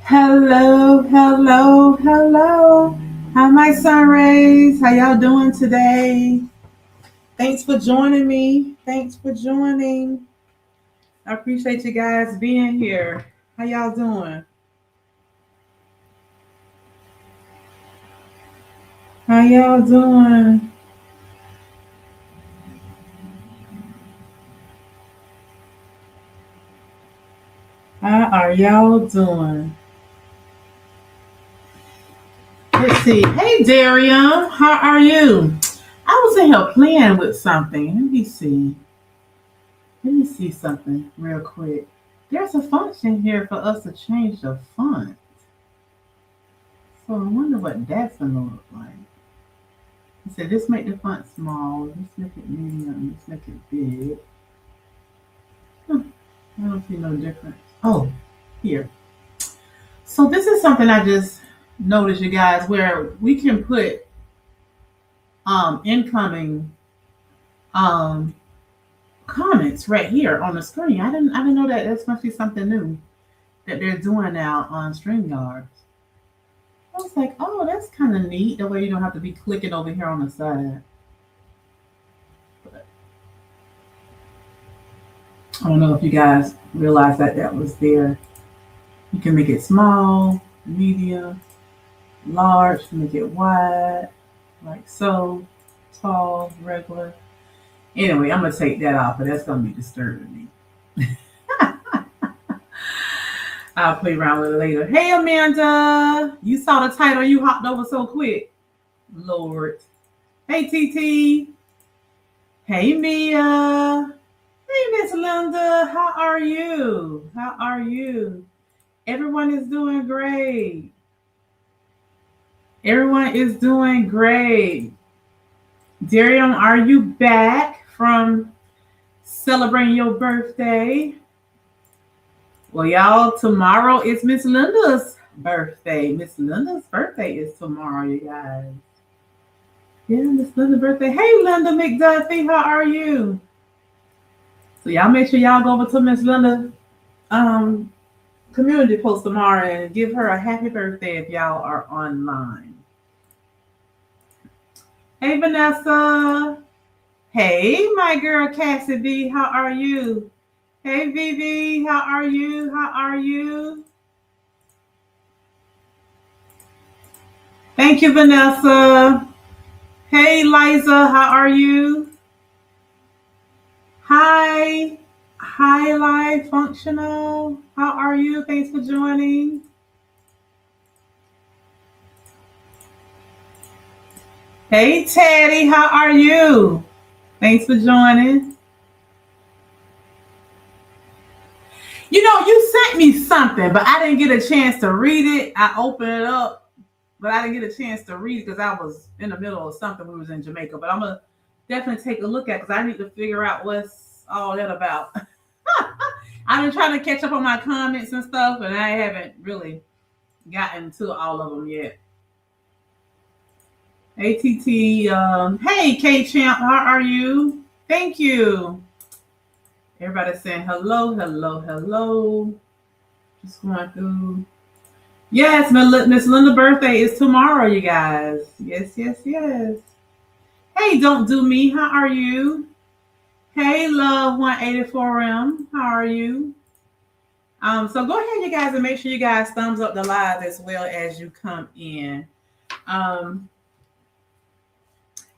Hello, hello, hello. Hi, my sun rays. How y'all doing today? Thanks for joining me. Thanks for joining. I appreciate you guys being here. How y'all doing? How y'all doing? How are y'all doing? Let's see. Hey, Darian. How are you? I was in here playing with something. Let me see. Let me see something real quick. There's a function here for us to change the font. So I wonder what that's gonna look like. He said, "This make the font small. Let's make it medium. Let's make it big." Huh, I don't see no difference. Oh, here. So this is something I just noticed, you guys, where we can put incoming um comments right here on the screen. I didn't know that. That's must be something new that they're doing now on StreamYard. I was like, oh, that's kind of neat. That way you don't have to be clicking over here on the side. But I don't know if you guys realize that that was there. You can make it small, medium, large, make it wide, like so, tall, regular. Anyway, I'm going to take that off, but that's going to be disturbing me. I'll play around with it later. Hey, Amanda. You saw the title. You hopped over so quick. Lord. Hey, TT. Hey, Mia. Hey, Miss Linda. How are you? How are you? Everyone is doing great. Everyone is doing great. Darian, are you back from celebrating your birthday? Well, y'all, tomorrow is Miss Linda's birthday. Miss Linda's birthday is tomorrow, you guys. Yeah, Miss Linda's birthday. Hey, Linda McDuffie, how are you? So y'all make sure y'all go over to Miss Linda community post tomorrow and give her a happy birthday if y'all are online. Hey, Vanessa. Hey, my girl Cassidy, how are you? Hey, Vivi, how are you? How are you? Thank you, Vanessa. Hey, Liza, how are you? Hi, Live Functional. How are you? Thanks for joining. Hey, Teddy, how are you? Thanks for joining. You know, you sent me something, but I didn't get a chance to read it. I opened it up, but I didn't get a chance to read it because I was in the middle of something. We was in Jamaica, but I'm gonna definitely take a look at because I need to figure out what's all that about. I've been trying to catch up on my comments and stuff, and I haven't really gotten to all of them yet. ATT, hey K Champ, how are you? Thank you. Everybody's saying hello, hello, hello. Just going through. Yes, Miss Linda's birthday is tomorrow, you guys. Yes, yes, yes. Hey, Don't Do Me, how are you? Hey, Love 184M, how are you? So go ahead, you guys, and make sure you guys thumbs up the live as well as you come in.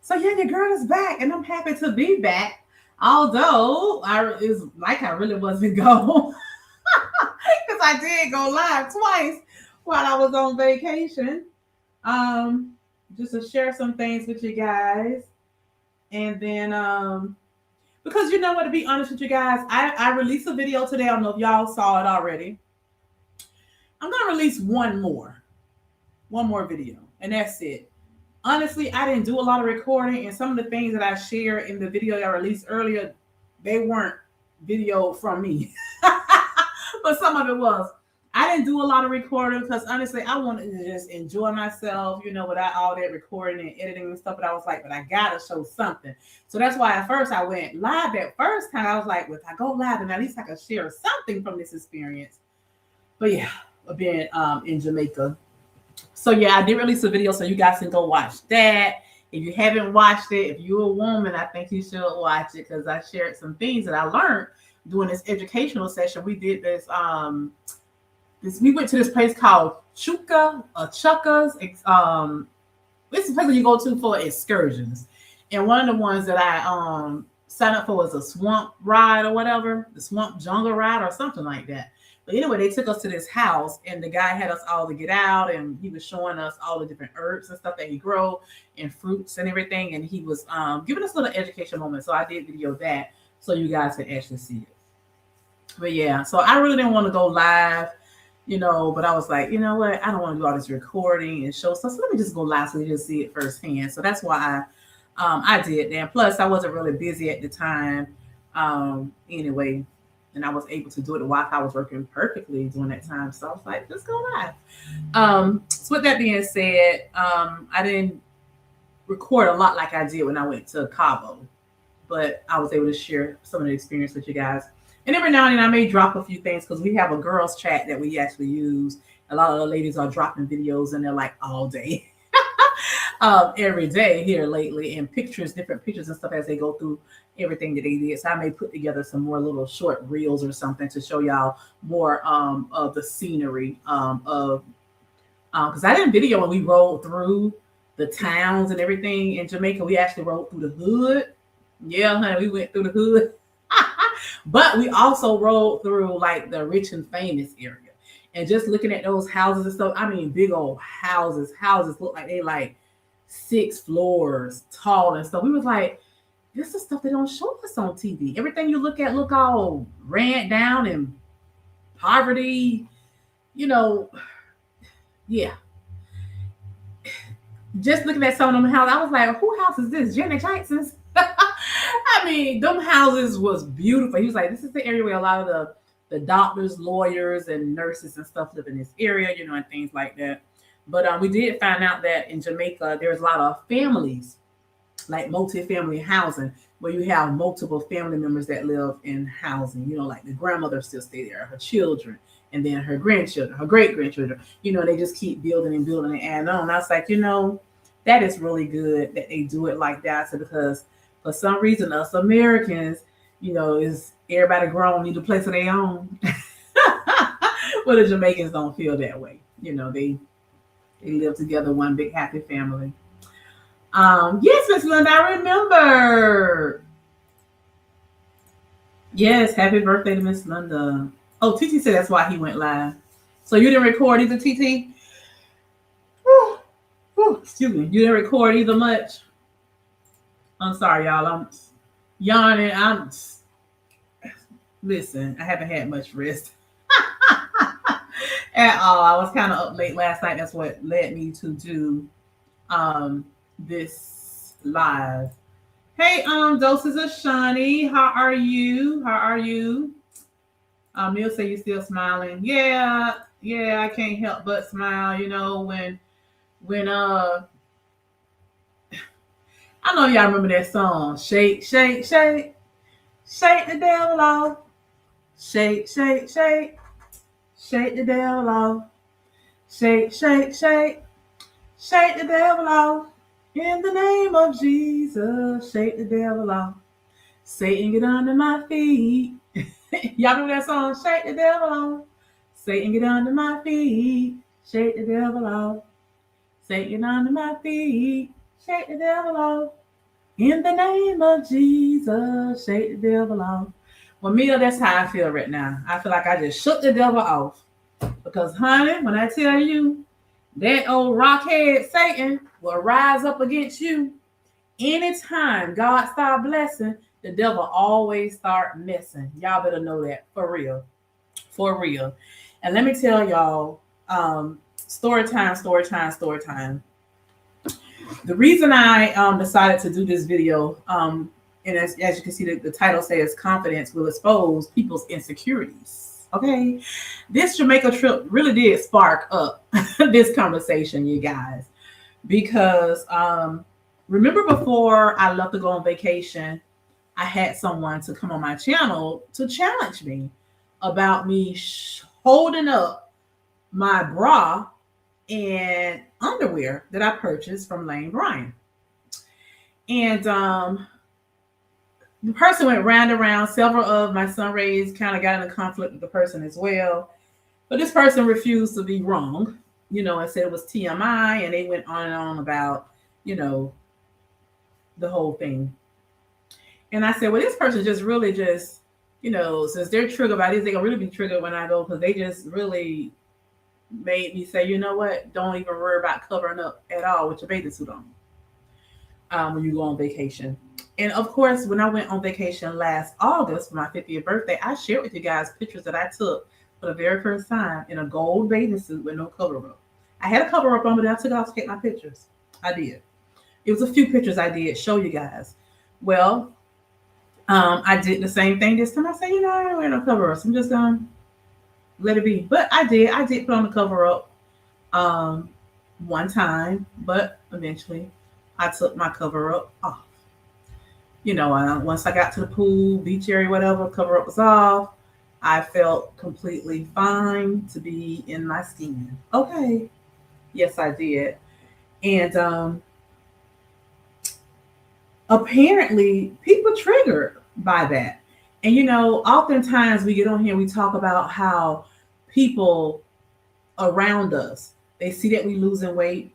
So yeah, your girl is back, and I'm happy to be back. Although I really wasn't going, because I did go live twice while I was on vacation. Just to share some things with you guys, and then because you know what, to be honest with you guys, I released a video today. I don't know if y'all saw it already. I'm gonna release one more video, and that's it. Honestly, I didn't do a lot of recording, and some of the things that I shared in the video I released earlier, they weren't video from me, but some of it was. I didn't do a lot of recording because honestly, I wanted to just enjoy myself, without all that recording and editing and stuff. But I was like, but I gotta show something. So that's why at first I went live. That first time I was like, well, if I go live, then at least I can share something from this experience. But yeah, being in Jamaica. So yeah, I did release a video, so you guys can go watch that. If you haven't watched it, if you're a woman, I think you should watch it because I shared some things that I learned during this educational session. We did this. We went to this place called Chucka's. It's a place that you go to for excursions, and one of the ones that I signed up for was a swamp ride or whatever, the swamp jungle ride or something like that. But anyway, they took us to this house, and the guy had us all to get out, and he was showing us all the different herbs and stuff that he grow, and fruits and everything, and he was giving us a little education moment. So I did video that so you guys can actually see it. But yeah, so I really didn't want to go live, but I was like, you know what? I don't want to do all this recording and show stuff. So let me just go live so you can see it firsthand. So that's why I did that. Plus, I wasn't really busy at the time anyway. And I was able to do it. The Wi-Fi was working perfectly during that time. So I was like, let's go live. So with that being said, I didn't record a lot like I did when I went to Cabo. But I was able to share some of the experience with you guys. And every now and then I may drop a few things because we have a girls chat that we actually use. A lot of the ladies are dropping videos and they're like all day, every day here lately, and different pictures and stuff as they go through everything that they did. So I may put together some more little short reels or something to show y'all more of the scenery because I didn't video when we rode through the towns and everything in Jamaica. We actually rode through the hood. Yeah, honey, we went through the hood. But we also rode through like the rich and famous area. And just looking at those houses and stuff, I mean, big old houses. Houses look like they like 6 floors tall and stuff. We was like, this is stuff they don't show us on TV. Everything you look at look all ran down and poverty, yeah. Just looking at some of them houses, I was like, who house is this? Janet Jackson's? I mean, them houses was beautiful. He was like, this is the area where a lot of the doctors, lawyers, and nurses and stuff live in this area, and things like that. But we did find out that in Jamaica, there's a lot of families, like multi-family housing, where you have multiple family members that live in housing. Like the grandmother still stay there, her children, and then her grandchildren, her great-grandchildren. They just keep building and building and adding on. And I was like, that is really good that they do it like that. So because for some reason, us Americans, is everybody grown, need a place of their own. Well, the Jamaicans don't feel that way. They live together, one big happy family. Yes, Miss Linda, I remember. Yes, happy birthday to Miss Linda. Oh, TT said that's why he went live. So you didn't record either, TT? Excuse me. You didn't record either much? I'm sorry, y'all. I'm yawning. Listen, I haven't had much rest at all. I was kind of up late last night. That's what led me to do this live. Hey, Doses of Shawnee. How are you? Neil say you still smiling. Yeah, I can't help but smile, when I know y'all remember that song, Shake, Shake, Shake, Shake the Devil Off. Shake, Shake, Shake, Shake the Devil Off. Shake, Shake, Shake, Shake the Devil Off. In the name of Jesus, shake the devil off. Satan, get under my feet. Y'all remember that song, Shake the Devil Off. Satan, get under my feet. Shake the devil off. Satan, get under my feet. Shake the devil off. In the name of Jesus, shake the devil off. Well, Mia, that's how I feel right now. I feel like I just shook the devil off. Because, honey, when I tell you, that old rockhead Satan will rise up against you. Anytime God start blessing, the devil always start messing. Y'all better know that. For real. For real. And let me tell y'all, story time. The reason I decided to do this video, and as you can see, the title says confidence will expose people's insecurities. Okay, this Jamaica trip really did spark up this conversation, you guys, because remember before I left to go on vacation, I had someone to come on my channel to challenge me about me holding up my bra and underwear that I purchased from Lane Bryant. And the person went round and round. Several of my sunrays kind of got in a conflict with the person as well. But this person refused to be wrong, and said it was TMI. And they went on and on about, the whole thing. And I said, well, this person just really just, since they're triggered by this, they're going to really be triggered when I go, because they just really made me say, you know what? Don't even worry about covering up at all with your bathing suit on when you go on vacation. And of course, when I went on vacation last August for my 50th birthday, I shared with you guys pictures that I took for the very first time in a gold bathing suit with no cover up. I had a cover up on, but I took it off to take my pictures. I did. It was a few pictures I did show you guys. Well, I did the same thing this time. I said, I don't wear no cover up. So I'm just going to let it be. But I did put on the cover up one time, but eventually I took my cover up off. Once I got to the pool, beach area, whatever, cover up was off. I felt completely fine to be in my skin. Okay. Yes, I did. And apparently people triggered by that. And oftentimes we get on here, we talk about how people around us, they see that we losing weight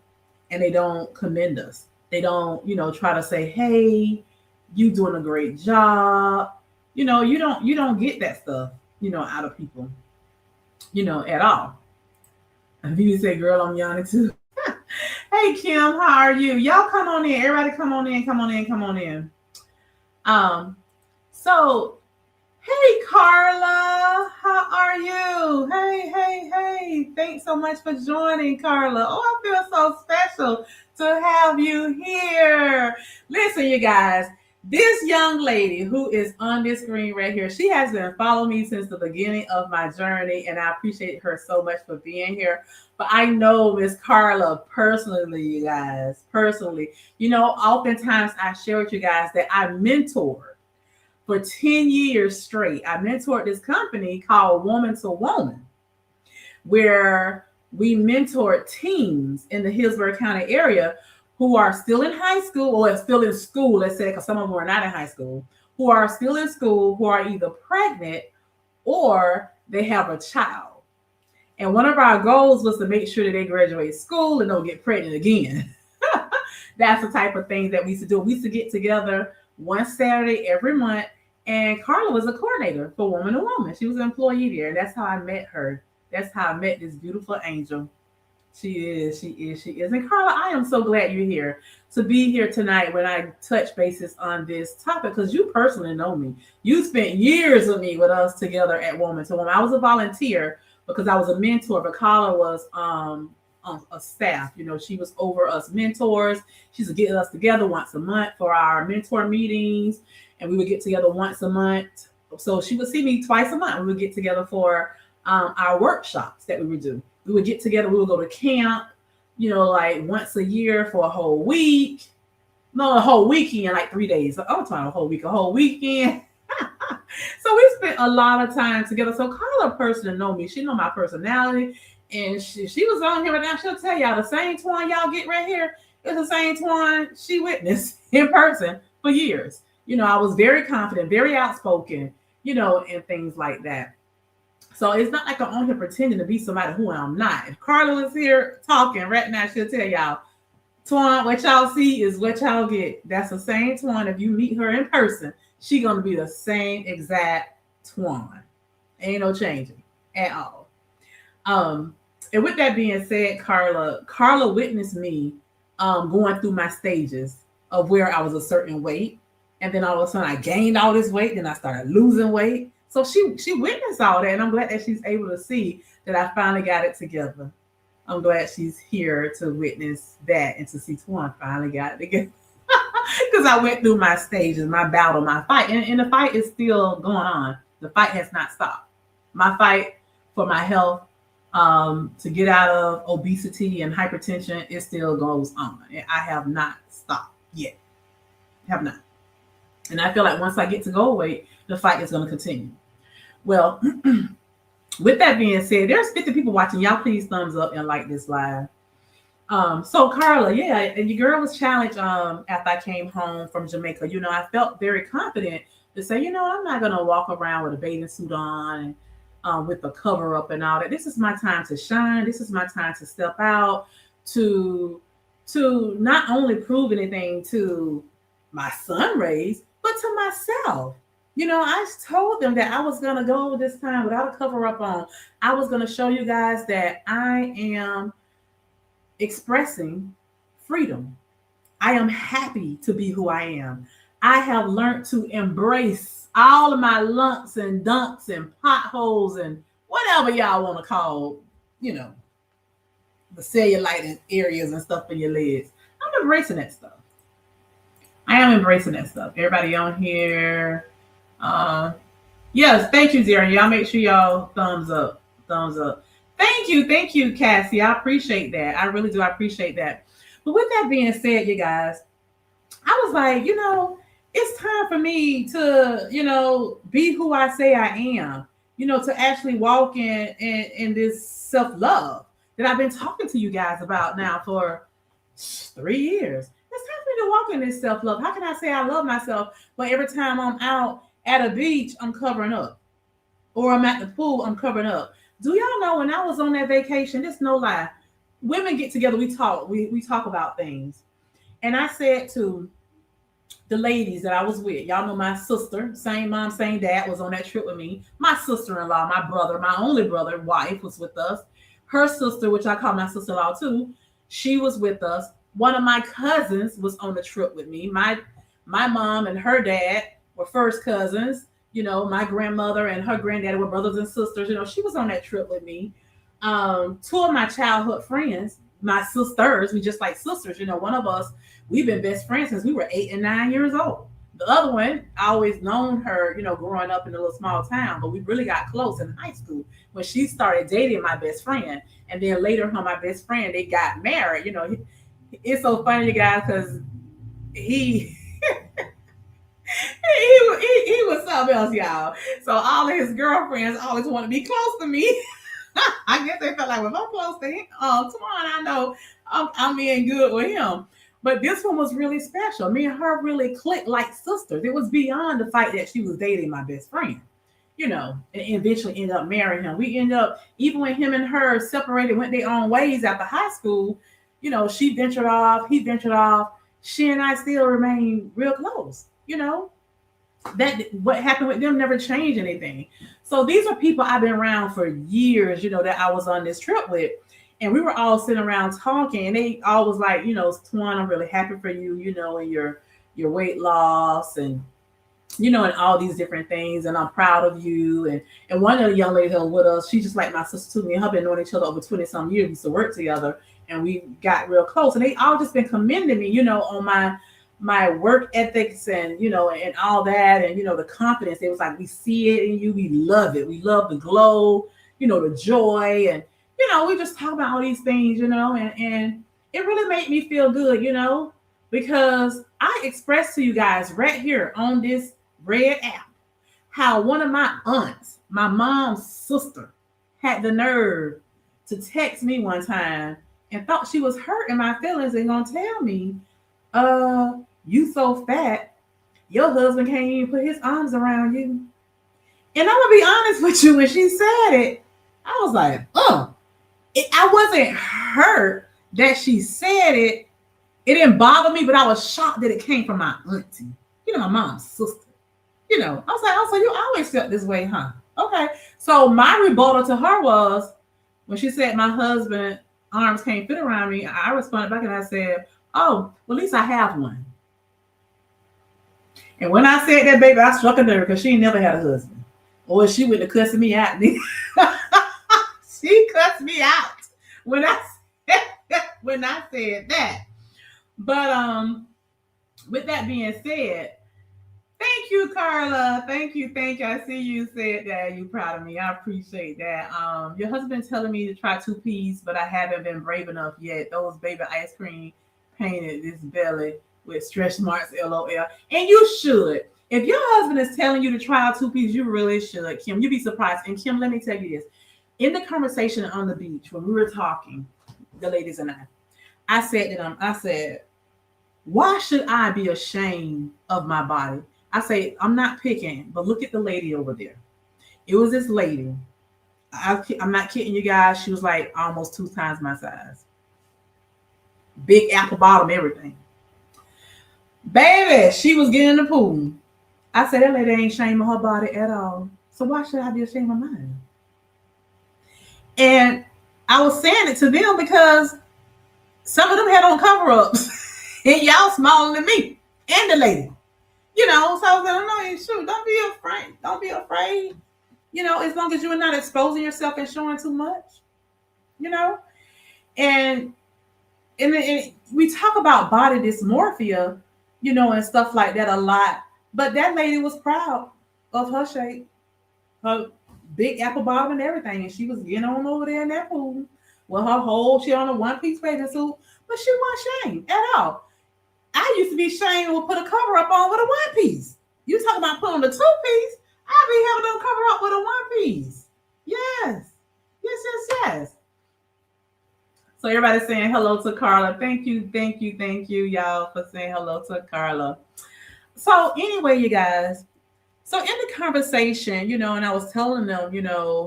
and they don't commend us. They don't, try to say, hey, you doing a great job. You don't get that stuff, out of people, at all. And you say, girl, I'm yawning too. Hey, Kim, how are you? Y'all come on in. Everybody come on in. So, hey, Carla, how are you? Hey. Thanks so much for joining, Carla. Oh, I feel so special to have you here. Listen, you guys, this young lady who is on this screen right here, she has been following me since the beginning of my journey, and I appreciate her so much for being here. But I know Miss Carla personally, you guys, oftentimes I share with you guys that I mentored for 10 years straight. I mentored this company called Woman to Woman, where we mentored teens in the Hillsborough County area who are still in high school or still in school, let's say, because some of them are not in high school, who are still in school, who are either pregnant or they have a child. And one of our goals was to make sure that they graduate school and don't get pregnant again. That's the type of thing that we used to do. We used to get together one Saturday every month, and Carla was a coordinator for Woman to Woman. She was an employee there, and that's how I met her. That's how I met this beautiful angel. She is. And Carla, I am so glad you're here to be here tonight when I touch bases on this topic, because you personally know me. You spent years with me, with us together at Woman to Woman. I was a volunteer because I was a mentor, but Carla was on a staff. She was over us mentors. She used to get us together once a month for our mentor meetings, and we would get together once a month. So she would see me twice a month. We would get together for our workshops that we would do. We would get together. We would go to camp, like once a year for a whole week. No, a whole weekend, like 3 days. I'm talking a whole week, a whole weekend. So we spent a lot of time together. So Carla personally know me. She know my personality. And she was on here right now. She'll tell y'all the same twine y'all get right here is the same twine she witnessed in person for years. I was very confident, very outspoken, and things like that. So it's not like I'm on here pretending to be somebody who I'm not. If Carla was here talking right now, she'll tell y'all, Twan, what y'all see is what y'all get. That's the same Twan. If you meet her in person, she gonna be the same exact Twan. Ain't no changing at all. And with that being said, Carla witnessed me going through my stages of where I was a certain weight, and then all of a sudden I gained all this weight, then I started losing weight. So she witnessed all that, and I'm glad that she's able to see that I finally got it together. I'm glad she's here to witness that and to see Twan finally got it together. Because I went through my stages, my battle, my fight, and the fight is still going on. The fight has not stopped. My fight for my health, to get out of obesity and hypertension, it still goes on. I have not stopped yet. Have not. And I feel like once I get to goal weight, the fight is going to continue. Well, with that being said, there's 50 people watching. Y'all please thumbs up and like this live. So Carla, yeah, and your girl was challenged after I came home from Jamaica. I felt very confident to say, I'm not gonna walk around with a bathing suit on and with the cover up and all that. This is my time to shine. This is my time to step out, to not only prove anything to my son raised, but to myself. I told them that I was gonna go this time without a cover up on. I was gonna show you guys that I am expressing freedom. I am happy to be who I am. I have learned to embrace all of my lumps and dumps and potholes and whatever y'all want to call, the cellulite areas and stuff in your legs. I'm embracing that stuff. I am embracing that stuff. Everybody on here. Yes, thank you, Zara. Y'all make sure y'all thumbs up. Thumbs up. Thank you, Cassie. I appreciate that. I really do. I appreciate that. But with that being said, you guys, I was like, it's time for me to, be who I say I am, to actually walk in this self-love that I've been talking to you guys about now for 3 years. It's time for me to walk in this self-love. How can I say I love myself, but every time I'm out at a beach, I'm covering up, or I'm at the pool, I'm covering up? Do y'all know when I was on that vacation, this no lie, women get together, we talk about things. And I said to the ladies that I was with, y'all know my sister, same mom, same dad, was on that trip with me. My sister-in-law, my brother, my only brother, wife, was with us. Her sister, which I call my sister-in-law too, she was with us. One of my cousins was on the trip with me. My mom and her dad were first cousins. My grandmother and her granddaddy were brothers and sisters. She was on that trip with me. Two of my childhood friends, my sisters, we just like sisters. One of us, we've been best friends since we were 8 and 9 years old. The other one, I always known her, growing up in a little small town, but we really got close in high school when she started dating my best friend. And then later, my best friend, they got married. It's so funny, you guys, because he he was something else, y'all. So all of his girlfriends always want to be close to me. I guess they felt like, well, if I'm close to him, come on, I know I'm in good with him. But this one was really special. Me and her really clicked like sisters. It was beyond the fact that she was dating my best friend, and eventually ended up marrying him. We ended up, even when him and her separated, went their own ways after high school, she ventured off, he ventured off. She and I still remain real close, that what happened with them never changed anything. So these are people I've been around for years, that I was on this trip with. And we were all sitting around talking, and they all was like, Twan, I'm really happy for you, and your weight loss and, and all these different things. And I'm proud of you. And one of the young ladies that was with us, she just like my sister too. Me and her been knowing each other over 20 some years. We used to work together and we got real close. And they all just been commending me, on my work ethics and, and all that. And, the confidence. It was like, we see it in you. We love it. We love the glow, the joy. And, we just talk about all these things, and it really made me feel good, because I expressed to you guys right here on this red app how one of my aunts, my mom's sister, had the nerve to text me one time and thought she was hurting my feelings and gonna tell me, you so fat, your husband can't even put his arms around you. And I'm gonna be honest with you, when she said it, I was like, I wasn't hurt that she said it. It didn't bother me, but I was shocked that it came from my auntie, my mom's sister. I was like, oh, so you always felt this way, huh? Okay. So my rebuttal to her was, when she said my husband's arms can't fit around me, I responded back and I said, oh, well, at least I have one. And when I said that, baby, I struck a nerve because she never had a husband. Or she went to cussing me out. She cussed me out when I said that. But with that being said, thank you, Carla. Thank you. I see you said that you're proud of me. I appreciate that. Your husband's telling me to try 2-piece, but I haven't been brave enough yet. Those baby ice cream painted this belly with stretch marks, LOL. And you should. If your husband is telling you to try a 2-piece, you really should, Kim. You'd be surprised. And Kim, let me tell you this. In the conversation on the beach, when we were talking, the ladies and I said to them, I said, why should I be ashamed of my body? I say, I'm not picking, but look at the lady over there. It was this lady. I'm not kidding you guys. She was like almost 2 times my size. Big apple bottom, everything. Baby, she was getting in the pool. I said, that lady ain't ashamed of her body at all. So why should I be ashamed of mine? And I was saying it to them because some of them had on cover-ups. And y'all smaller than me and the lady. So I was like, no, shoot, don't be afraid. Don't be afraid. As long as you're not exposing yourself and showing too much. And we talk about body dysmorphia, and stuff like that a lot. But that lady was proud of her shape, her big apple bottom and everything. And she was getting on over there in that pool with her she on a one-piece bathing suit, but she wasn't ashamed at all. I used to be ashamed to put a cover up on with a one-piece. You talking about putting on the two-piece? I be having them cover up with a one-piece. Yes. So everybody's saying hello to Carla. Thank you, y'all, for saying hello to Carla. So anyway, you guys. So in the conversation, and I was telling them,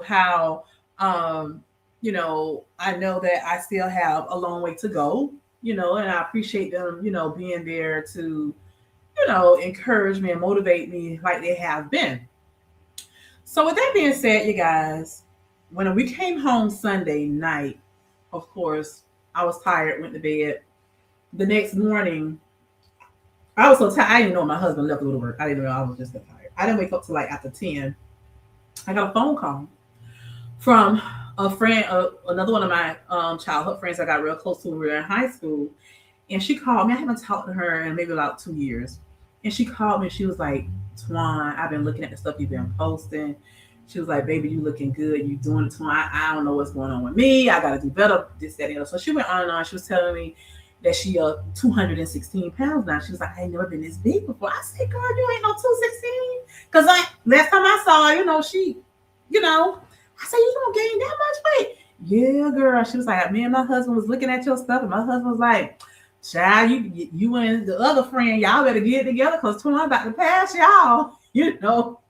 how, I know that I still have a long way to go, and I appreciate them, being there to, encourage me and motivate me like they have been. So with that being said, you guys, when we came home Sunday night, of course, I was tired, went to bed. The next morning, I was so tired. I didn't know my husband left to go to work. I didn't know. I was just so tired. I didn't wake up till like after 10. I got a phone call from a friend, another one of my childhood friends I got real close to when we were in high school. And she called me. I haven't talked to her in maybe about 2 years. And she called me. She was like, Twan, I've been looking at the stuff you've been posting. She was like, baby, you looking good. You doing it, Twan. I don't know what's going on with me. I got to do better, this, that, and the other. So she went on and on. She was telling me that she 216 pounds now. She was like, I ain't never been this big before. I said, girl, you ain't no 216. Because last time I saw her, she, I said, you don't gain that much weight. Yeah, girl. She was like, me and my husband was looking at your stuff. And my husband was like, child, you and the other friend, y'all better get it together because Twan about to pass y'all, So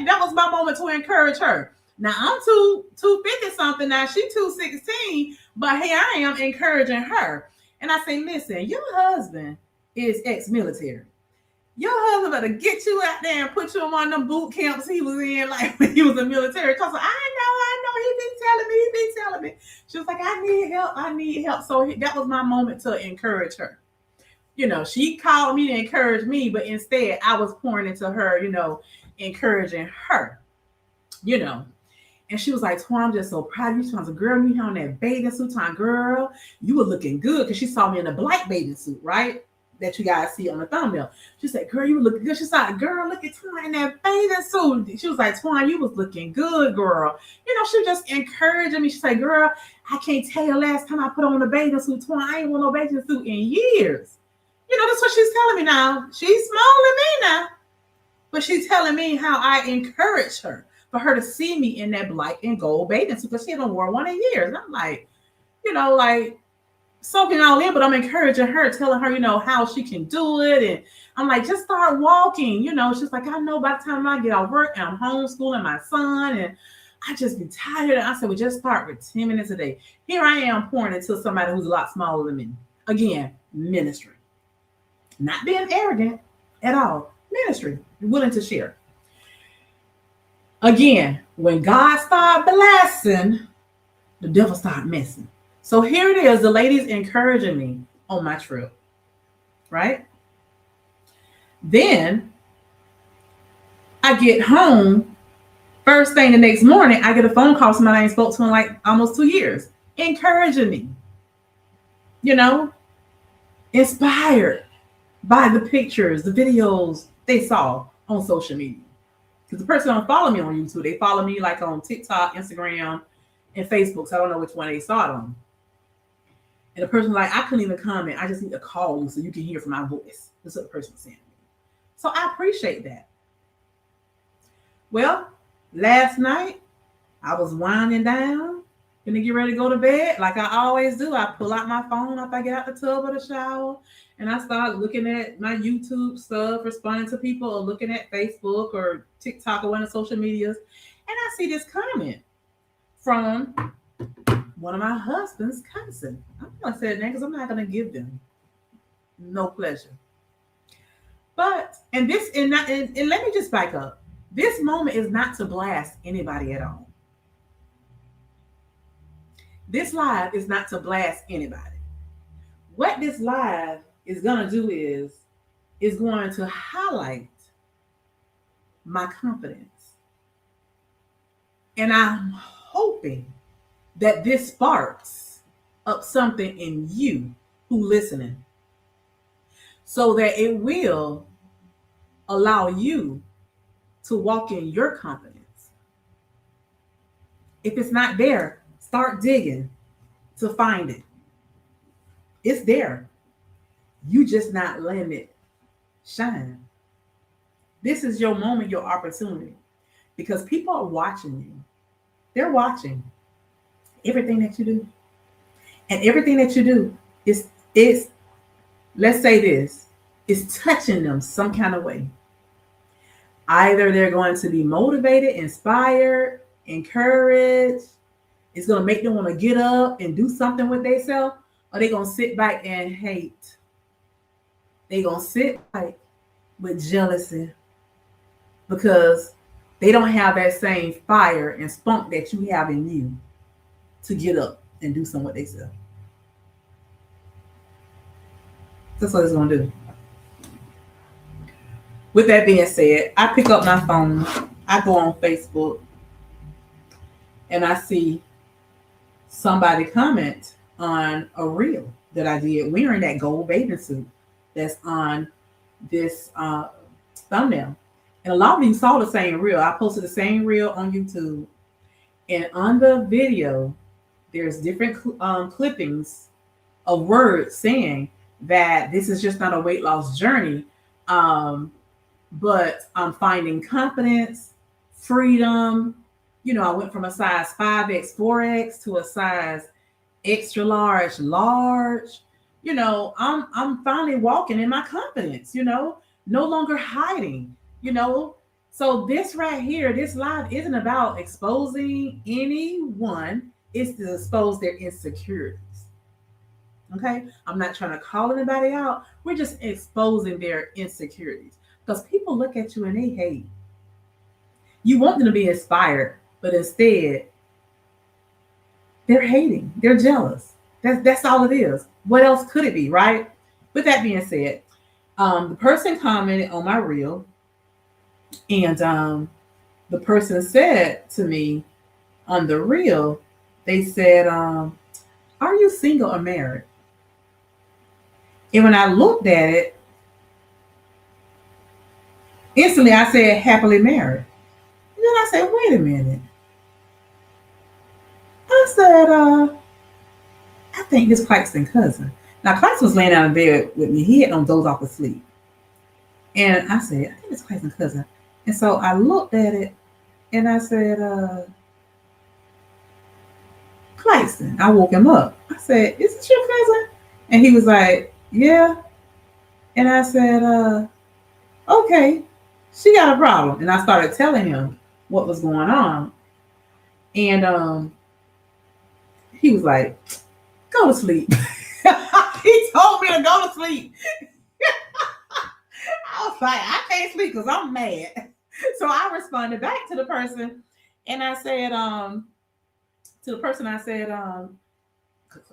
that was my moment to encourage her. Now I'm 250 something. Now she's 216, but here I am encouraging her. And I say, listen, your husband is ex-military. Your husband better get you out there and put you in one of them boot camps he was in, like when he was in the military. Because I know, he been telling me. She was like, I need help. So that was my moment to encourage her. She called me to encourage me, but instead I was pouring into her, encouraging her, And she was like, Twan, I'm just so proud of you. She was like, girl, you on that bathing suit time, girl. You were looking good because she saw me in a black bathing suit, right? That you guys see on the thumbnail. She said, girl, you were looking good. She said, girl, look at Twan in that bathing suit. She was like, Twan, you was looking good, girl. She was just encouraging me. She said, girl, I can't tell you last time I put on a bathing suit, Twan. I ain't worn no bathing suit in years. That's what she's telling me now. She's smaller than me now. But she's telling me how I encourage her for her to see me in that black and gold bathing suit because she hasn't worn one in years. And I'm like, like soaking all in, but I'm encouraging her, telling her, how she can do it. And I'm like, just start walking. She's like, I know by the time I get off work and I'm homeschooling my son and I just be tired. And I said, well, just start with 10 minutes a day. Here I am pouring into somebody who's a lot smaller than me. Again, ministry. Not being arrogant at all. Ministry. Willing to share. Again, when God started blessing, the devil started messing. So here it is. The ladies encouraging me on my trip. Right? Then I get home. First thing the next morning, I get a phone call. Somebody I ain't spoke to in like almost 2 years. Encouraging me. Inspired by the pictures, the videos they saw on social media. Because the person don't follow me on YouTube. They follow me like on TikTok, Instagram, and Facebook. So I don't know which one they saw it on. And the person was like, I couldn't even comment. I just need to call you so you can hear from my voice. That's what the person was saying to me. So I appreciate that. Well, last night, I was winding down, gonna get ready to go to bed, like I always do. I pull out my phone after I get out the tub or the shower, and I start looking at my YouTube stuff, responding to people, or looking at Facebook or TikTok or one of the social medias, and I see this comment from one of my husband's cousins. I'm not gonna say it now because I'm not gonna give them no pleasure. But and this and, not, and let me just back up. This moment is not to blast anybody at all. This live is not to blast anybody. What this live is gonna do is going to highlight my confidence. And I'm hoping that this sparks up something in you who listening, so that it will allow you to walk in your confidence. If it's not there, start digging to find it. It's there. You just not letting it shine. This is your moment, your opportunity, because people are watching you. They're watching everything that you do. And everything that you do is let's say this, is touching them some kind of way. Either they're going to be motivated, inspired, encouraged. It's going to make them want to get up and do something with themselves, or they're going to sit back and hate. They're going to sit back with jealousy because they don't have that same fire and spunk that you have in you to get up and do something with themselves. That's what it's going to do. With that being said, I pick up my phone, I go on Facebook, and I see somebody comment on a reel that I did wearing that gold bathing suit that's on this thumbnail. And a lot of you saw the same reel. I posted the same reel on YouTube. And on the video, there's different clippings of words saying that this is just not a weight loss journey, but I'm finding confidence, freedom. You know, I went from a size 5X, 4X to a size extra large, large. You know, I'm finally walking in my confidence, you know, no longer hiding, you know. So this right here, this live isn't about exposing anyone. It's to expose their insecurities. Okay? I'm not trying to call anybody out. We're just exposing their insecurities. Because people look at you and they hate. You want them to be inspired, but instead, they're hating. They're jealous. That's all it is. What else could it be, right? With that being said, the person commented on my reel, and the person said to me on the reel, they said, are you single or married? And when I looked at it, instantly I said happily married. And then I said, wait a minute. I said, I think this Claxton cousin. Now, Claxton was laying down in bed with me. He had on doze off to sleep. And I said, I think it's Claxton cousin. And so I looked at it and I said, Claxton. I woke him up. I said, is this your cousin? And he was like, yeah. And I said, okay, she got a problem. And I started telling him what was going on. And he was like, go to sleep. He told me to go to sleep. I was like, I can't sleep because I'm mad. So I responded back to the person, and I said,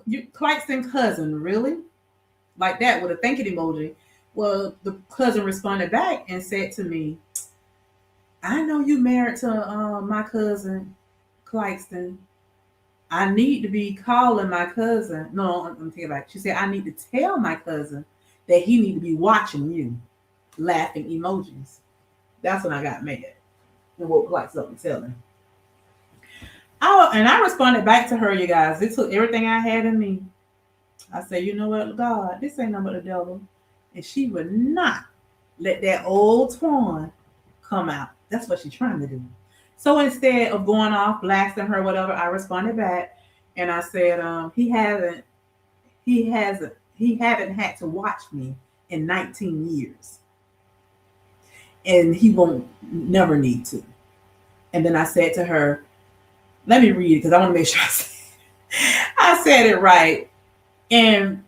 you Claxton cousin, really? Like that, with a thanking emoji. Well, the cousin responded back and said to me, I know you married to my cousin Claxton. I need to be calling my cousin. No, I'm taking it back. She said, I need to tell my cousin that he need to be watching you. Laughing emojis. That's when I got mad and woke Claxton up and tell him. And I responded back to her, you guys. It took everything I had in me. I said, you know what, God, this ain't nothing but the devil. And she would not let that old Twan come out. That's what she's trying to do. So instead of going off, blasting her, whatever, I responded back and I said, he haven't had to watch me in 19 years. And he won't never need to. And then I said to her, let me read it because I want to make sure I said it right. And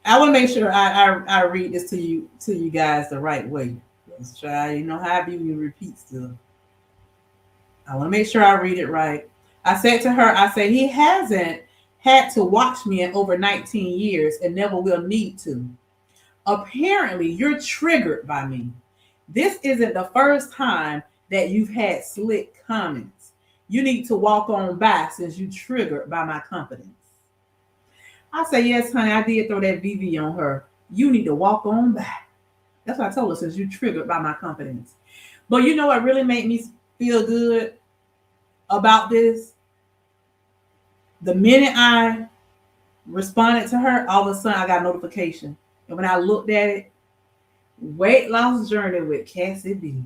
I want to make sure I read this to you guys the right way. Let's try, you know how you repeat stuff. I want to make sure I read it right. I said to her, I said, he hasn't had to watch me in over 19 years and never will need to. Apparently, you're triggered by me. This isn't the first time that you've had slick comments. You need to walk on by since you triggered by my confidence. I said, yes, honey, I did throw that VV on her. You need to walk on by. That's what I told her, since you triggered by my confidence. But you know what really made me feel good about this? The minute I responded to her, all of a sudden I got a notification. And when I looked at it, weight loss journey with Cassie B.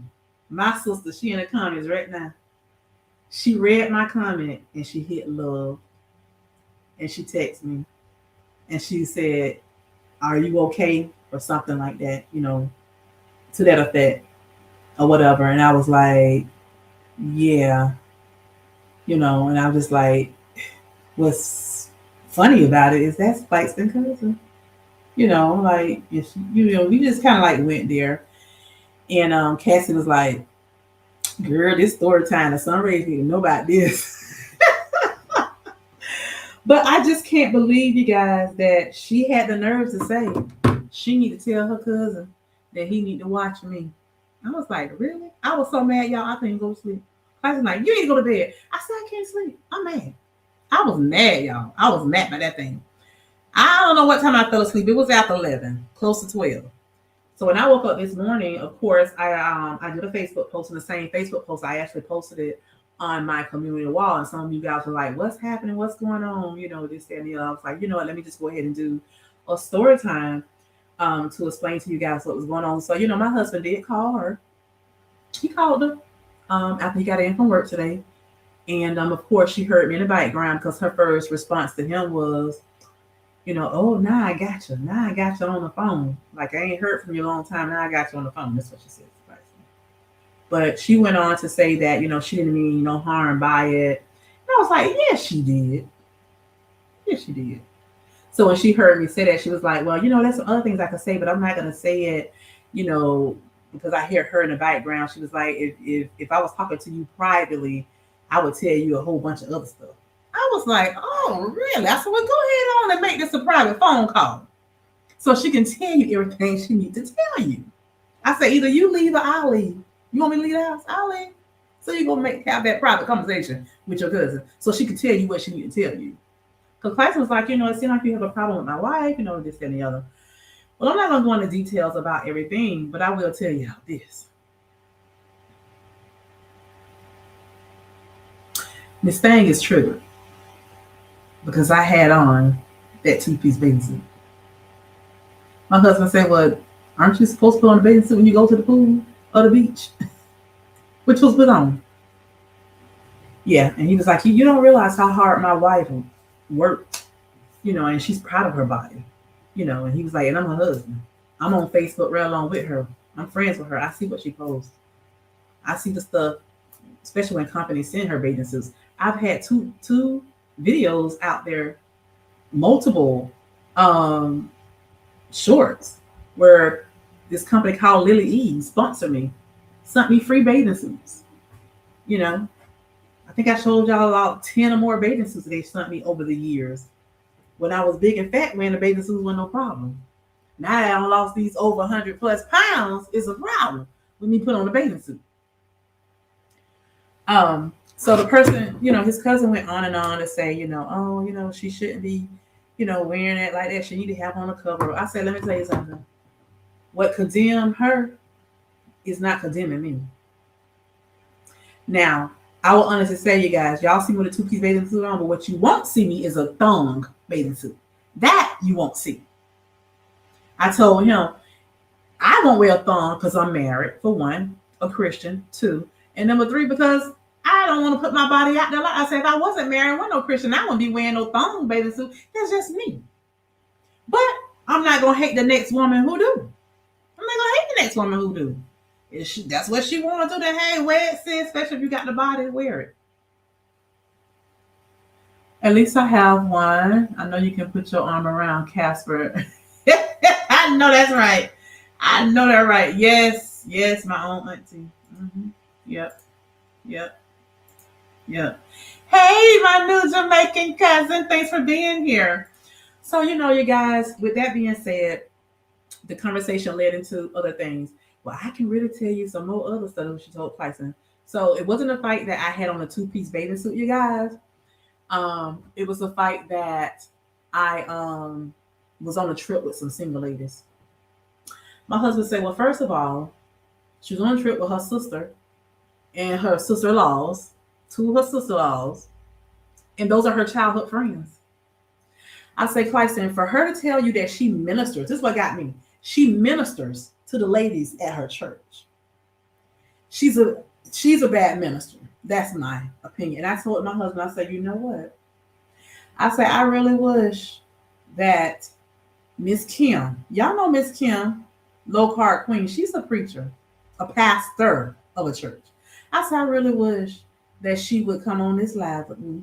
My sister, she in the comments right now. She read my comment and she hit love. And she texted me. And she said, are you okay? Or something like that, you know, to that effect or whatever. And I was like, yeah, you know, and I was just like, what's funny about it is that's Spike's and cousin. You know, like, you know, we just kind of like went there. And Cassie was like, girl, this story time, the Sunrays need to know about this. But I just can't believe, you guys, that she had the nerves to say she need to tell her cousin that he need to watch me. I was like, really? I was so mad, y'all, I couldn't go to sleep. I was like, you need to go to bed. I said, I can't sleep. I'm mad. I was mad, y'all. I was mad by that thing. I don't know what time I fell asleep. It was after 11, close to 12. So when I woke up this morning, of course, I did a Facebook post, and the same Facebook post, I actually posted it on my community wall. And some of you guys were like, what's happening? What's going on? You know, this, that, and the other. I was like, you know what? Let me just go ahead and do a story time to explain to you guys what was going on. So, you know, my husband did call her. He called her after he got in from work today. And of course, she heard me in the background because her first response to him was, you know, oh, now I got you. Now I got you on the phone. Like, I ain't heard from you a long time. Now I got you on the phone. That's what she said. But she went on to say that, you know, she didn't mean no harm by it. And I was like, yes, she did. Yes, she did. So when she heard me say that, she was like, well, you know, there's some other things I could say, but I'm not going to say it, you know, because I hear her in the background. She was like, if I was talking to you privately, I would tell you a whole bunch of other stuff. I was like, oh, really? I said, well, go ahead on and make this a private phone call so she can tell you everything she needs to tell you. I said, either you leave or I'll leave. You want me to leave the house? I'll leave. So you're going to have that private conversation with your cousin so she can tell you what she needs to tell you. Because Class was like, you know, it seems like you have a problem with my wife, you know, this and the other. Well, I'm not going to go into details about everything, but I will tell you this. Miss Thang is triggered because I had on that two-piece bathing suit. My husband said, well, aren't you supposed to put on a bathing suit when you go to the pool or the beach? Which was put on. Yeah, and he was like, you don't realize how hard my wife worked, you know, and she's proud of her body, you know. And he was like, and I'm her husband. I'm on Facebook right along with her. I'm friends with her. I see what she posts. I see the stuff, especially when companies send her bathing suits. I've had two videos out there, multiple shorts, where this company called Lily E sponsored me, sent me free bathing suits. You know, I think I showed y'all about 10 or more bathing suits they sent me over the years. When I was big and fat, wearing the bathing suits was no problem. Now that I lost these over 100 plus pounds, it's a problem with me put on a bathing suit. So the person, you know, his cousin went on and on to say, you know, oh, you know, she shouldn't be, you know, wearing it like that. She need to have on a cover. I said, let me tell you something. What condemned her is not condemning me. Now, I will honestly say, you guys, y'all see me with a two-piece bathing suit on, but what you won't see me is a thong bathing suit. That you won't see. I told him, I won't wear a thong because I'm married, for one, a Christian, two, And number 3, because I don't want to put my body out there. Like I said, if I wasn't married, I wasn't no Christian, I wouldn't be wearing no thong bathing suit. That's just me. But I'm not gonna hate the next woman who do. I'm not gonna hate the next woman who do. That's what she want to do. Then hey, wear it, sis. Especially if you got the body, wear it. At least I have one. I know you can put your arm around Casper. I know that's right. I know that right. Yes, my own auntie. Mm-hmm. Yep. Hey, my new Jamaican cousin. Thanks for being here. So, you guys, with that being said, the conversation led into other things. Well, I can really tell you some more other stuff she told Tyson. So it wasn't a fight that I had on a 2-piece bathing suit, you guys. It was a fight that I was on a trip with some single ladies. My husband said, well, first of all, she was on a trip with her sister and her sister-in-laws, 2 of her sister-in-laws, and those are her childhood friends. I say, Clyson, for her to tell you that she ministers, this is what got me. She ministers to the ladies at her church. She's a bad minister. That's my opinion. And I told my husband, I said, you know what? I said, I really wish that Miss Kim, y'all know Miss Kim, low carb queen, she's a preacher, a pastor of a church. I said, I really wish that she would come on this live with me.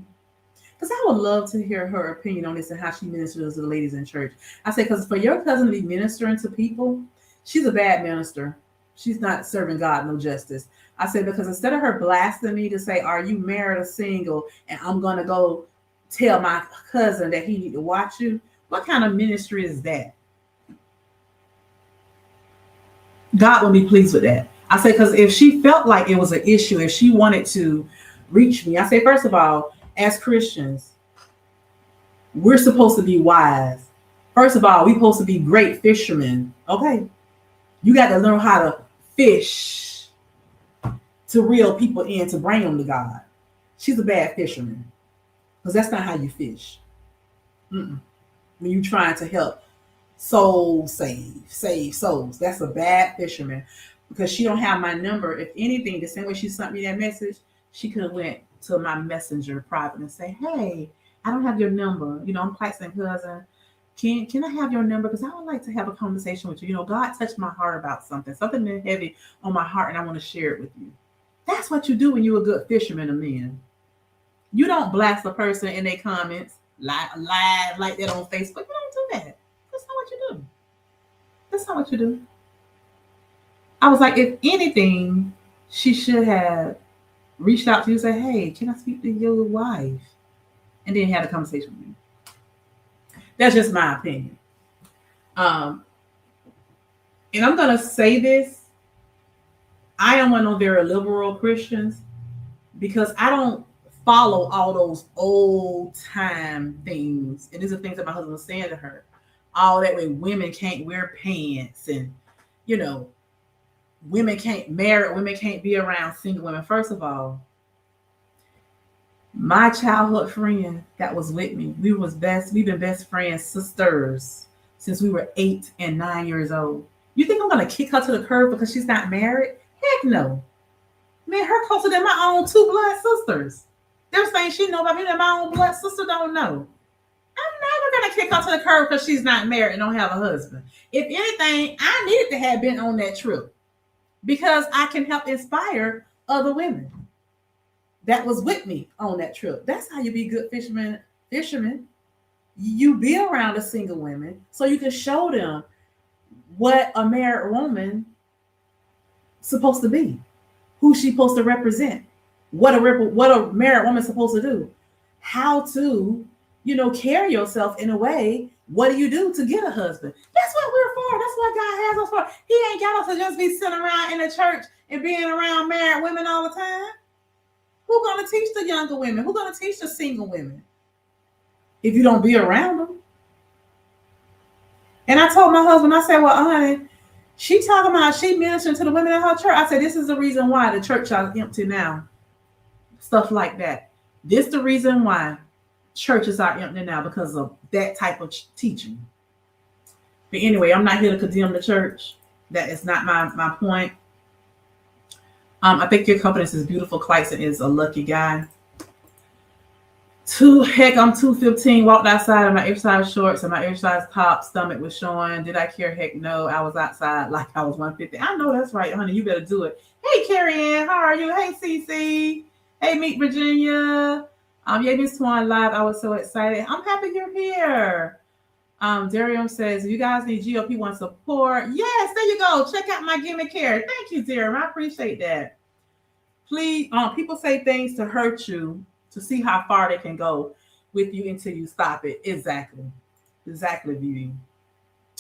Because I would love to hear her opinion on this and how she ministers to the ladies in church. I said, because for your cousin to be ministering to people, she's a bad minister. She's not serving God no justice. I said, because instead of her blasting me to say, are you married or single? And I'm going to go tell my cousin that he need to watch you. What kind of ministry is that? God will be pleased with that. I say, because if she felt like it was an issue, if she wanted to reach me, I say, first of all, as Christians, we're supposed to be wise. First of all, we're supposed to be great fishermen. Okay. You got to learn how to fish to reel people in to bring them to God. She's a bad fisherman because that's not how you fish. When you're trying to help souls save souls, that's a bad fisherman because she don't have my number. If anything, the same way she sent me that message, she could have went to my messenger private and say, hey, I don't have your number. I'm Clayton's cousin. Can I have your number? Because I would like to have a conversation with you. God touched my heart about something been heavy on my heart, and I want to share it with you. That's what you do when you're a good fisherman of men. You don't blast a person in their comments live like that on Facebook. You don't do that. That's not what you do. That's not what you do. I was like, if anything, she should have reached out to you and said, hey, can I speak to your wife? And then had a conversation with me. That's just my opinion. And I'm going to say this. I am one of very liberal Christians because I don't follow all those old time things. And these are things that my husband was saying to her. All that way women can't wear pants and, women can't marry, women can't be around single women. First of all, my childhood friend that was with me, we've been best friends, sisters, since we were 8 and 9 years old. You think I'm going to kick her to the curb because she's not married? Heck no. Man, her closer than my own 2 blood sisters. There's things she know about me that my own blood sister don't know. I'm never going to kick her to the curb because she's not married and don't have a husband. If anything, I needed to have been on that trip because I can help inspire other women that was with me on that trip. That's how you be good fisherman. You be around the single women so you can show them what a married woman supposed to be, who she's supposed to represent, what a married woman supposed to do, how to, carry yourself in a way. What do you do to get a husband? That's what we're for. That's what God has us for. He ain't got us to just be sitting around in the church and being around married women all the time. Who's going to teach the younger women? Who's going to teach the single women if you don't be around them? And I told my husband, I said, well, honey, she talking about she ministering to the women in her church. I said, this is the reason why the church is empty now. Stuff like that. This is the reason why churches are empty now, because of that type of teaching. But anyway, I'm not here to condemn the church. That is not my point. I think your confidence is beautiful. Clayton is a lucky guy. I'm 215. Walked outside in my exercise shorts and my exercise top. Stomach was showing. Did I care? Heck no. I was outside like I was 150. I know that's right, honey. You better do it. Hey, Carrie Ann, how are you? Hey, Cece. Hey, Meet Virginia. Yeah, Miss Twan Live. I was so excited. I'm happy you're here. Darium says, you guys need GLP-1 support. Yes, there you go. Check out my Gimme Care. Thank you, Darium. I appreciate that. Please, people say things to hurt you to see how far they can go with you until you stop it. Exactly, Beauty.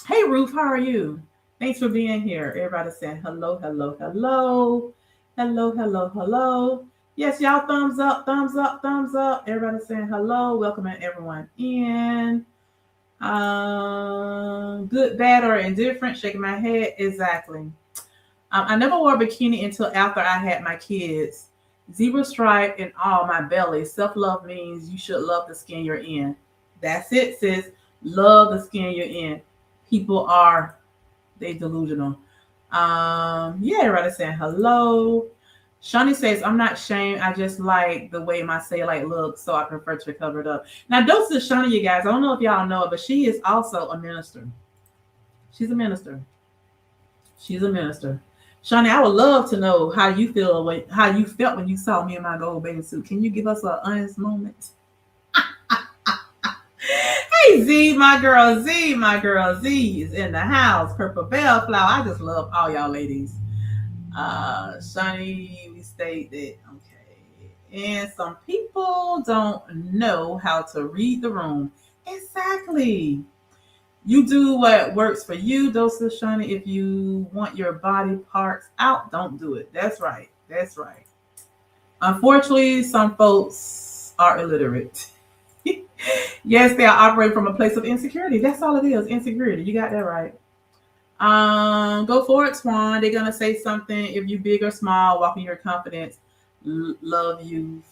Hey, Ruth, how are you? Thanks for being here. Everybody saying hello, hello, hello. Hello, hello, hello. Yes, y'all, thumbs up, thumbs up, thumbs up. Everybody saying hello. Welcoming everyone in. Good, bad, or indifferent. Shaking my head. Exactly. I never wore a bikini until after I had my kids. Zebra stripe and all my belly. Self-love means you should love the skin you're in. That's it, sis. Love the skin you're in. People are, they delusional. Yeah, everybody saying hello. Shawnee says, I'm not ashamed. I just like the way my cellulite looks, so I prefer to cover it up. Now, those are Shawnee, you guys. I don't know if y'all know it, but she is also a minister. She's a minister. She's a minister. Shawnee, I would love to know how you felt when you saw me in my gold bathing suit. Can you give us an honest moment? Hey, Z, my girl Z is in the house. Purple Bellflower. I just love all y'all ladies. Shawnee, we state that, okay. And some people don't know how to read the room. Exactly. You do what works for you, Dosa Shawnee. If you want your body parts out, don't do it. That's right. That's right. Unfortunately, some folks are illiterate. Yes, they are operating from a place of insecurity. That's all it is, insecurity. You got that right. Go for it, Swan. They're gonna say something. If you big or small, walk in your confidence. Love you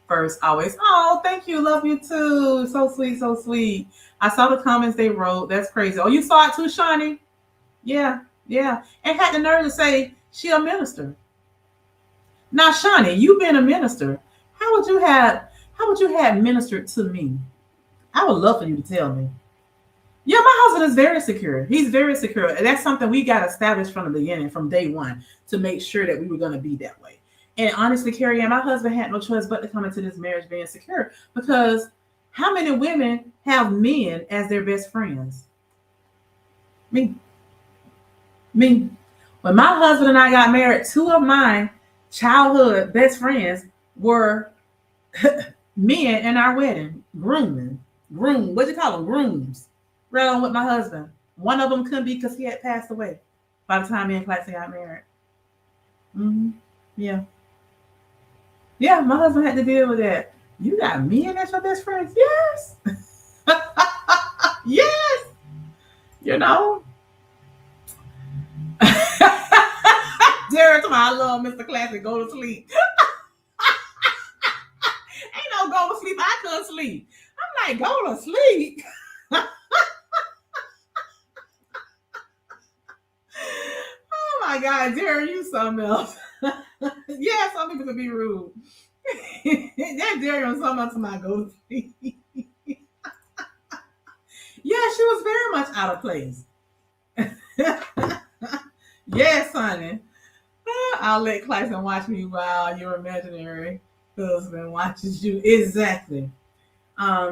first, always. Oh, thank you. Love you too. So sweet, so sweet. I saw the comments they wrote. That's crazy. Oh, you saw it too, Shawnee? Yeah, yeah. And had the nerve to say she a minister. Now, Shawnee, you've been a minister. How would you have ministered to me? I would love for you to tell me. Yeah, my husband is very secure. He's very secure. And that's something we got established from the beginning, from day one, to make sure that we were going to be that way. And honestly, Carrie Ann, my husband had no choice but to come into this marriage being secure, because how many women have men as their best friends? Me. When my husband and I got married, two of my childhood best friends were men in our wedding. Groom. What do you call them? Grooms. Right on with my husband. One of them couldn't be because he had passed away by the time me and Classy got married. Mm-hmm. Yeah. Yeah, my husband had to deal with that. You got men as your best friends? Yes. Yes. You know? Derek, I love Mr. Classic. Go to sleep. Ain't no go to sleep. I couldn't sleep. I'm like, go to sleep. Oh my God, Derek, you something else. Yeah, some people can be rude. That Derek was something else to my go to sleep. Yeah, she was very much out of place. Yes, honey. I'll let Clayton watch me while your imaginary husband watches you. Exactly.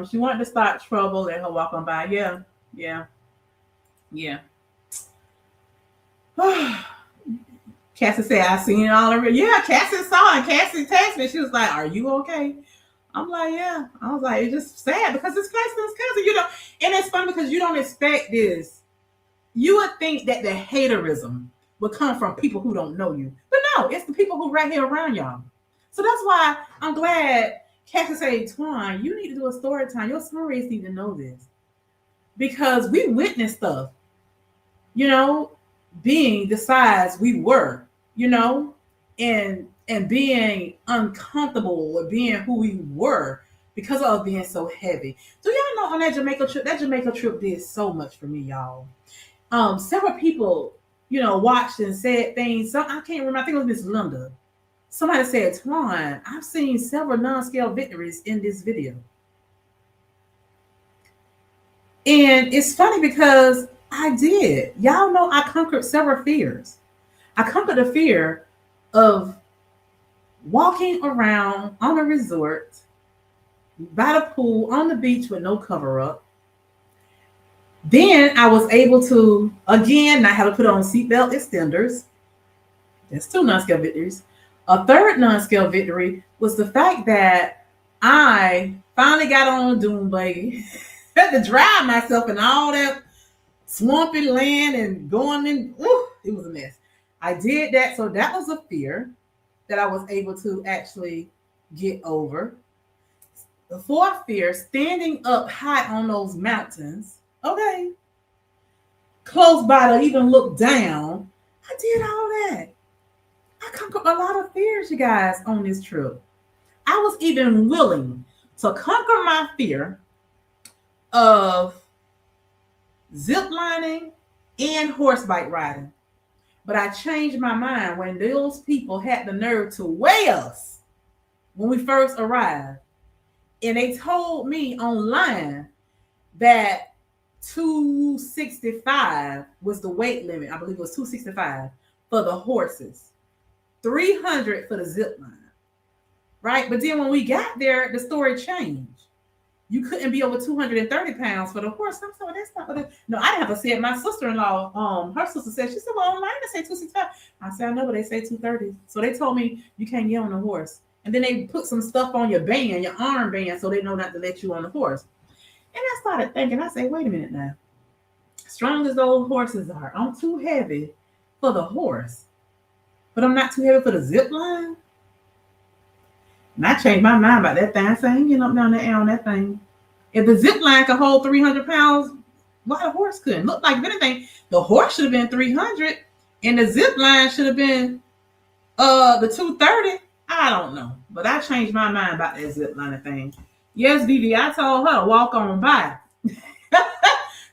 She wanted to start trouble, let her walk on by. Yeah. Cassie said, I seen it all already. Yeah, Cassie saw it. Cassie texted me. She was like, are you okay? I'm like, yeah. I was like, it's just sad because it's Clayton's cousin. You know, and it's funny because you don't expect this. You would think that the haterism would come from people who don't know you. But no, it's the people who right here around y'all. So that's why I'm glad Cassie said, Twan, you need to do a story time. Your stories need to know this. Because we witnessed stuff, you know, being the size we were, you know, and being uncomfortable with being who we were because of being so heavy. So y'all know on that Jamaica trip did so much for me, y'all. Several people, you know, watched and said things. So I can't remember. I think it was Miss Linda. Somebody said, Twan, I've seen several non-scale victories in this video. And it's funny because I did. Y'all know I conquered several fears. I conquered the fear of walking around on a resort, by the pool, on the beach with no cover up. Then I was able to, again, not have to put on seatbelt extenders. That's 2 non-scale victories. A third non-scale victory was the fact that I finally got on a dune buggy. Had to drive myself in all that swampy land and going in. It was a mess. I did that. So that was a fear that I was able to actually get over. The fourth fear, standing up high on those mountains. Okay. Close by to even look down. I did all that. I conquered a lot of fears, you guys, on this trip. I was even willing to conquer my fear of zip lining and horse bike riding. But I changed my mind when those people had the nerve to weigh us when we first arrived. And they told me online that 265 was the weight limit. I believe it was 265 for the horses, 300 for the zip line, right? But then when we got there, the story changed. You couldn't be over 230 pounds for the horse. I'm sorry, that's not what it. No, I didn't have to say it. My sister-in-law, her sister said, she said, well, online they say 265. I said, I know, but they say 230. So they told me you can't get on the horse. And then they put some stuff on your band, your arm band, so they know not to let you on the horse. And I started thinking, I said, wait a minute now. Strong as those horses are, I'm too heavy for the horse, but I'm not too heavy for the zip line. And I changed my mind about that thing. I said, I ain't getting up down there on that thing. If the zip line could hold 300 pounds, why the horse couldn't? Look like, if anything, the horse should have been 300 and the zip line should have been the 230. I don't know. But I changed my mind about that zip line thing. Yes, Vivi, I told her to walk on by.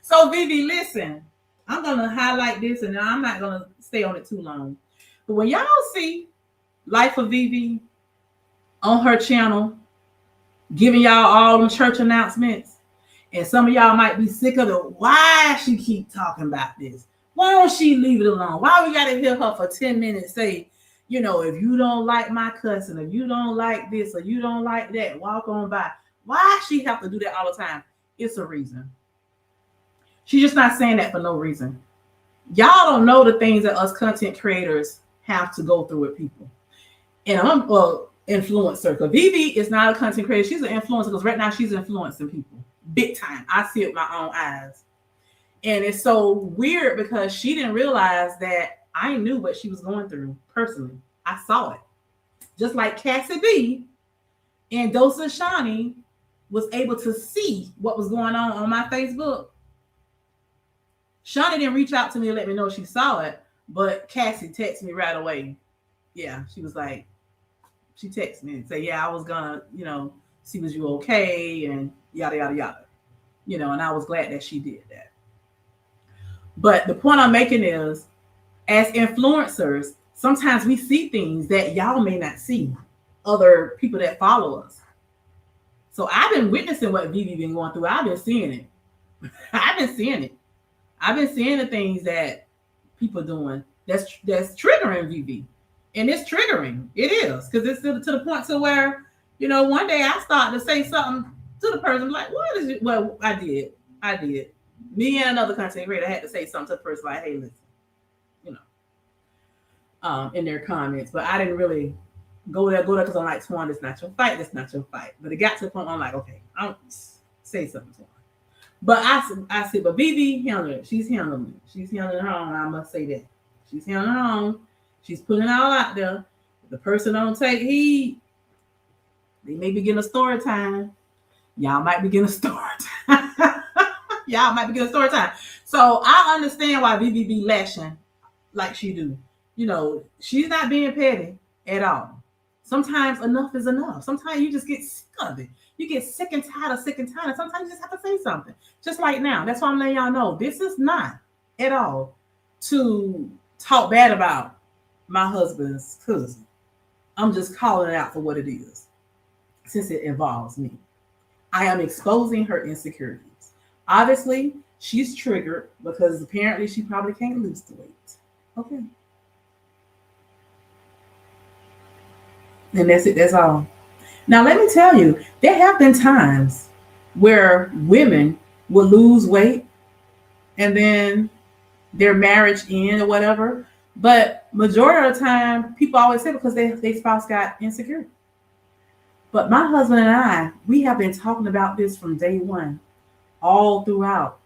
So, Vivi, listen, I'm going to highlight this and I'm not going to stay on it too long. But when y'all see Life of Vivi on her channel, giving y'all all them church announcements, and some of y'all might be sick of it. Why she keep talking about this? Why don't she leave it alone? Why we got to hear her for 10 minutes say, you know, if you don't like my cussing, if you don't like this, or you don't like that, walk on by. Why she have to do that all the time? It's a reason. She's just not saying that for no reason. Y'all don't know the things that us content creators have to go through with people. And I'm influencer, because Vivi is not a content creator. She's an influencer because right now she's influencing people big time. I see it with my own eyes. And it's so weird because she didn't realize that I knew what she was going through personally. I saw it. Just like Cassie B and Dosa Shani was able to see what was going on my Facebook. Shani didn't reach out to me and let me know she saw it, but Cassie texted me right away. Yeah, she was like, she texted me and said, yeah, I was gonna, you know, see was you okay and yada, yada, yada. You know, and I was glad that she did that. But the point I'm making is, as influencers, sometimes we see things that y'all may not see, other people that follow us. So I've been witnessing what Vivi been going through. I've been seeing it. I've been seeing it. I've been seeing the things that people doing that's triggering Vivi. And it's triggering. It is. Because it's to the point to where, you know, one day I started to say something to the person like, what is it? Well, I did. Me and another content creator had to say something to the person like, hey, listen, you know, in their comments. But I didn't really go there because I'm like, Twan, it's not your fight. That's not your fight. But it got to the point where I'm like, okay, I'll say something to her. But I said, but Vivi handled it. She's handling it. She's handling her own. I must say that. She's handling her own. She's putting it all out there. If the person don't take heed, they may be getting a story time. Y'all might be getting a story time. Y'all might be getting a story time. So I understand why Vivi be lashing like she do. You know, she's not being petty at all. Sometimes enough is enough. Sometimes you just get sick of it. You get sick and tired. And sometimes you just have to say something. Just like now. That's why I'm letting y'all know. This is not at all to talk bad about my husband's cousin. I'm just calling it out for what it is, since it involves me. I am exposing her insecurities. Obviously, she's triggered because apparently she probably can't lose the weight. Okay. And that's it. That's all. Now, let me tell you, there have been times where women will lose weight and then their marriage end or whatever. But majority of the time, people always say because their spouse got insecure. But my husband and I, we have been talking about this from day one, all throughout.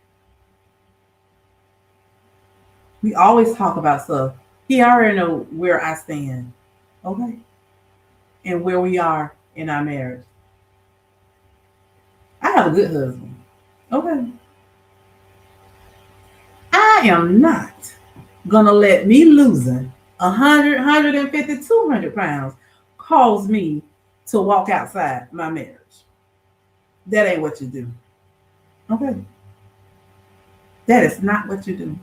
We always talk about stuff. He already know where I stand, okay, and where we are in our marriage. I have a good husband, okay. I am not gonna let me losing 100, 150, 200 pounds cause me to walk outside my marriage. That ain't what you do, okay. That is not what you do.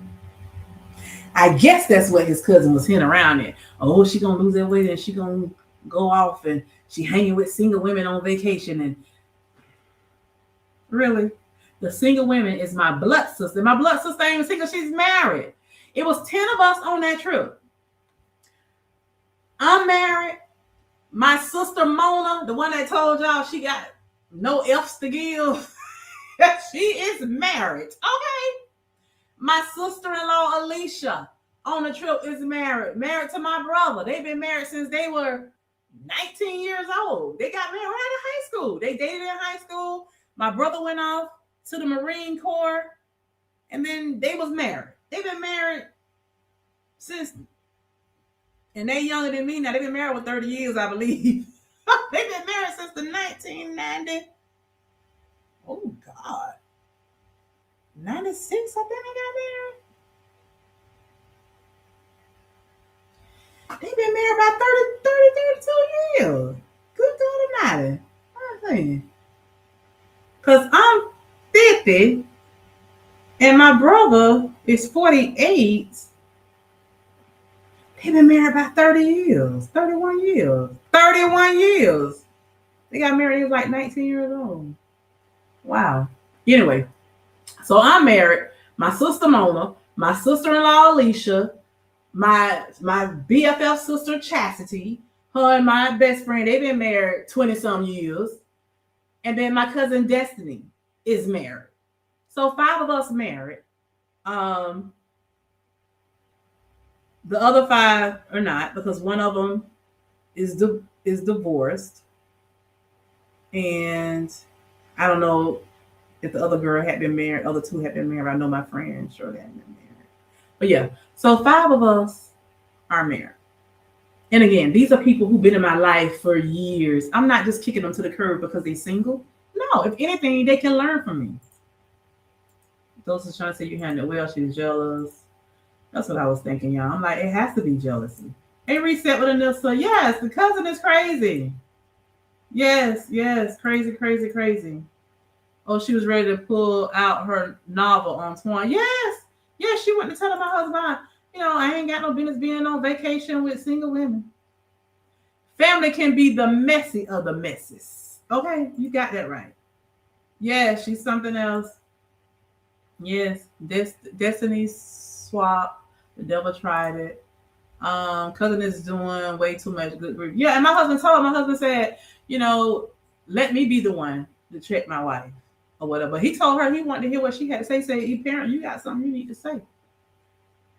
I guess that's what his cousin was hinting around at. Oh, she gonna lose that weight and she gonna go off and she hanging with single women on vacation. And really, the single women is my blood sister. My blood sister ain't even single, she's married. It was 10 of us on that trip. I'm married. My sister Mona, the one that told y'all she got no F's to give, she is married. Okay. My sister-in-law Alicia on the trip is married to my brother. They've been married since they were 19 years old. They got married right in high school. They dated in high school. My brother went off to the Marine Corps, and then they was married. They've been married since, and they younger than me now. They've been married for 30 years, I believe. They've been married since the 1990. Oh God. 96, I think they got married. They've been married about 32 years. Good God Almighty. I'm saying. Because I'm 50 and my brother is 48. They've been married about 30 years. 31 years. 31 years. They got married, he was like 19 years old. Wow. Anyway. So I'm married, my sister Mona, my sister-in-law Alicia, my BFF sister Chastity, her and my best friend, they've been married 20-some years. And then my cousin Destiny is married. So 5 of us married. The other 5 are not, because one of them is divorced. And I don't know if the other girl had been married, other 2 had been married. I know my friend Shirley had been married. But yeah, so 5 of us are married. And again, these are people who've been in my life for years. I'm not just kicking them to the curb because they're single. No, if anything, they can learn from me. Those are trying to say you handled it well, she's jealous. That's what I was thinking, y'all. I'm like, it has to be jealousy. Hey, reset with Anissa. Yes, the cousin is crazy. Yes, crazy, crazy, crazy. Oh, she was ready to pull out her novel on Twan. Yes, she went to tell my husband, I ain't got no business being on vacation with single women. Family can be the messy of the messes. Okay, you got that right. Yeah, she's something else. Yes, Destiny's swap. The devil tried it. Cousin is doing way too much good grief. Yeah, and my husband said, let me be the one to check my wife or whatever. He told her he wanted to hear what she had to say. Say, parent, you got something you need to say.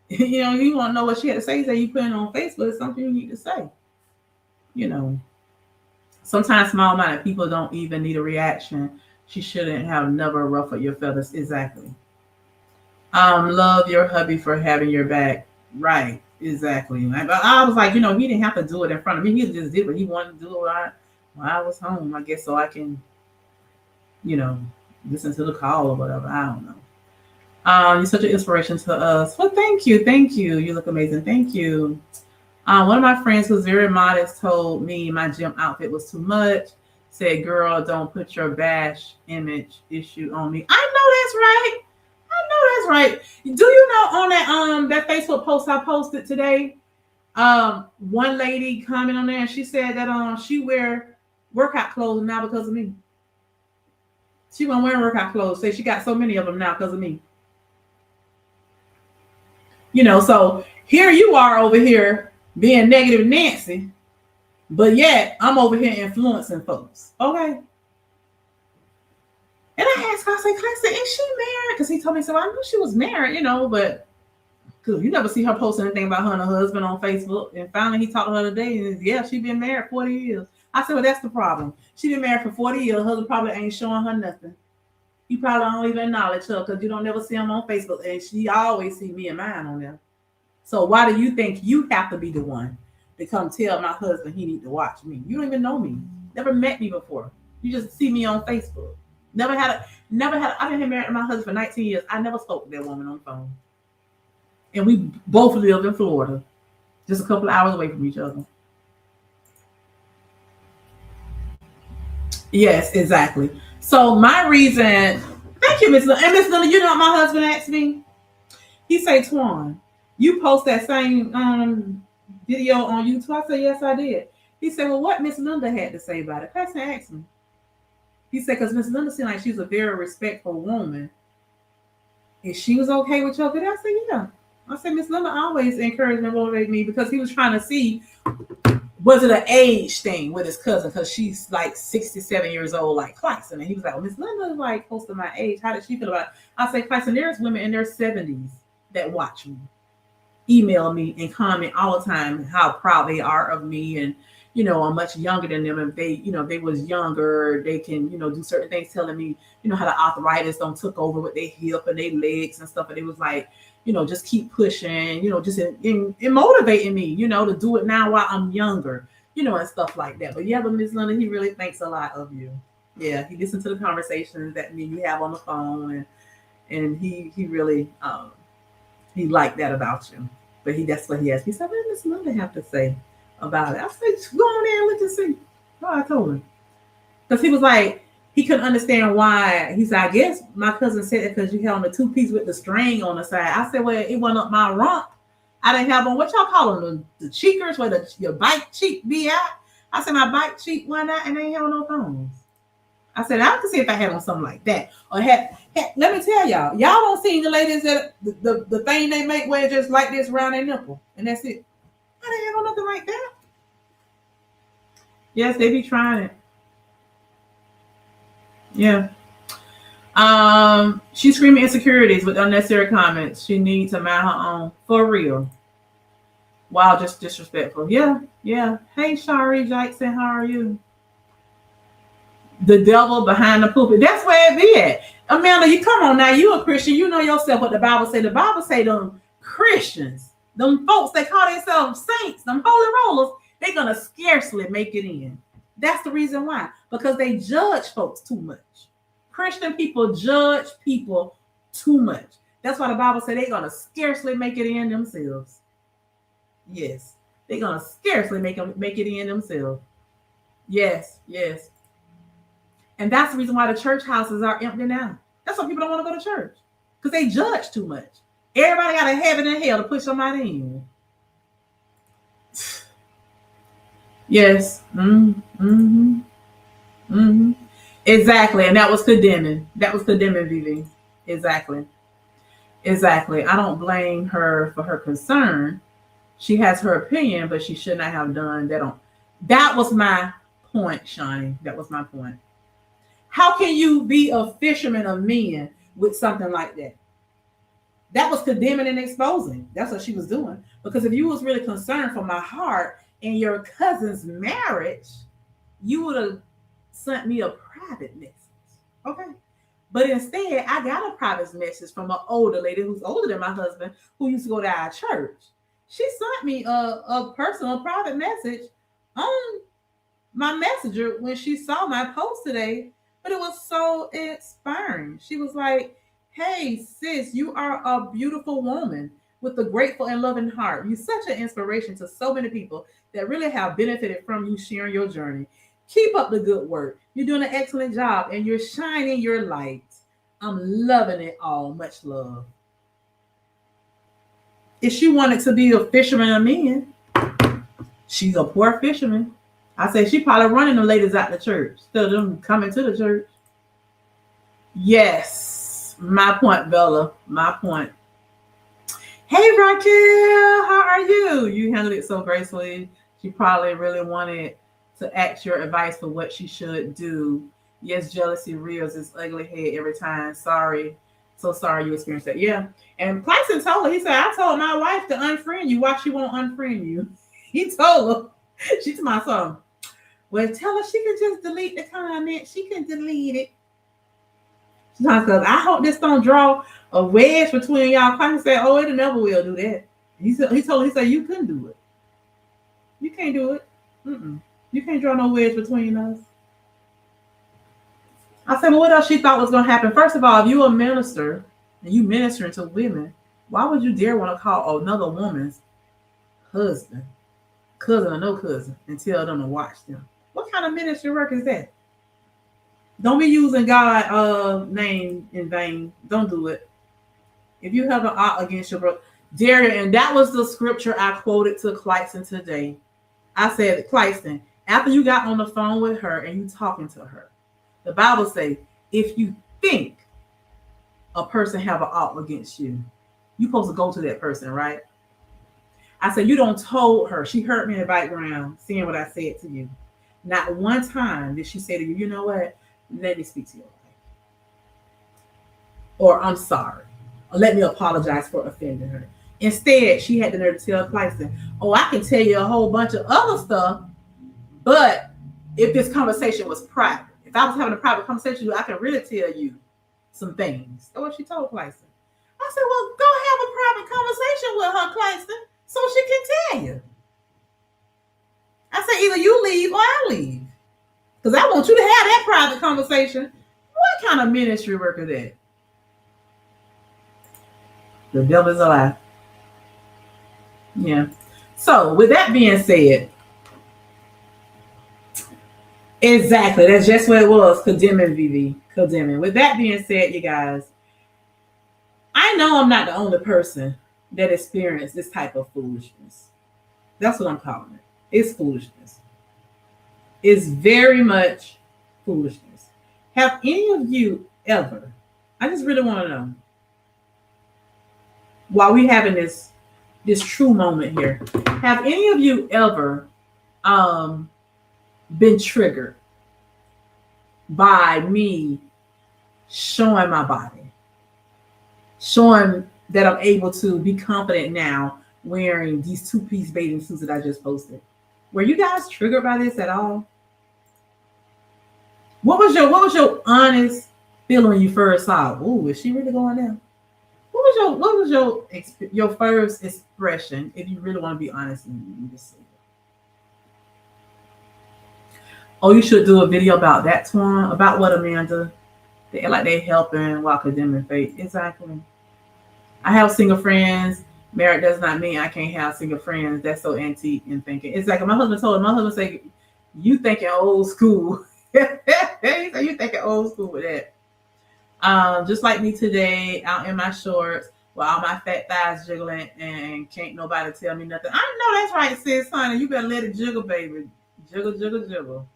He want to know what she had to say. Say you put it on Facebook. It's something you need to say. Sometimes small-minded people don't even need a reaction. She shouldn't have never ruffled your feathers. Exactly. Love your hubby for having your back. Right. Exactly. I was like, he didn't have to do it in front of me. He just did what he wanted to do while I was home, I guess, so I can, listen to the call or whatever. I don't know. You're such an inspiration to us. Well, thank you. You look amazing. Thank you. One of my friends who's very modest told me my gym outfit was too much. Said, girl, don't put your bash image issue on me. I know that's right. Do you know on that Facebook post I posted today? One lady commented on there and she said that she wear workout clothes now because of me. She wasn't wearing workout clothes. Say she got so many of them now because of me. So here you are over here being negative Nancy, but yet I'm over here influencing folks. Okay. And I asked her, I said, is she married? Because he told me, so I knew she was married, but because you never see her posting anything about her and her husband on Facebook. And finally he talked to her today and yeah, she been married 40 years. I said, well, that's the problem. She been married for 40 years. Her husband probably ain't showing her nothing. You probably don't even acknowledge her because you don't never see him on Facebook. And she always see me and mine on there. So why do you think you have to be the one to come tell my husband he need to watch me? You don't even know me. Never met me before. You just see me on Facebook. I've been married to my husband for 19 years. I never spoke to that woman on the phone. And we both live in Florida, just a couple of hours away from each other. Yes, exactly. So my reason, thank you, Miss Lily. And Miss Lily, you know what my husband asked me? He say, Twan, you post that same video on YouTube? I said, yes, I did. He said, well, what Miss Linda had to say about it? Pastor asked me. He said, because Miss Linda seemed like she's a very respectful woman. If she was okay with your video, I said, yeah. I said, Miss Linda always encouraged and motivated me because he was trying to see, was it an age thing with his cousin? Because she's like 67 years old, like Clayson. And he was like, well, Miss Linda is like close to my age. How does she feel about it? I say, Clayson, there's women in their 70s that watch me, email me, and comment all the time how proud they are of me. And, I'm much younger than them. If they, they was younger, they can, do certain things, telling me, how the arthritis don't took over with their hip and their legs and stuff. And it was like, just keep pushing, just in motivating me, to do it now while I'm younger, and stuff like that. But yeah, but Miss Linda, he really thinks a lot of you. Yeah, he listened to the conversations that me and you have on the phone, and he really he liked that about you. But that's what he asked me. He said, what does Miss Linda have to say about it? I said, go on there and look and see. Oh, I told him. Because he was like, he couldn't understand why. He said, I guess my cousin said it because you had on the two-piece with the string on the side. I said, well, it went up my rump. I didn't have on, what y'all call them, the cheekers, where your bike cheek be out. I said, my bike cheek went out and I ain't have no thongs. I said, I can see if I had on something like that. Or let me tell y'all don't see the ladies that the thing they make where just like this around their nipple. And that's it. I didn't have on nothing like that. Yes, they be trying it. Yeah. She's screaming insecurities with unnecessary comments. She needs to mind her own. For real. Wow, just disrespectful. Yeah. Hey, Shari Jackson, how are you? The devil behind the pulpit. That's where it be at. Amanda, you come on now. You a Christian. You know yourself what the Bible say. The Bible say them Christians, them folks, they call themselves saints, them holy rollers, they're going to scarcely make it in. That's the reason why. Because they judge folks too much. Christian people judge people too much. That's why the Bible says they're going to scarcely make it in themselves. Yes. They're going to scarcely make it in themselves. Yes. And that's the reason why the church houses are empty now. That's why people don't want to go to church. Because they judge too much. Everybody got a heaven and hell to push somebody in. Yes. Exactly. And that was condemning. Vivi. Exactly. I don't blame her for her concern. She has her opinion, but she should not have done that. That was my point, Shawnee. That was my point. How can you be a fisherman of men with something like that? That was condemning and exposing. That's what she was doing. Because if you was really concerned for my heart and your cousin's marriage, you would have sent me a private message. Okay. But instead, I got a private message from an older lady who's older than my husband, who used to go to our church. She sent me a personal private message on my messenger when she saw my post today. But it was so inspiring. She was like, hey, sis, you are a beautiful woman with a grateful and loving heart. You're such an inspiration to so many people that really have benefited from you sharing your journey. Keep up the good work. You're doing an excellent job and you're shining your light. I'm loving it all. Much love. If she wanted to be a fisherman of men, She's a poor fisherman. I say she probably running the ladies out the church instead of them coming to the church. Yes, my point, Bella. My point. Hey Raquel, how are you? You handled it so gracefully. She probably really wanted to ask your advice for what she should do. Yes, jealousy rears its ugly head every time. Sorry. So sorry you experienced that. Yeah. And Clarkson told her, he said, I told my wife to unfriend you. Why she won't unfriend you? He told her. She told my son, well, tell her she can just delete the comment. She can delete it. Because I hope this don't draw a wedge between y'all. Clarkson said, oh, it never will do that. He told her, he said, you couldn't do it. You can't do it. You can't draw no wedge between us. I said, well, what else she thought was going to happen? First of all, if you're a minister and you ministering to women, why would you dare want to call another woman's husband, cousin or no cousin, and tell them to watch them? What kind of ministry work is that? Don't be using God's name in vain. Don't do it. If you have an ought against your brother, dare, and that was the scripture I quoted to Clarkson today. I said, Clarkson, after you got on the phone with her and you talking to her, the Bible says, if you think a person have an ought against you, you're supposed to go to that person, right? I said, you don't told her. She heard me in the background seeing what I said to you. Not one time did she say to you, you know what? Let me speak to you. Or I'm sorry. Or let me apologize for offending her. Instead, she had the nerve to tell Clarkson, oh, I can tell you a whole bunch of other stuff, but if this conversation was private, if I was having a private conversation with you, I can really tell you some things. That's what she told Clarkson. I said, well, go have a private conversation with her, Clarkson, so she can tell you. I said, either you leave or I leave. Because I want you to have that private conversation. What kind of ministry work is that? The devil's a lie. Yeah. So, with that being said, exactly, that's just what it was. Condemning, VV. Condemning. With that being said, you guys, I know I'm not the only person that experienced this type of foolishness. That's what I'm calling it. It's foolishness. It's very much foolishness. Have any of you ever, I just really want to know, while we having this true moment here, have any of you ever been triggered by me showing my body, showing that I'm able to be confident now wearing these 2-piece bathing suits that I just posted? Were you guys triggered by this at all? What was your honest feeling when you first saw it? Ooh, is she really going down? What was your first expression, if you really want to be honest and just say it? Oh, you should do a video about that, Twan, about what, Amanda? They act like they helping while condemning fate. Exactly. I have single friends. Marriage does not mean I can't have single friends. That's so antique in thinking. It's like my husband say, you thinking old school. He said, you thinking old school with that. Just like me today, out in my shorts, with all my fat thighs jiggling, and can't nobody tell me nothing. I know that's right, sis, honey. You better let it jiggle, baby. Jiggle, jiggle, jiggle.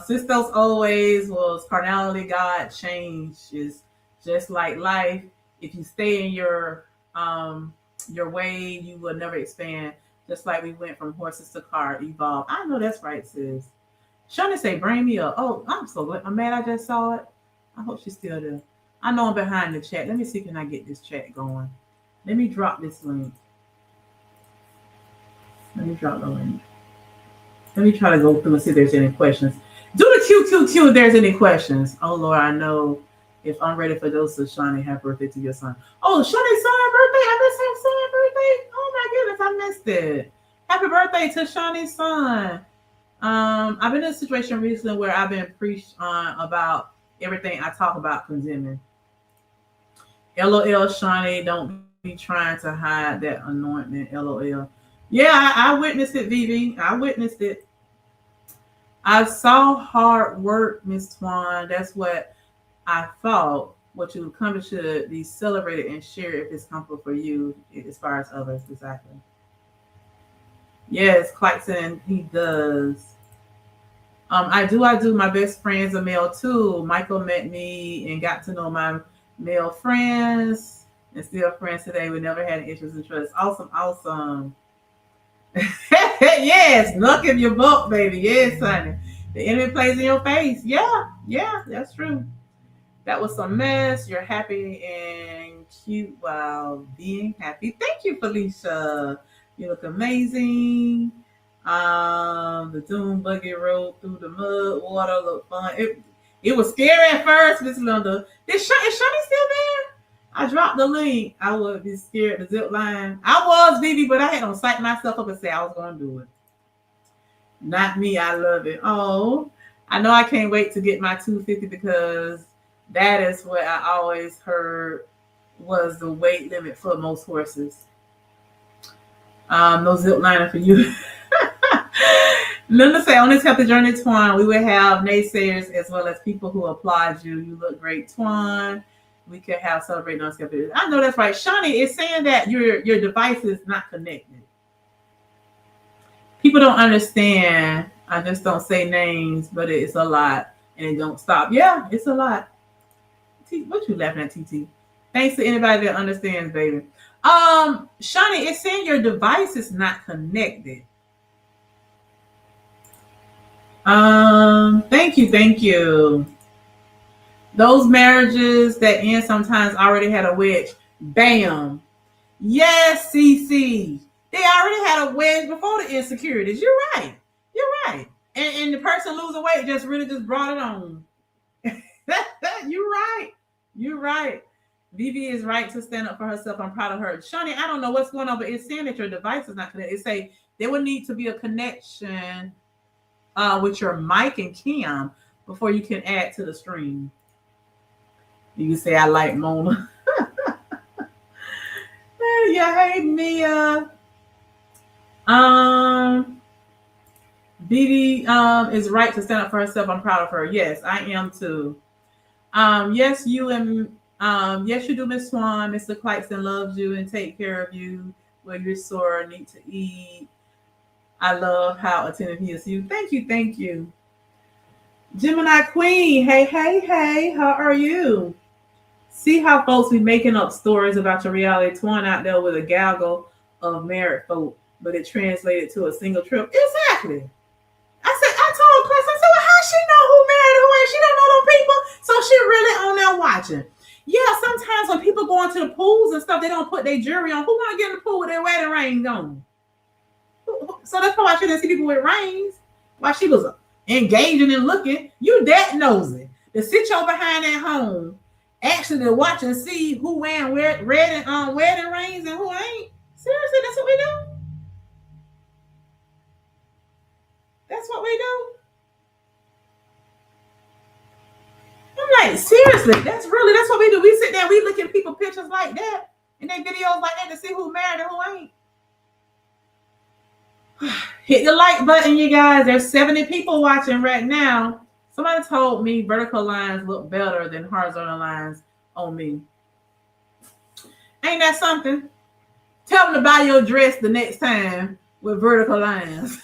Since those old ways was carnality, God changes. Just like life, if you stay in your way, you will never expand. Just like we went from horses to car, evolve. I know that's right, sis. Shawna say, bring me up. Oh, I'm so glad. I'm mad I just saw it. I hope she's still there. I know I'm behind the chat. Let me see, can I get this chat going? Let me drop this link. Let me drop the link. Let me try to go through and see if there's any questions. Do the QQQ if there's any questions. Oh, Lord, I know if I'm ready for those, so Shawnee, happy birthday to your son. Oh, Shawnee's son birthday. I missed her son birthday. Oh, my goodness, I missed it. Happy birthday to Shawnee's son. I've been in a situation recently where I've been preached on about everything I talk about condemning. LOL, Shawnee, don't be trying to hide that anointment. LOL. Yeah, I witnessed it, Vivi. I witnessed it. I saw hard work, Miss Twan. That's what I thought. What you come to should be celebrated and shared if it's comfortable for you, as far as others. Exactly. Yes, Clarkson, he does. I do. My best friends are male too. Michael met me and got to know my male friends and still friends today. We never had issues and trust. Awesome, awesome. Yes, look in your book, baby. Yes, honey. The enemy plays in your face. Yeah, yeah, that's true. That was some mess. You're happy and cute while being happy. Thank you, Felicia. You look amazing. The dune buggy rode through the mud, water looked fun. It was scary at first, Miss Linda. Is Shani still there? I dropped the link. I would be scared to zip line. I was, Vivi, but I had to psych myself up and say I was going to do it. Not me. I love it. Oh, I know I can't wait to get my 250 because that is what I always heard was the weight limit for most horses. No zip liner for you. Linda say, on this healthy journey, Twan, we will have naysayers as well as people who applaud you. You look great, Twan. We could have celebrating on skepticism. I know that's right. Shawnee is saying that your device is not connected. People don't understand. I just don't say names, but it's a lot and it don't stop. Yeah, it's a lot. What you laughing at, TT? Thanks to anybody that understands, baby. Shawnee, it's saying your device is not connected. Thank you. Those marriages that end sometimes already had a wedge. Bam. Yes, CC. They already had a wedge before the insecurities. You're right. And the person losing weight just really just brought it on. You're right. Vivi is right to stand up for herself. I'm proud of her. Shawnee, I don't know what's going on, but it's saying that your device is not connected. It say there would need to be a connection with your mic and cam before you can add to the stream. You can say I like Mona. Yeah, hey Mia. Vivi is right to stand up for herself. I'm proud of her. Yes, I am too. Yes, you and yes, you do, Miss Swan. Mr. Clarkson loves you and take care of you when you're sore, need to eat. I love how attentive he is to you. Thank you. Gemini Queen, hey, how are you? See how folks be making up stories about your reality. Torn out there with a gaggle of married folk, but it translated to a single trip. Exactly. I told Chris, I said, well, how she know who married who ain't? She don't know them people. So she really on there watching. Yeah, sometimes when people go into the pools and stuff, they don't put their jewelry on. Who want to get in the pool with their wedding rings on? So that's why she didn't see people with rings. While she was engaging and looking, you that nosy to sit your behind at home, actually to watch and see who wearing red and wedding rings and who ain't. Seriously, that's what we do. That's what we do. I'm like, seriously, that's what we do. We sit there, we look at people pictures like that and their videos like that to see who married and who ain't. Hit the like button, you guys. There's 70 people watching right now. Somebody told me vertical lines look better than horizontal lines on me. Ain't that something? Tell them to buy your dress the next time with vertical lines.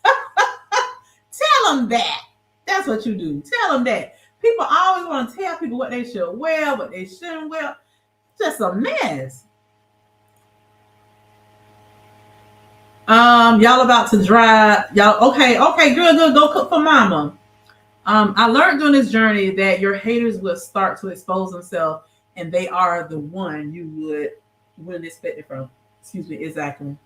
Tell them that. That's what you do. Tell them that. People always want to tell people what they should wear, what they shouldn't wear. Just a mess. Y'all about to drive. Y'all, okay, good. Go cook for mama. I learned during this journey that your haters will start to expose themselves, and they are the one you wouldn't expect it from. Excuse me, exactly.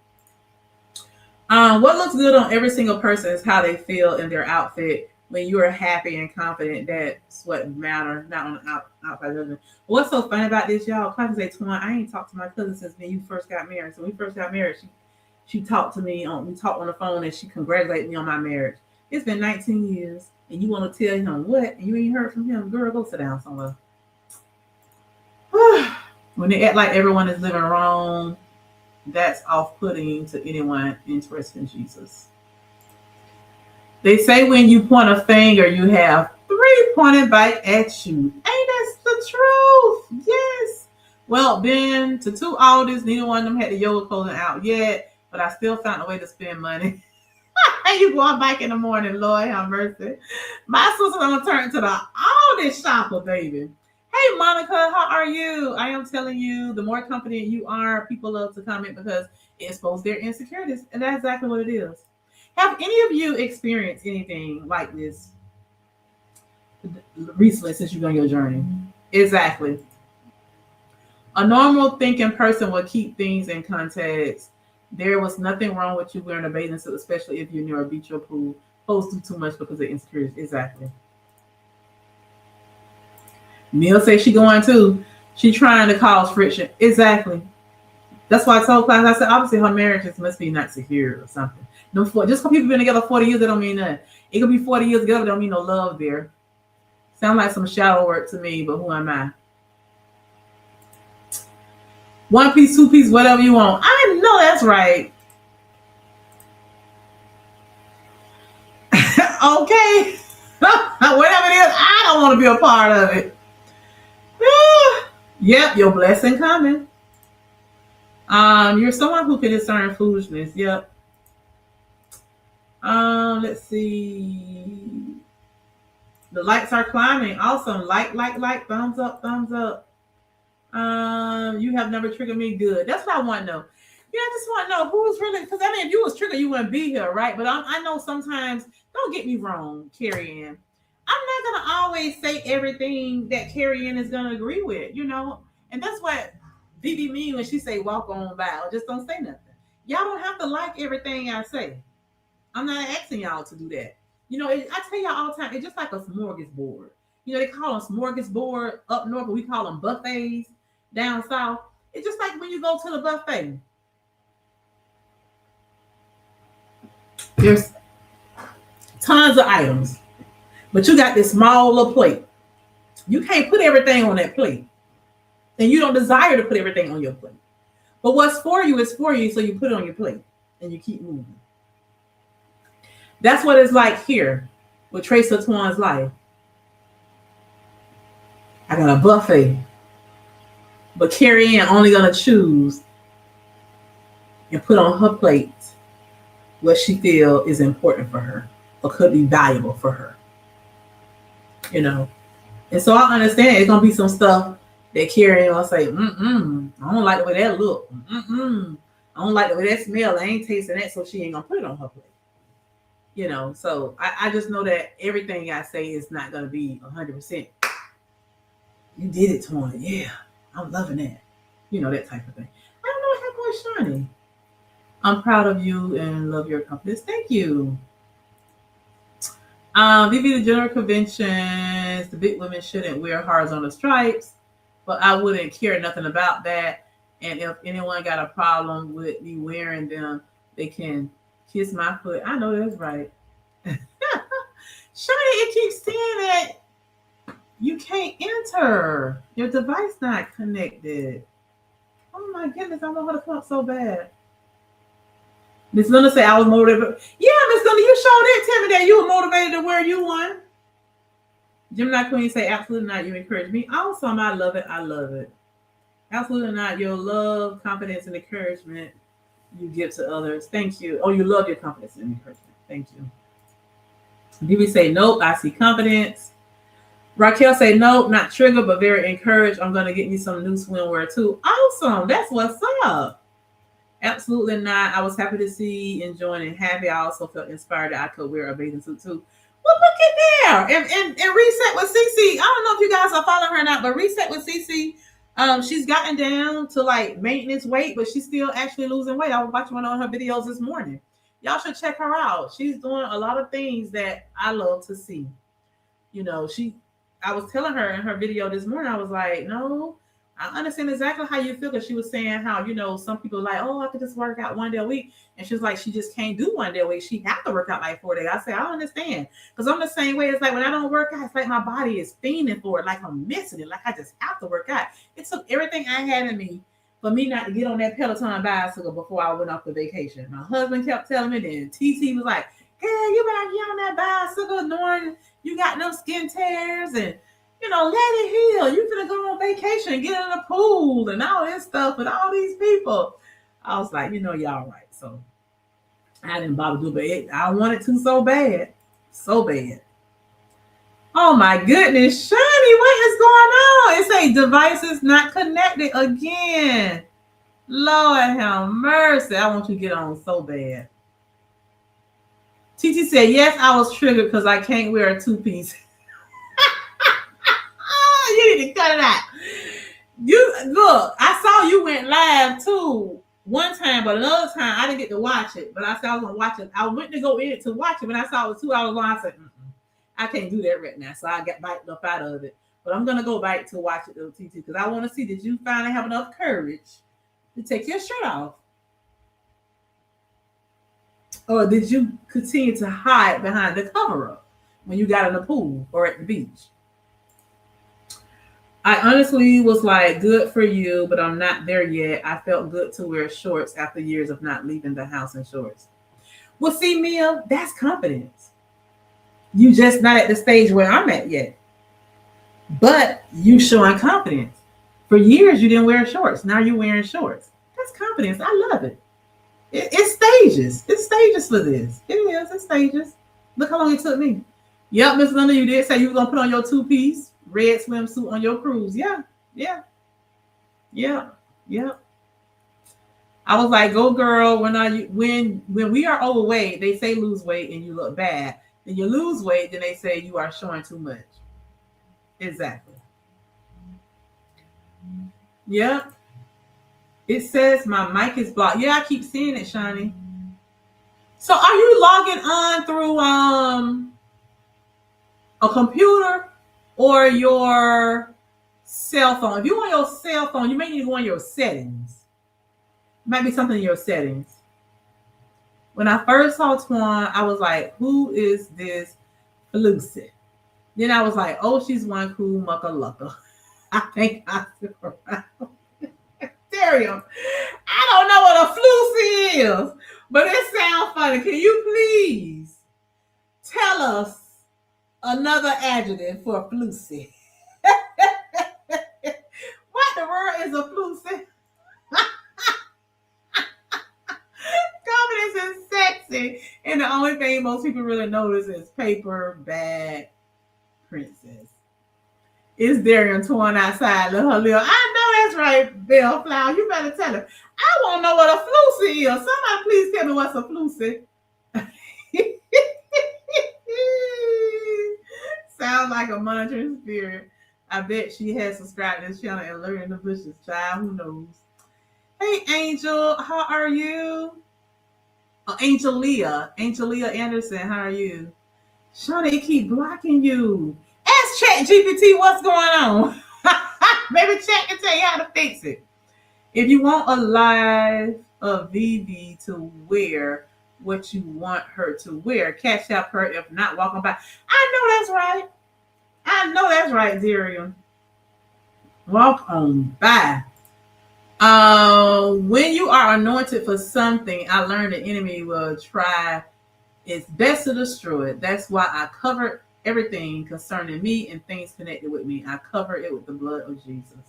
What looks good on every single person is how they feel in their outfit. When you are happy and confident, that's what matters, not on the outside judgment. What's so funny about this, y'all? Cousin say, Twan, I ain't talked to my cousin since when you first got married. So when we first got married, she talked to me we talked on the phone and she congratulated me on my marriage. It's been 19 years and you want to tell him what? And you ain't heard from him. Girl, go sit down somewhere. When they act like everyone is living wrong, that's off-putting to anyone interested in Jesus. They say when you point a finger, you have 3 pointed back at you. Ain't that the truth? Yes. Well, Ben, to 2 Aldis, neither one of them had the yoga clothing out yet. but I still found a way to spend money. You go on bike in the morning, Lord have mercy. My sister's gonna turn into the oldest shopper, baby. Hey, Monica, how are you? I am telling you, the more confident you are, people love to comment because it exposes their insecurities, and that's exactly what it is. Have any of you experienced anything like this recently since you've been on your journey? Exactly. A normal thinking person would keep things in context. There was nothing wrong with you wearing a bathing suit, especially if you're near a beach or pool. Post do too much because of insecurities. Exactly. Neil says she going too. She trying to cause friction. Exactly. That's why I told class, I said, obviously her marriages must be not secure or something. No, just because people been together 40 years, that don't mean nothing. It could be 40 years together, don't mean no love there. Sound like some shadow work to me, but who am I? One piece, two piece, whatever you want. I know that's right. Okay. Whatever it is, I don't want to be a part of it. Yep, your blessing coming. You're someone who can discern foolishness. Yep. Let's see. The likes are climbing. Awesome. Like. Thumbs up, thumbs up. You have never triggered me. Good. That's what I want to know. Yeah, I just want to know who's really, because I mean, if you was triggered, you wouldn't be here, right? But I know sometimes, don't get me wrong, Carrie Ann. I'm not going to always say everything that Carrie Ann is going to agree with, you know? And that's what Vivi mean when she say walk on by or just don't say nothing. Y'all don't have to like everything I say. I'm not asking y'all to do that. You know, I tell y'all all the time, it's just like a smorgasbord. You know, they call them smorgasbord up north, but we call them buffets down south. It's just like when you go to the buffet. There's tons of items, but you got this small little plate. You can't put everything on that plate. And you don't desire to put everything on your plate. But what's for you is for you, so you put it on your plate and you keep moving. That's what it's like here with TracesOfTwaunsLife. I got a buffet, but Carrie Ann only gonna choose and put on her plate what she feel is important for her or could be valuable for her. You know, and so I understand it's gonna be some stuff that Carrie Ann will say, I don't like the way that look. I don't like the way that smell. I ain't tasting that, so she ain't gonna put it on her plate. You know, so I just know that everything I say is not gonna be 100%. You did it, Twan. Yeah, I'm loving that. You know, that type of thing. I don't know how much shiny. I'm proud of you and love your confidence. Thank you. Vivi, the general conventions, the big women shouldn't wear horizontal stripes, but I wouldn't care nothing about that. And if anyone got a problem with me wearing them, they can kiss my foot. I know that's right. Shiny, it keeps saying that you can't enter. Your device not connected. Oh my goodness, I want her to come up so bad. Miss Linda said I was motivated. Yeah, Miss Linda, you sure did tell me that you were motivated to wear you one. Gemini Queen say absolutely not. You encourage me. Awesome. I love it. I love it. Absolutely not. Your love, confidence, and encouragement you give to others. Thank you. Oh, you love your confidence and encouragement. Thank you. Vivi say nope. I see confidence. Raquel say nope, not triggered, but very encouraged. I'm gonna get me some new swimwear too. Awesome. That's what's up. Absolutely not. I was happy to see, enjoying, and happy. I also felt inspired that I could wear a bathing suit too. Well, look at there. And Reset with Cece. I don't know if you guys are following her or not, but Reset with Cece, she's gotten down to like maintenance weight, but she's still actually losing weight. I was watching one of her videos this morning. Y'all should check her out. She's doing a lot of things that I love to see. You know, I was telling her in her video this morning, I was like, no, I understand exactly how you feel, because she was saying how, you know, some people are like, oh, I could just work out one day a week. And she's like, she just can't do one day a week. She have to work out like 4 days. I say, I understand. Because I'm the same way. It's like when I don't work out, it's like my body is fiending for it. Like I'm missing it. Like I just have to work out. It took everything I had in me for me not to get on that Peloton bicycle before I went off the vacation. My husband kept telling me, then TT was like, girl, you better get on that bicycle knowing you got no skin tears and, you know, let it heal. You finna go on vacation, get in the pool and all this stuff with all these people. I was like, y'all right. So I didn't bother to do it, but I wanted to so bad. So bad. Oh my goodness, Shani, what is going on? It say devices not connected again. Lord have mercy. I want you to get on so bad. TT said, yes, I was triggered because I can't wear a two-piece. You need to cut it out. You look, I saw you went live too one time, but another time I didn't get to watch it. But I said I was gonna watch it. I went to go in it to watch it, but I saw it was 2 hours long. I said, I can't do that right now. So I got backed up out of it. But I'm gonna go back to watch it though, TT, because I want to see, did you finally have enough courage to take your shirt off? Or did you continue to hide behind the cover up when you got in the pool or at the beach? I honestly was like, good for you, but I'm not there yet. I felt good to wear shorts after years of not leaving the house in shorts. Well, see, Mia, that's confidence. You just not at the stage where I'm at yet. But you showing confidence. For years, you didn't wear shorts. Now you're wearing shorts. That's confidence. I love it. It's stages. It's stages for this. It is. It's stages. Look how long it took me. Yep, Miss Linda, you did say you were going to put on your two-piece red swimsuit on your cruise. Yeah. I was like, go girl. When we are overweight, they say lose weight and you look bad. Then you lose weight, then they say you are showing too much. Exactly. Yeah. It says my mic is blocked. Yeah, I keep seeing it, Shani. So are you logging on through a computer or your cell phone? If you're on your cell phone, you may need to go on your settings. Might be something in your settings. When I first saw Twan, I was like, who is this Lucy? Then I was like, oh, she's one cool mucka-lucka. I think I still around. Darium. I don't know what a Flucy is, but it sounds funny. Can you please tell us another adjective for Flucy? What the word is a Flucy? Confidence is sexy, and the only thing most people really notice is paper bag princess. It's Darian torn outside. Look her little. I know that's right, Bellflower. You better tell her. I want to know what a Flucy is. Somebody please tell me what's a Flucy. Sounds like a monitoring spirit. I bet she has subscribed to this channel and learned in the bushes. Child, who knows? Hey, Angel. How are you? Oh, Angel Leah Anderson. How are you? Shawnee, it keep blocking you. Ask ChatGPT what's going on. Maybe Chat can tell you how to fix it. If you want a live of Vivi to wear what you want her to wear, Cashapp her. If not, walk on by. I know that's right, Darian. Walk on by. When you are anointed for something, I learned the enemy will try its best to destroy it. That's why I covered everything concerning me and things connected with me. I cover it with the blood of Jesus.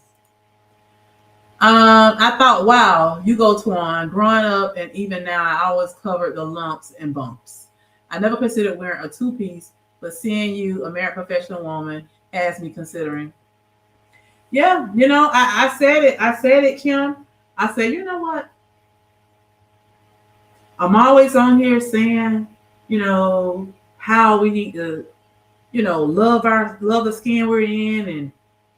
I thought, wow, you go Twan. Growing up and even now, I always covered the lumps and bumps. I never considered wearing a two-piece, but seeing you, a married professional woman, has me considering. Yeah, I said it, Kim. I said, you know what? I'm always on here saying, how we need to, love the skin we're in, and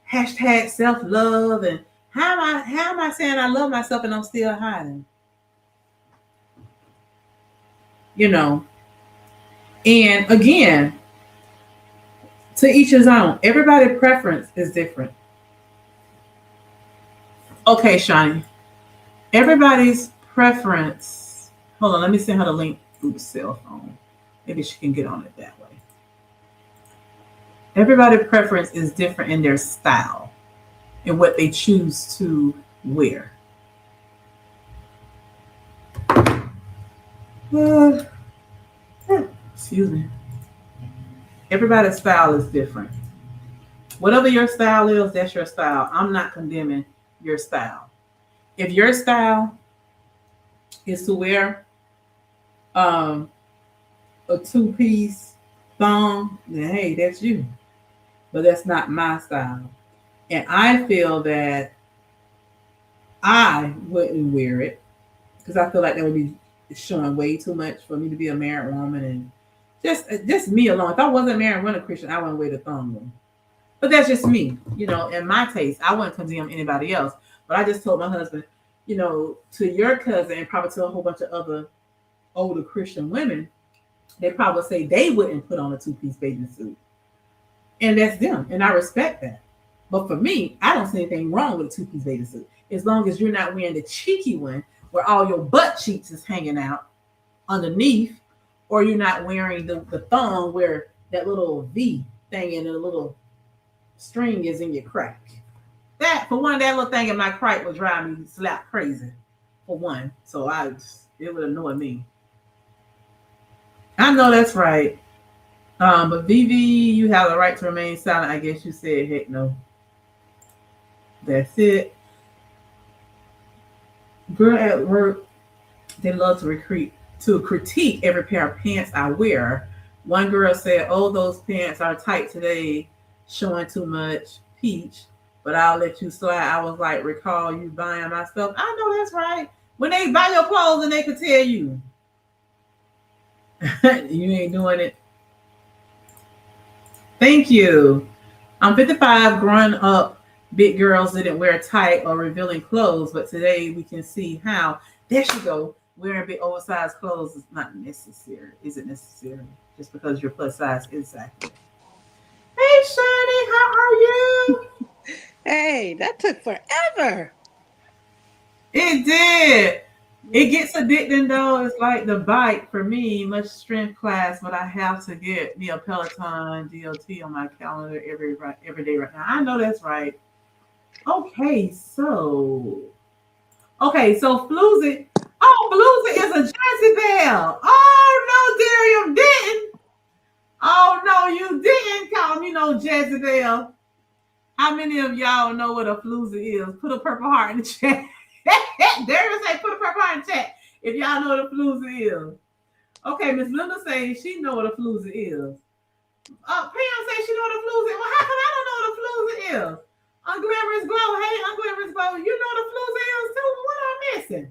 hashtag self-love. And how am I saying I love myself and I'm still hiding? And again, to each his own. Everybody's preference is different. Okay, Shani. Everybody's preference. Hold on, let me send her the link through the cell phone. Maybe she can get on it that way. Everybody's preference is different in their style and what they choose to wear. Excuse me. Everybody's style is different. Whatever your style is, that's your style. I'm not condemning your style. If your style is to wear um, a two-piece thong, then hey, that's you. But that's not my style. And I feel that I wouldn't wear it because I feel like that would be showing way too much for me to be a married woman and just me alone. If I wasn't married and a Christian, I wouldn't wear the thong. But that's just me, in my taste. I wouldn't condemn anybody else. But I just told my husband, to your cousin and probably to a whole bunch of other older Christian women, they probably say they wouldn't put on a two-piece bathing suit. And that's them. And I respect that. But for me, I don't see anything wrong with a two-piece bathing suit. As long as you're not wearing the cheeky one where all your butt cheeks is hanging out underneath, or you're not wearing the thong where that little V thing and the little string is in your crack. That, for one, that little thing in my crack would drive me slap crazy, for one. So it would annoy me. I know that's right. But Vivi, you have the right to remain silent. I guess you said heck no. That's it. Girl at work, they love to critique every pair of pants I wear. One girl said, "Oh, those pants are tight today, showing too much peach, but I'll let you slide." I was like, "Recall you buying my stuff?" I know that's right. When they buy your clothes and they could tell you, you ain't doing it. Thank you. I'm 55. Growing up, big girls didn't wear tight or revealing clothes, but today we can see how. There she go. Wearing big oversized clothes is not necessary. Is it necessary? Just because you're plus size, exactly. Hey, Shani, how are you? Hey, that took forever. It did. It gets addicting though. It's like the bike for me, much strength class, but I have to get me a Peloton DLT on my calendar every day right now. I know that's right. Okay, so Floozy. Oh, Floozy is a Jezebel. Oh no, Darium didn't. Oh no, you didn't call me no Jezebel. How many of y'all know what a Floozy is? Put a purple heart in the chat. Darius say put a purple heart in the chat if y'all know what a Floozy is. Okay, Miss Linda says she know what a Floozy is. Pam says she know what a Floozy is. Well, how come I don't know what a Floozy is? Unglamorous Glow. Hey, Unglamorous Glow. You know what a Floozy is too? What am I missing?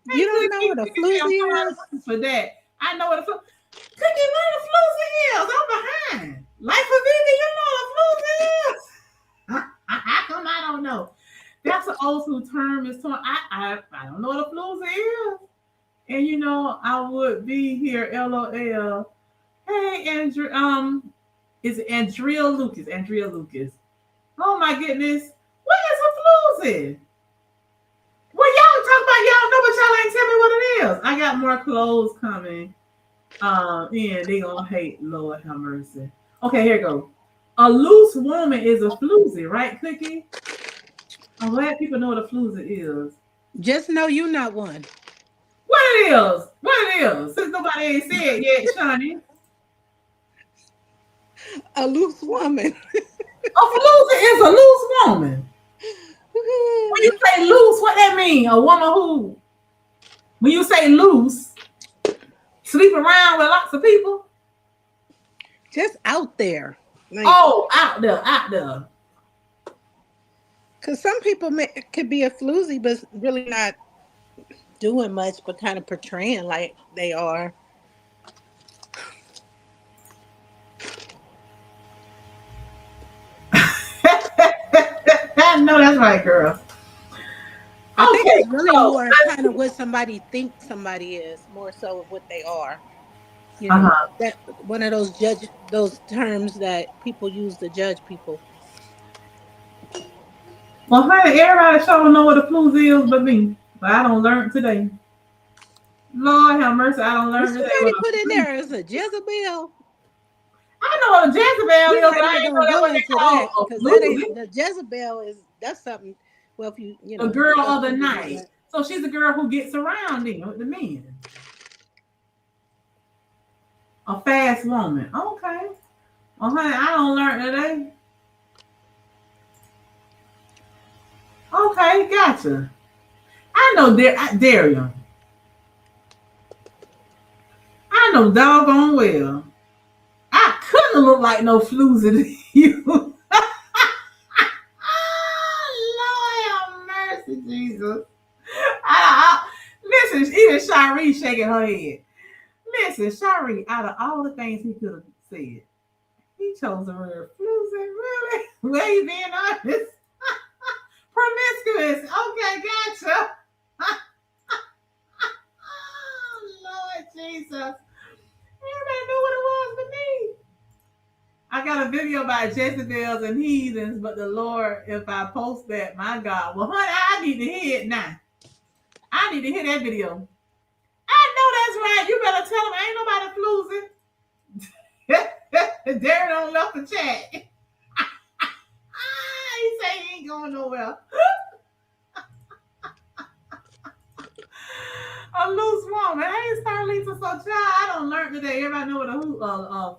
Hey, You don't know what a floozy is? For that. I know what a Floozy is. Cookie, what a Floozy is? I'm behind. Life of Vivi, you know what a Floozy is? How come I don't know? That's an old school term. It's torn. I don't know what a Floozy is. And I would be here. LOL. Hey, Andrew. Is it Andrea Lucas? Andrea Lucas. Oh my goodness. What is a Floozy? Well, y'all talk about y'all know, but y'all ain't tell me what it is. I got more clothes coming. And they gonna hate. Lord have mercy. Okay, here we go. A loose woman is a Floozy, right, Cookie? I'm glad people know what a Floozy is. Just know you not one. What it is? What it is? Since nobody ain't said yet, Shawnee. A loose woman. A Floozy is a loose woman. When you say loose, what that mean? A woman who, when you say loose, sleep around with lots of people? Just out there. Like, oh, out there. Because some people could be a floozy, but really not doing much, but kind of portraying like they are. I know that's right, girl. I think it's really more kind of what somebody thinks somebody is, more so of what they are. That one of those terms that people use to judge people. Well, honey, everybody sure know what a Floozy is but me. But I don't learn today. Lord have mercy, I don't learn today. Somebody put in there as a Jezebel. I know what a Jezebel is, but I ain't know what they call because that ain't the Jezebel is. That's something. Well, if you know, a girl of the night. So she's a girl who gets around with the men. A fast woman. Okay. Well, honey, I don't learn today. Okay, gotcha. I know Darian. I know doggone well. I couldn't look like no floozy to you. Lord have mercy, Jesus. Listen, even Shiree shaking her head. Listen, Shiree, out of all the things he could have said, he chose the word floozy. Really? Well, you being honest. Promiscuous. Okay, gotcha. Oh, Lord Jesus. Everybody knew what it was but me. I got a video about Jezebels and heathens, but the Lord, if I post that, my God. Well, honey, I need to hear it now. I need to hear that video. I know that's right. You better tell them ain't nobody floozy. Darren don't left the chat. He say he ain't going nowhere. A loose woman. Hey, Starlita, so child, I don't learn today. Everybody know what a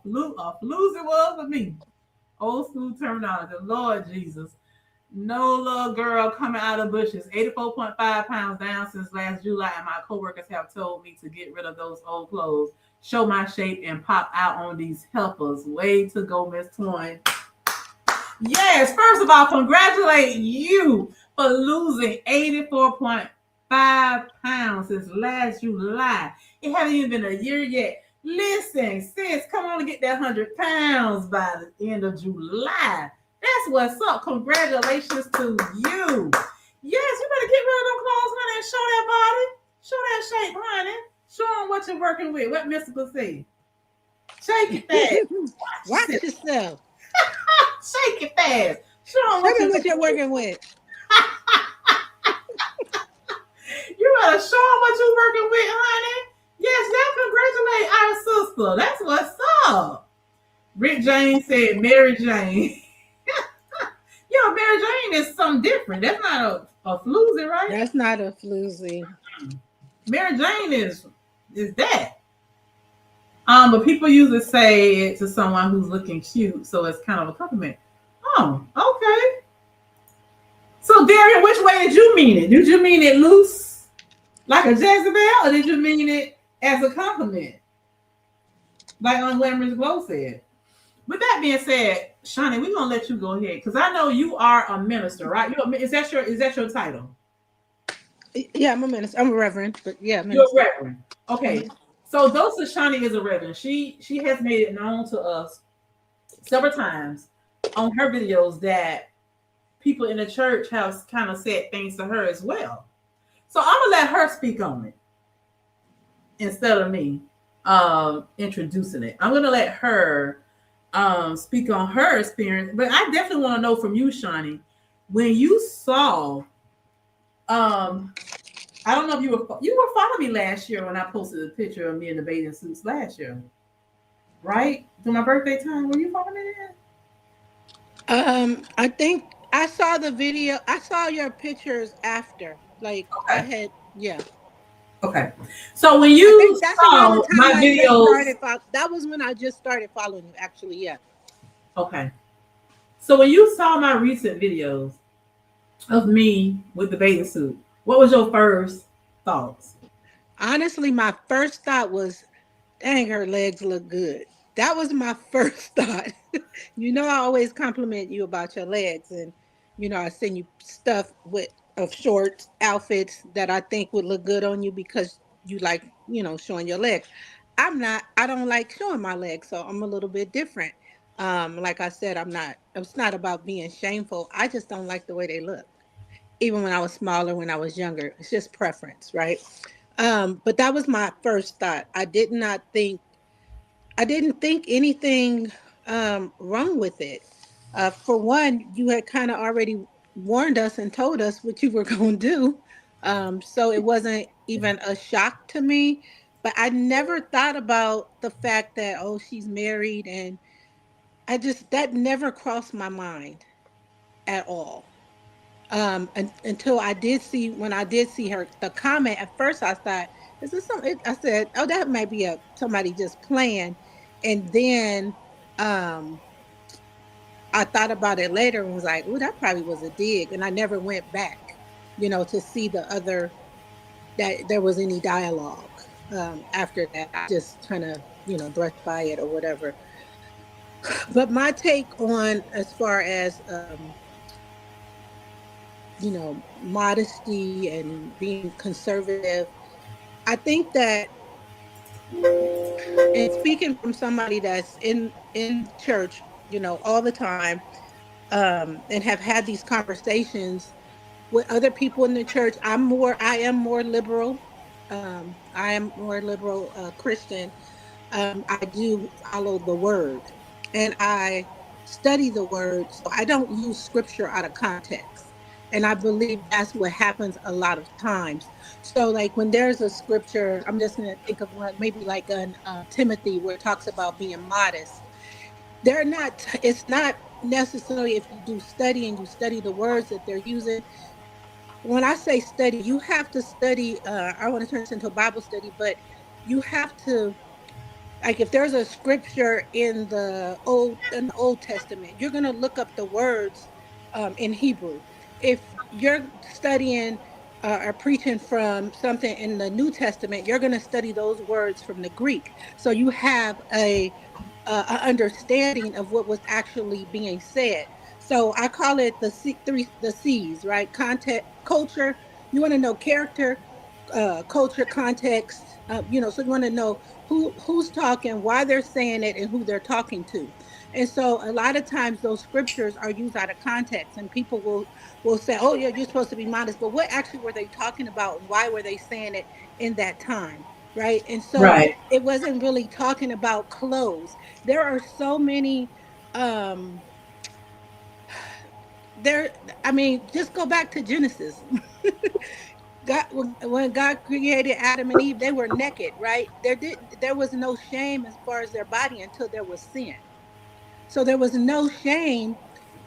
floozy was for me. Old school terminology. Lord Jesus. No little girl coming out of bushes. 84.5 pounds down since last July, and my coworkers have told me to get rid of those old clothes, show my shape, and pop out on these helpers. Way to go, Miss Twine. Yes, first of all, congratulate you for losing 84.5 pounds since last July. It hasn't even been a year yet. Listen, sis, come on and get that 100 pounds by the end of July. That's what's up. Congratulations to you. Yes, you better get rid of them clothes, honey, and show that body. Show that shape, honey. Show them what you're working with. What Mystical said. Shake it fast. Watch yourself. Shake it fast. Show them what you're working with. You better show them what you're working with, honey. Yes, y'all congratulate our sister. That's what's up. Rick James said Mary Jane. Yo, Mary Jane is something different. That's not a floozy, right? That's not a floozy. Mary Jane is that. But people usually say it to someone who's looking cute, so it's kind of a compliment. Oh, okay. So, Darian, which way did you mean it? Did you mean it loose, like a Jezebel, or did you mean it as a compliment, like Unglamorous Glow said? With that being said, Shani, we're gonna let you go ahead because I know you are a minister, right? Is that your title? Yeah, I'm a minister. I'm a reverend, but yeah, minister. You're a reverend. Okay. Mm-hmm. So Dosa Shani is a reverend. She has made it known to us several times on her videos that people in the church have kind of said things to her as well. So I'm gonna let her speak on it instead of me introducing it. I'm gonna let her speak on her experience, but I definitely want to know from you, Shani, when you saw I don't know if you were following me last year when I posted a picture of me in the bathing suits last year, right? To my birthday time, were you following me then? I think I saw the video. I saw your pictures after, like okay. I had, yeah. Okay, so when you saw my videos, that was when I just started following you. Actually, yeah. Okay, so when you saw my recent videos of me with the bathing suit, what was your first thoughts? Honestly, my first thought was, dang, her legs look good. That was my first thought. You know, I always compliment you about your legs, and you know, I send you stuff of shorts, outfits that I think would look good on you because you like, you know, showing your legs. I don't like showing my legs, so I'm a little bit different. Like I said, it's not about being shameful. I just don't like the way they look. Even when I was smaller, when I was younger, it's just preference, right? But that was my first thought. I didn't think anything wrong with it. For one, you had kind of already warned us and told us what you were going to do. So it wasn't even a shock to me, but I never thought about the fact that, oh, she's married, and that never crossed my mind at all. Until when I did see her, the comment at first, I thought, is this something? I said, oh, that might be somebody just playing. And then, I thought about it later and was like, oh, that probably was a dig. And I never went back, you know, to see that there was any dialogue. After that, I just kind of, brush by it or whatever. But my take on, as far as, modesty and being conservative, I think that, and speaking from somebody that's in church, all the time, and have had these conversations with other people in the church. I am more liberal. I am more liberal Christian. I do follow the word, and I study the word, so I don't use scripture out of context. And I believe that's what happens a lot of times. So, like when there's a scripture, I'm just going to think of one, maybe like in Timothy, where it talks about being modest. They're not. It's not necessarily, if you do study and you study the words that they're using. When I say study, you have to study. I want to turn this into a Bible study, but you have to, like, if there's a scripture in the Old Testament, you're going to look up the words in Hebrew. If you're studying or preaching from something in the New Testament, you're going to study those words from the Greek, so you have a understanding of what was actually being said. So I call it the C's, right? Content, culture. You want to know character, culture, context. So you want to know who's talking, why they're saying it, and who they're talking to. And so a lot of times those scriptures are used out of context, and people will say, "Oh, yeah, you're supposed to be modest," but what actually were they talking about, and why were they saying it in that time? Right. And so Right. it wasn't really talking about clothes. There are so many um there I mean, just go back to Genesis. God, when God created Adam and Eve, they were naked, right? There was no shame as far as their body until there was sin. So there was no shame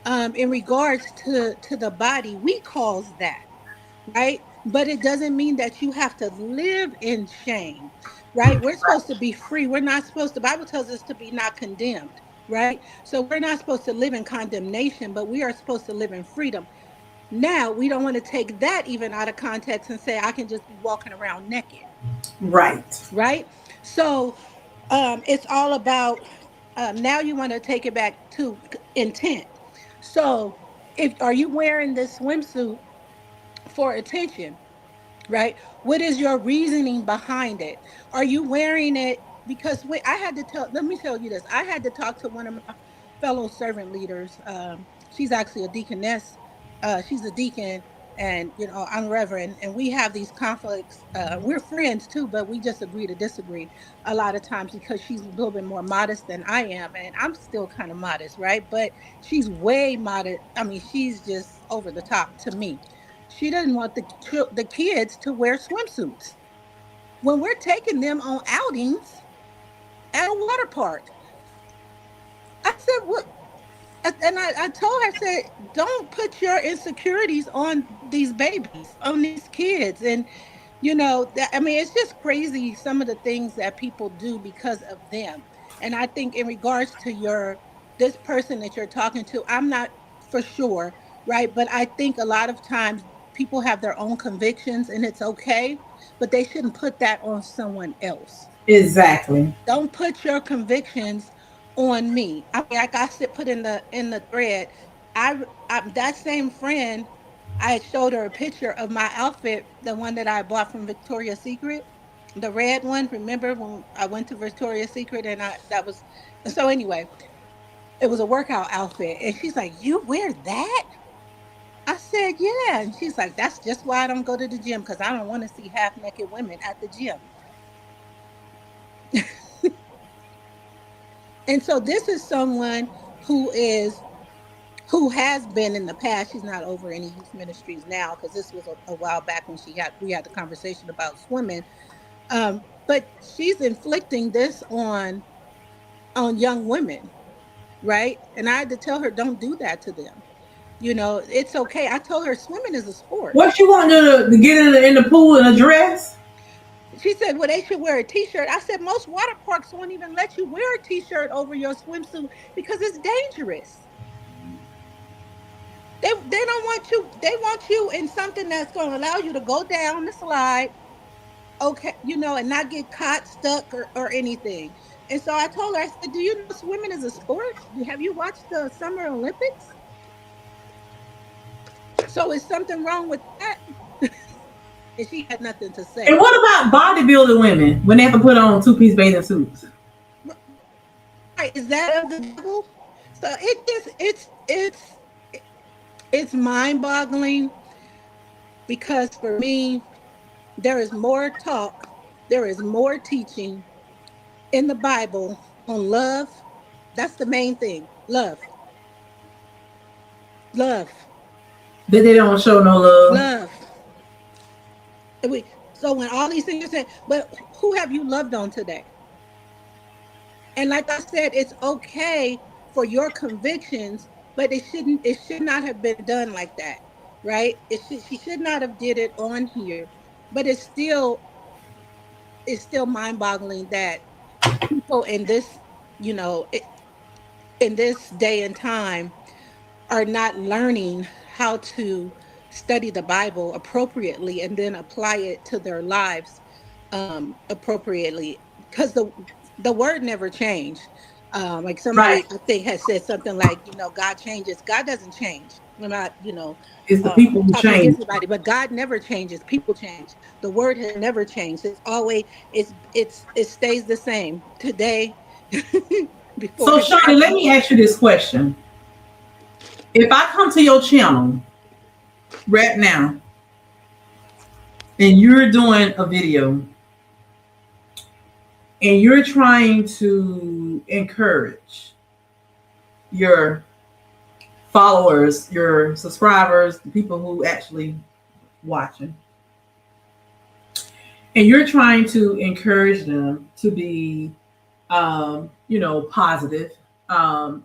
in regards to the body. We cause that, right? But it doesn't mean that you have to live in shame, right? We're supposed to be free. We're not supposed to, the Bible tells us to be not condemned, right? So we're not supposed to live in condemnation, but we are supposed to live in freedom. Now, we don't want to take that even out of context and say, I can just be walking around naked, Right. right? So it's all about, now you want to take it back to intent. So if are you wearing this swimsuit for attention? Right? What is your reasoning behind it? Are you wearing it because I had to tell, let me tell you this. I had to talk to one of my fellow servant leaders. She's actually a deaconess. She's a deacon, and I'm reverend, and we have these conflicts. We're friends too, but we just agree to disagree a lot of times because she's a little bit more modest than I am, and I'm still kind of modest, right? But she's way modest. I mean, she's just over the top to me. She doesn't want the kids to wear swimsuits when we're taking them on outings at a water park. I said, "What?" And I told her, I said, "Don't put your insecurities on these babies, on these kids." And that, I mean, it's just crazy some of the things that people do because of them. And I think in regards to this person that you're talking to, I'm not for sure, right? But I think a lot of times people have their own convictions, and it's okay, but they shouldn't put that on someone else. Exactly. Don't put your convictions on me. I mean, like I said, put in the thread. That same friend, I had showed her a picture of my outfit, the one that I bought from Victoria's Secret, the red one. Remember when I went to Victoria's Secret, and I that was so anyway. It was a workout outfit, and she's like, "You wear that?" I said, "Yeah," and she's like, "That's just why I don't go to the gym, because I don't want to see half naked women at the gym." And so this is someone who is who has been in the past. She's not over any youth ministries now, because this was a while back when we had the conversation about swimming. But she's inflicting this on young women, right? And I had to tell her, don't do that to them. It's okay. I told her swimming is a sport. What you want to get in the pool in a dress? She said, well, they should wear a t-shirt. I said, most water parks won't even let you wear a t-shirt over your swimsuit because it's dangerous. They don't want you. They want you in something that's going to allow you to go down the slide, okay, and not get caught, stuck, or anything. And so I told her, I said, do you know swimming is a sport? Have you watched the Summer Olympics? So is something wrong with that? And she had nothing to And say. what about bodybuilding women when they have to put on two-piece bathing suits? Right, is that of the devil? So it's mind-boggling, because for me, there is more talk, there is more teaching in the Bible on love. That's the main thing. Love. Love. That they don't show no love. Love. So when all these things are said, but who have you loved on today? And like I said, it's okay for your convictions, but it should not have been done like that. Right? She should not have did it on here. But it's still mind-boggling that people in this, you know, in this day and time are not learning how to study the Bible appropriately and then apply it to their lives appropriately, because the word never changed. Like Right. somebody I think has said something like, God changes. God doesn't change. I'm not, It's the people who talking change. against anybody, but God never changes. People change. The word has never changed. It's always it stays the same today, before So, and Shawnee, let after. me ask you this question. If I come to your channel right now and you're doing a video and you're trying to encourage your followers, your subscribers, the people who actually watching, and you're trying to encourage them to be, positive on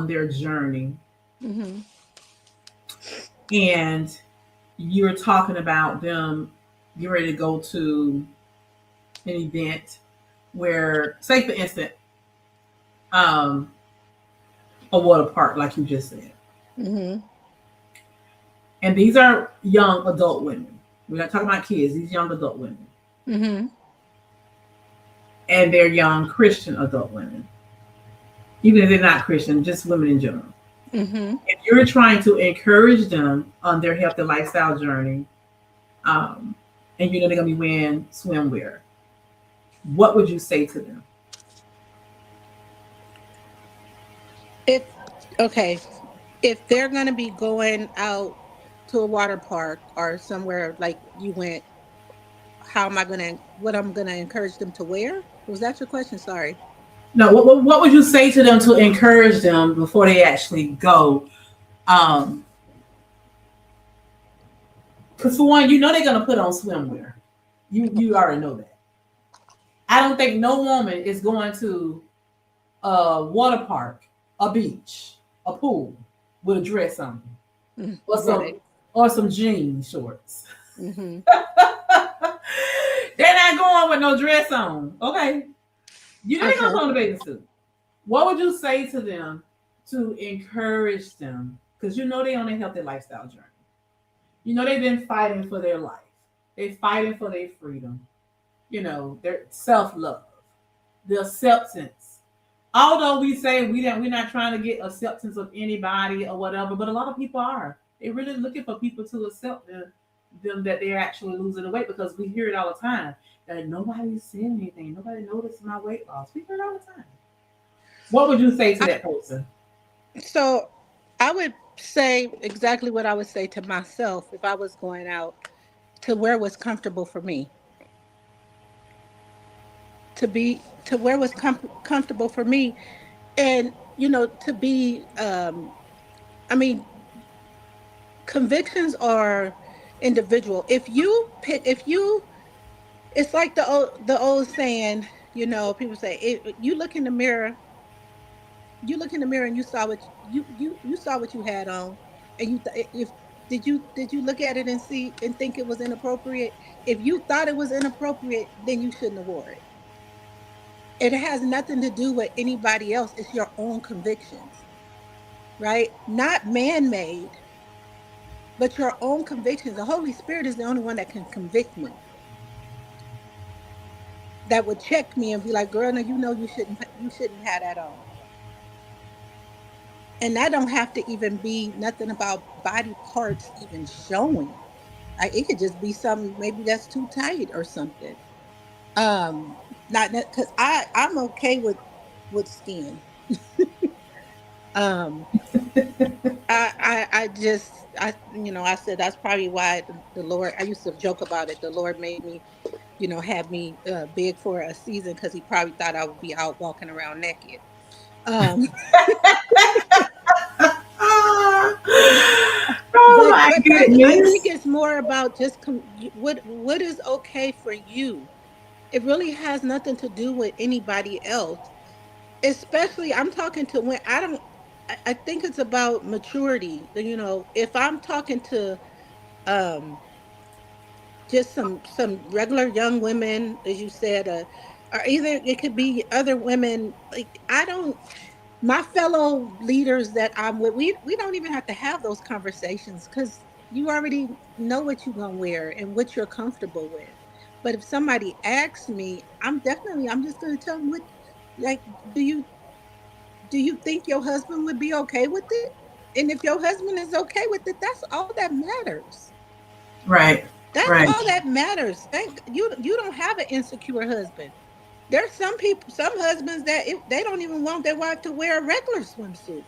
their journey, Hmm. and you're talking about them getting ready to go to an event where, say, for instance, um, a water park, like you just said, Hmm. and these are young adult women. We're not talking about kids; these young adult women, Hmm. and they're young Christian adult women, even if they're not Christian, just women in general. Hmm. If you're trying to encourage them on their healthy lifestyle journey, um, and you know they're gonna be wearing swimwear, what would you say to them? If Okay, if they're gonna be going out to a water park or somewhere like you went, what I'm gonna encourage them to wear? Was that your question? Sorry. No, what would you say to them to encourage them before they actually go? Because for one, you know they're gonna put on swimwear. You already know that. I don't think no woman is going to a water park, a beach, a pool with a dress on, or Right. some jean shorts. Hmm. They're not going with no dress on. Okay. You know they're gonna Okay. put on a bathing suit. What would you say to them to encourage them? Because you know they on a healthy lifestyle journey. You know they've been fighting for their life. They're fighting for their freedom. Their self-love, the acceptance. Although we say we're not trying to get acceptance of anybody or whatever, but a lot of people are. They're really looking for people to accept them that they're actually losing the weight, because we hear it all the time that nobody's saying anything. Nobody noticed my weight loss. We hear it all the time. What would you say to I, that person? so I would say exactly what I would say to myself if I was going out, to where was comfortable for me, to where was comfortable for me, and to be I mean, convictions are individual. If you it's like the old saying, people say, you look in the mirror and you saw what you had on, and if did you look at it and see and think it was inappropriate? If you thought it was inappropriate, then you shouldn't have wore it. It has nothing to do with anybody else. It's your own convictions, right? Not man-made, but your own convictions. The Holy Spirit is the only one that can convict me. that would check me and be like, "Girl, no, you shouldn't have that on." And that don't have to even be nothing about body parts even showing. It could just be something maybe that's too tight or something. Not because I'm okay with skin. Um, I just I said that's probably why the Lord. I used to joke about it. The Lord made me, have me big for a season because He probably thought I would be out walking around naked. Um, Oh but my I think goodness. it's more about just what is okay for you. It really has nothing to do with anybody else. Especially, I'm talking to when I don't. I think it's about maturity. If I'm talking to um just some regular young women, as you said, or either it could be other women. Like I don't. My fellow leaders that I'm with, we don't even have to have those conversations because you already know what you're gonna wear and what you're comfortable with. But if somebody asks me, I'm just gonna tell them what, like, do you think your husband would be okay with it? And if your husband is okay with it, that's all that matters. Right. That's Right. all that matters. Thank you. You don't have an insecure husband. There's some people, some husbands that they don't even want their wife to wear a regular swimsuit.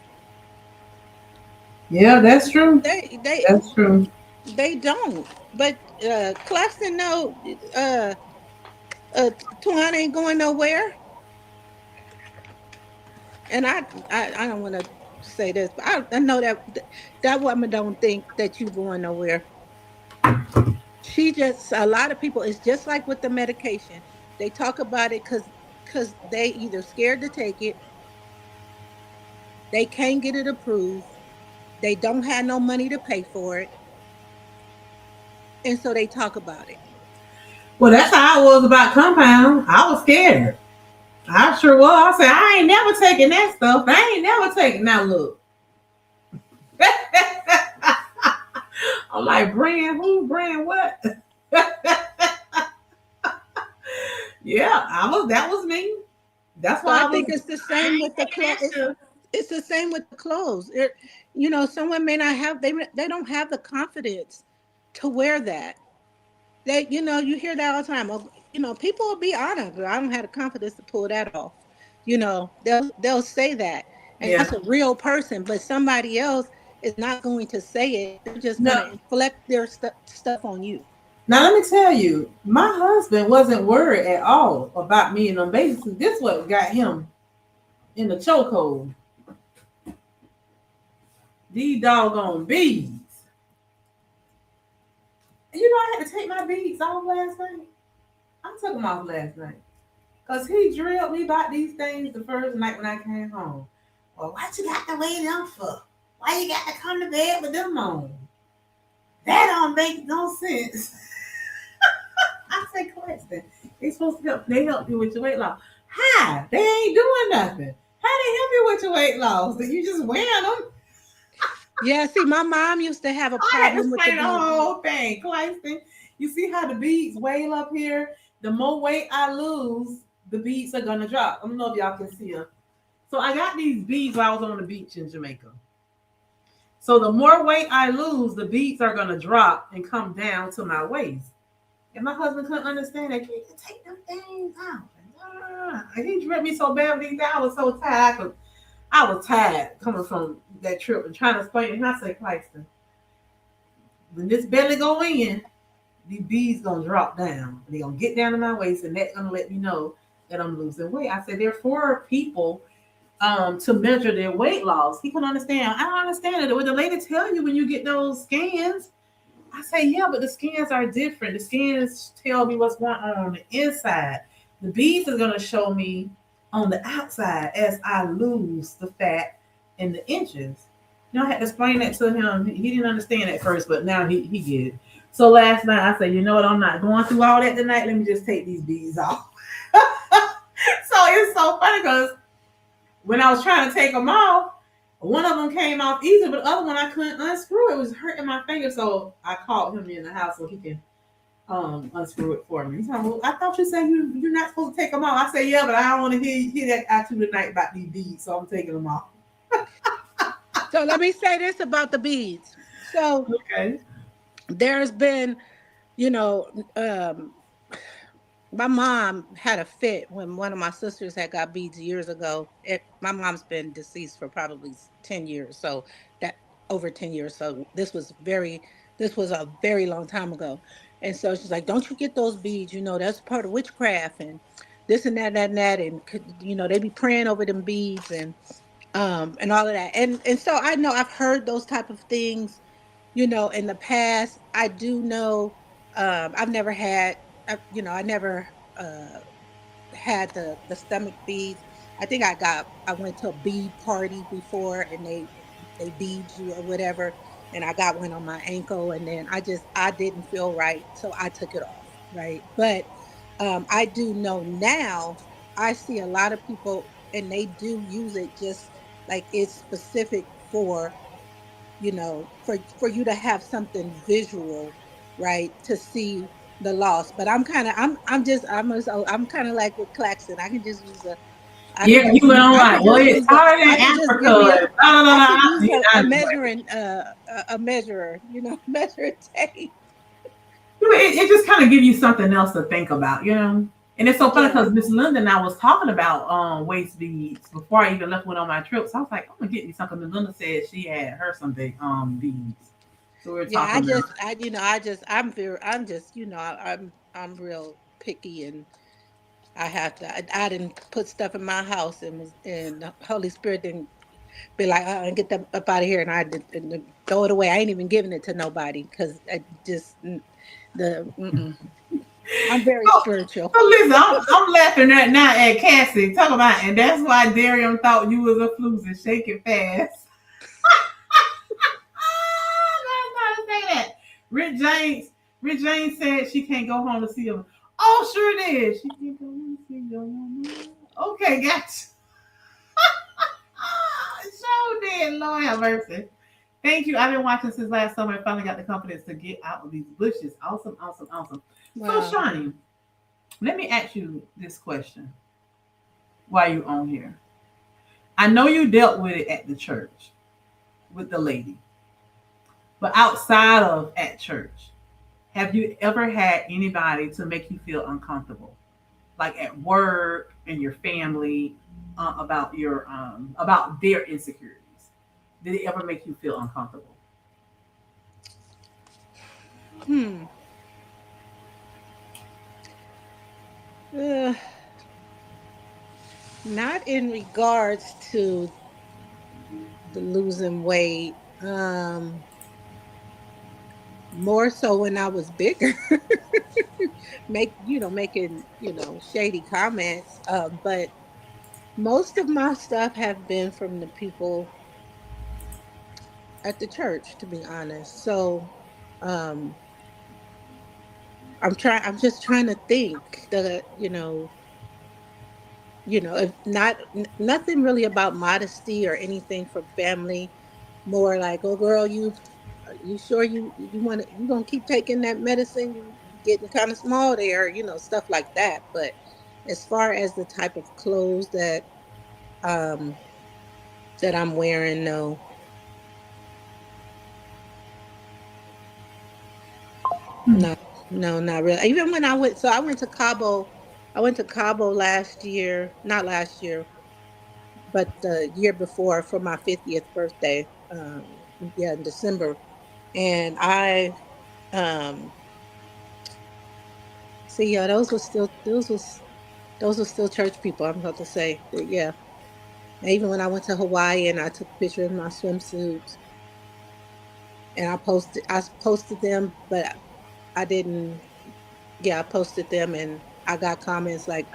Yeah, that's true. They That's true. they don't. But Claxton, no, uh, Twan ain't going nowhere. And I don't want to say this, but I know that woman don't think that you going nowhere. She just a lot of people. It's just like with the medication. They talk about it because they either scared to take it, they can't get it approved, they don't have no money to pay for it, and so they talk about it. Well, that's how I was about compound. I was scared. I sure was. I said, I ain't never taking that stuff. I ain't never taking that look. I'm like, brand who? Brand what? Yeah, that was me. That's So I why I think was it's the I same ain't with the taking that clothes. stuff. It's the same with the clothes. Someone may not have they don't have the confidence to wear that. You hear that all the time. Oh, people will be honest, but I don't have the confidence to pull that off. They'll say that, and Yeah. that's a real person. But somebody else is not going to say it. They're just going No. to inflect their stuff on you. Now let me tell you, my husband wasn't worried at all about me and them babies. This what got him in the chokehold. These doggone bees. I had to take my beads off last night. I took them off last night. Because he drilled me about these things the first night when I came home. Well, what you got to wear them for? Why you got to come to bed with them on? That don't make no sense. I say, Claxton, they help you with your weight loss. How? They ain't doing nothing. How they help you with your weight loss? That you just wearing them? Yeah, see, my mom used to have a I had to problem with the explain the beads. whole thing, Claxton. You see how the beads wail up here? The more weight I lose, the beads are gonna drop. I don't know if y'all can see them. So I got these beads while I was on the beach in Jamaica. So the more weight I lose, the beads are gonna drop and come down to my waist. And my husband couldn't understand that. Can you take them things out? And he dripped me so bad with these. I was so tired. I was tired coming from that trip and trying to explain it. And I said, Claxton, when this belly go in, these beads gonna drop down. They're gonna get down to my waist, and that's gonna let me know that I'm losing weight. I said, there are for people to measure their weight loss. He can understand. I don't understand it. What the lady tell you when you get those scans, I say, yeah, but the scans are different. The scans tell me what's going on the inside. The beads is gonna show me on the outside as I lose the fat and the inches. I had to explain that to him. He didn't understand at first, but now he get it. So last night I said, you know what? I'm not going through all that tonight. Let me just take these beads off. So it's so funny because when I was trying to take them off, one of them came off easy, but the other one I couldn't unscrew. It was hurting my finger, so I called him in the house so he can unscrew it for me. So, well, I thought you said you're not supposed to take them off. I said, yeah, but I don't want to hear that out you tonight about these beads, so I'm taking them off. So let me say this about the beads. So Okay. there's been, you know, um, my mom had a fit when one of my sisters had got beads years ago. My mom's been deceased for probably 10 years. So that over 10 years. So this was a very long time ago. And so she's like, don't you get those beads? You know, that's part of witchcraft and this and that, that, and that. And, you know, they be praying over them beads and all of that. And so I know I've heard those type of things, you know, in the past. I do know, I've never had, you know, I never uh, had the stomach beads. I think I went to a bead party before and they bead you or whatever. And I got one on my ankle and then I didn't feel right. So I took it off. Right. But I do know now, I see a lot of people and they do use it just like it's specific for, you know, for you to have something visual, right, to see the loss. But I'm kind of like with Claxton. Yeah, you went on I like, could well, just it's use a hard in I could just Africa. give me a No, no, no, I no. could use a Anyway. measuring a measurer, you know, measure tape. It just kind of gives you something else to think about, you know. And it's so funny Yeah. because Miss Linda and I was talking about waist beads before I even left went on my trip. So I was like, I'm gonna get me something. Miss Linda said she had her some big beads. So we were Yeah, talking about. I'm just, you know, I'm real picky and I have to. I didn't put stuff in my house, and the Holy Spirit didn't be like, get that up out of here, and I did and throw it away. I ain't even giving it to nobody because I just the. Mm-mm. I'm very So, spiritual. so listen, I'm laughing right now at Cassie talking about, and that's why Darian thought you was a floozy, shake it fast. I was not to say that. Rick James, Rick James said she can't go home to see him. Oh, sure it is. She can't go home to see your mama. Okay, gotcha. So did. Lord have mercy. Thank you. I've been watching since last summer and finally got the confidence to get out of these bushes. Awesome, awesome, awesome. So, Wow. Shawnee, let me ask you this question while you're on here. I know you dealt with it at the church with the lady, but outside of at church, have you ever had anybody to make you feel uncomfortable, like at work and your family, about their insecurities? Did it ever make you feel uncomfortable? Hmm. Uh, Not in regards to the losing weight. More so when I was bigger, making shady comments. But most of my stuff have been from the people at the church, to be honest. So, um, I'm just trying to think that if nothing really about modesty or anything from family. More like, oh girl, you sure you gonna keep taking that medicine? You getting kind of small there, stuff like that. But as far as the type of clothes um that I'm wearing, no. Hmm. No, no, not really. Even when I went to Cabo. I went to Cabo last year, not last year, but the year before for my 50th birthday. Yeah, in December. And um, see, yeah, those were still church people. I'm about to say, yeah. And even when I went to Hawaii and I took pictures in my swimsuits and I posted them, but I didn't. Yeah, I posted them and I got comments like,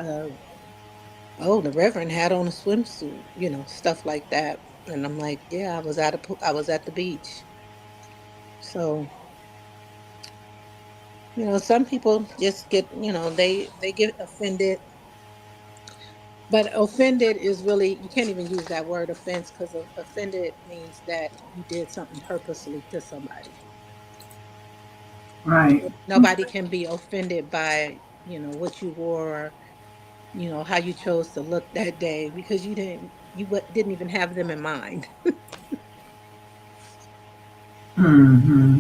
"Oh, the Reverend had on a swimsuit," stuff like that. And I'm like, "Yeah, I was at the beach." So, some people just get, they get offended. But offended is really, you can't even use that word offense because offended means that you did something purposely to somebody. Right. Nobody can be offended by, what you wore, how you chose to look that day because didn't even have them in mind. Mm-hmm.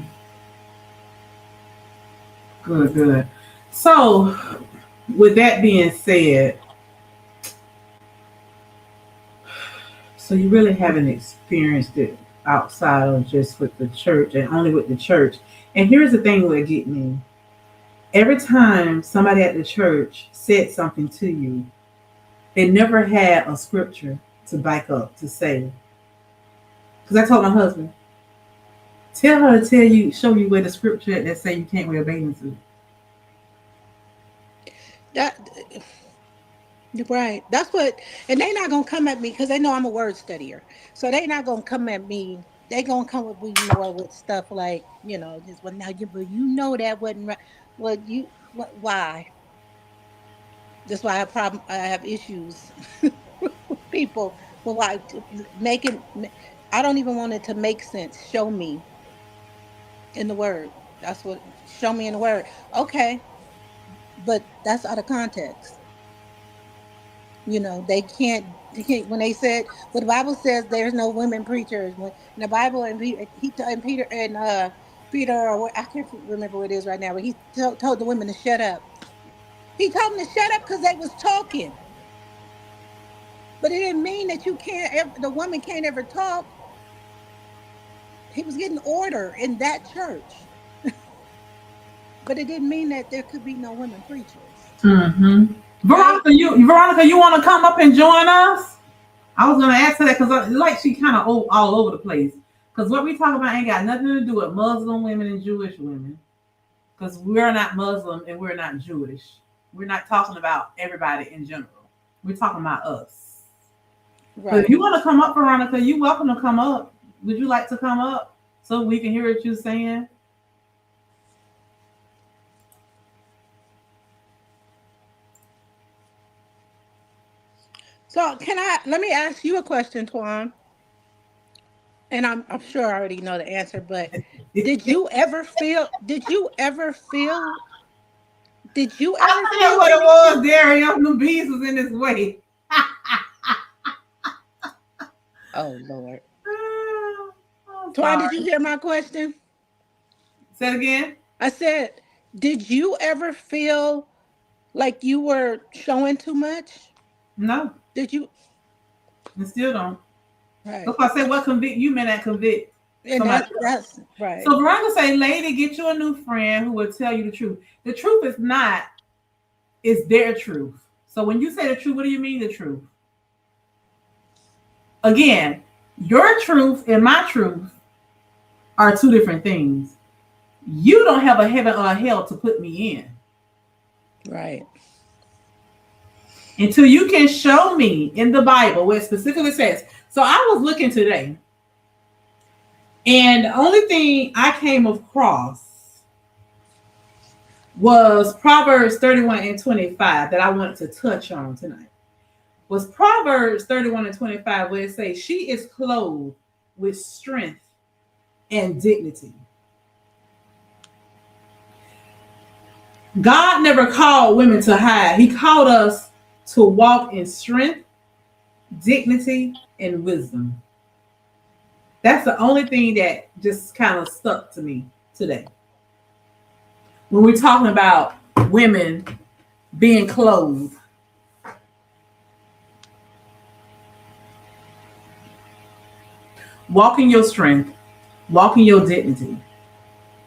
Good, good. So, with that being said, so you really haven't experienced it outside of just with the church and only with the church. And here's the thing that get me. Every time somebody at the church said something to you, they never had a scripture to back up to say. Because I told my husband, tell her to show you where the scripture that say you can't wear a bathing suit. That right. That's what, and they not gonna come at me because they know I'm a word studier. So they not gonna come at me. They gonna come with me more with stuff like, just well now but that wasn't right. Well, why? That's why I have I have issues with people. Well, why making? I don't even want it to make sense. Show me in the word. That's what. Show me in the word. Okay, but that's out of context. They can't when they said, well, the Bible says there's no women preachers. When in the Bible, and Peter and Peter, or I can't remember what it is right now, but he told the women to shut up. He told them to shut up because they was talking, but it didn't mean that the woman can't ever talk. He was getting order in that church, but it didn't mean that there could be no women preachers, Mm-hmm. right? Veronica, you want to come up and join us? I was gonna ask her that because like she kind of all over the place. Because what we talk about ain't got nothing to do with Muslim women and Jewish women. Because we're not Muslim and we're not Jewish. We're not talking about everybody in general. We're talking about us. But if Right. you want to come up, Veronica, you're welcome to come up. Would you like to come up so we can hear what you're saying? So let me ask you a question, Twan. And I'm sure I already know the answer, but did you ever feel did you ever feel did you ever I know feel what it anything? was, Dario. The bees was in his way. Oh Lord. I'm Twan, did sorry. you hear my question? Say it again. I said, did you ever feel like you were showing too much? No, Did you I still don't. That's right. why I say what convict you may not convict And somebody else. that's right. So Veronica say, lady, get you a new friend who will tell you the truth. The truth is not, it's their truth. So when you say the truth, what do you mean the truth? Again, your truth and my truth are two different things. You don't have a heaven or a hell to put me in Right. until you can show me in the Bible where it specifically says. So I was looking today, and the only thing I came across was Proverbs 31 and 25 that I wanted to touch on tonight. Was Proverbs 31 and 25 where it says, she is clothed with strength and dignity. God never called women to hide. He called us to walk in strength, dignity, and wisdom. That's the only thing that just kind of stuck to me today. When we're talking about women being clothed, walking your strength, walking your dignity,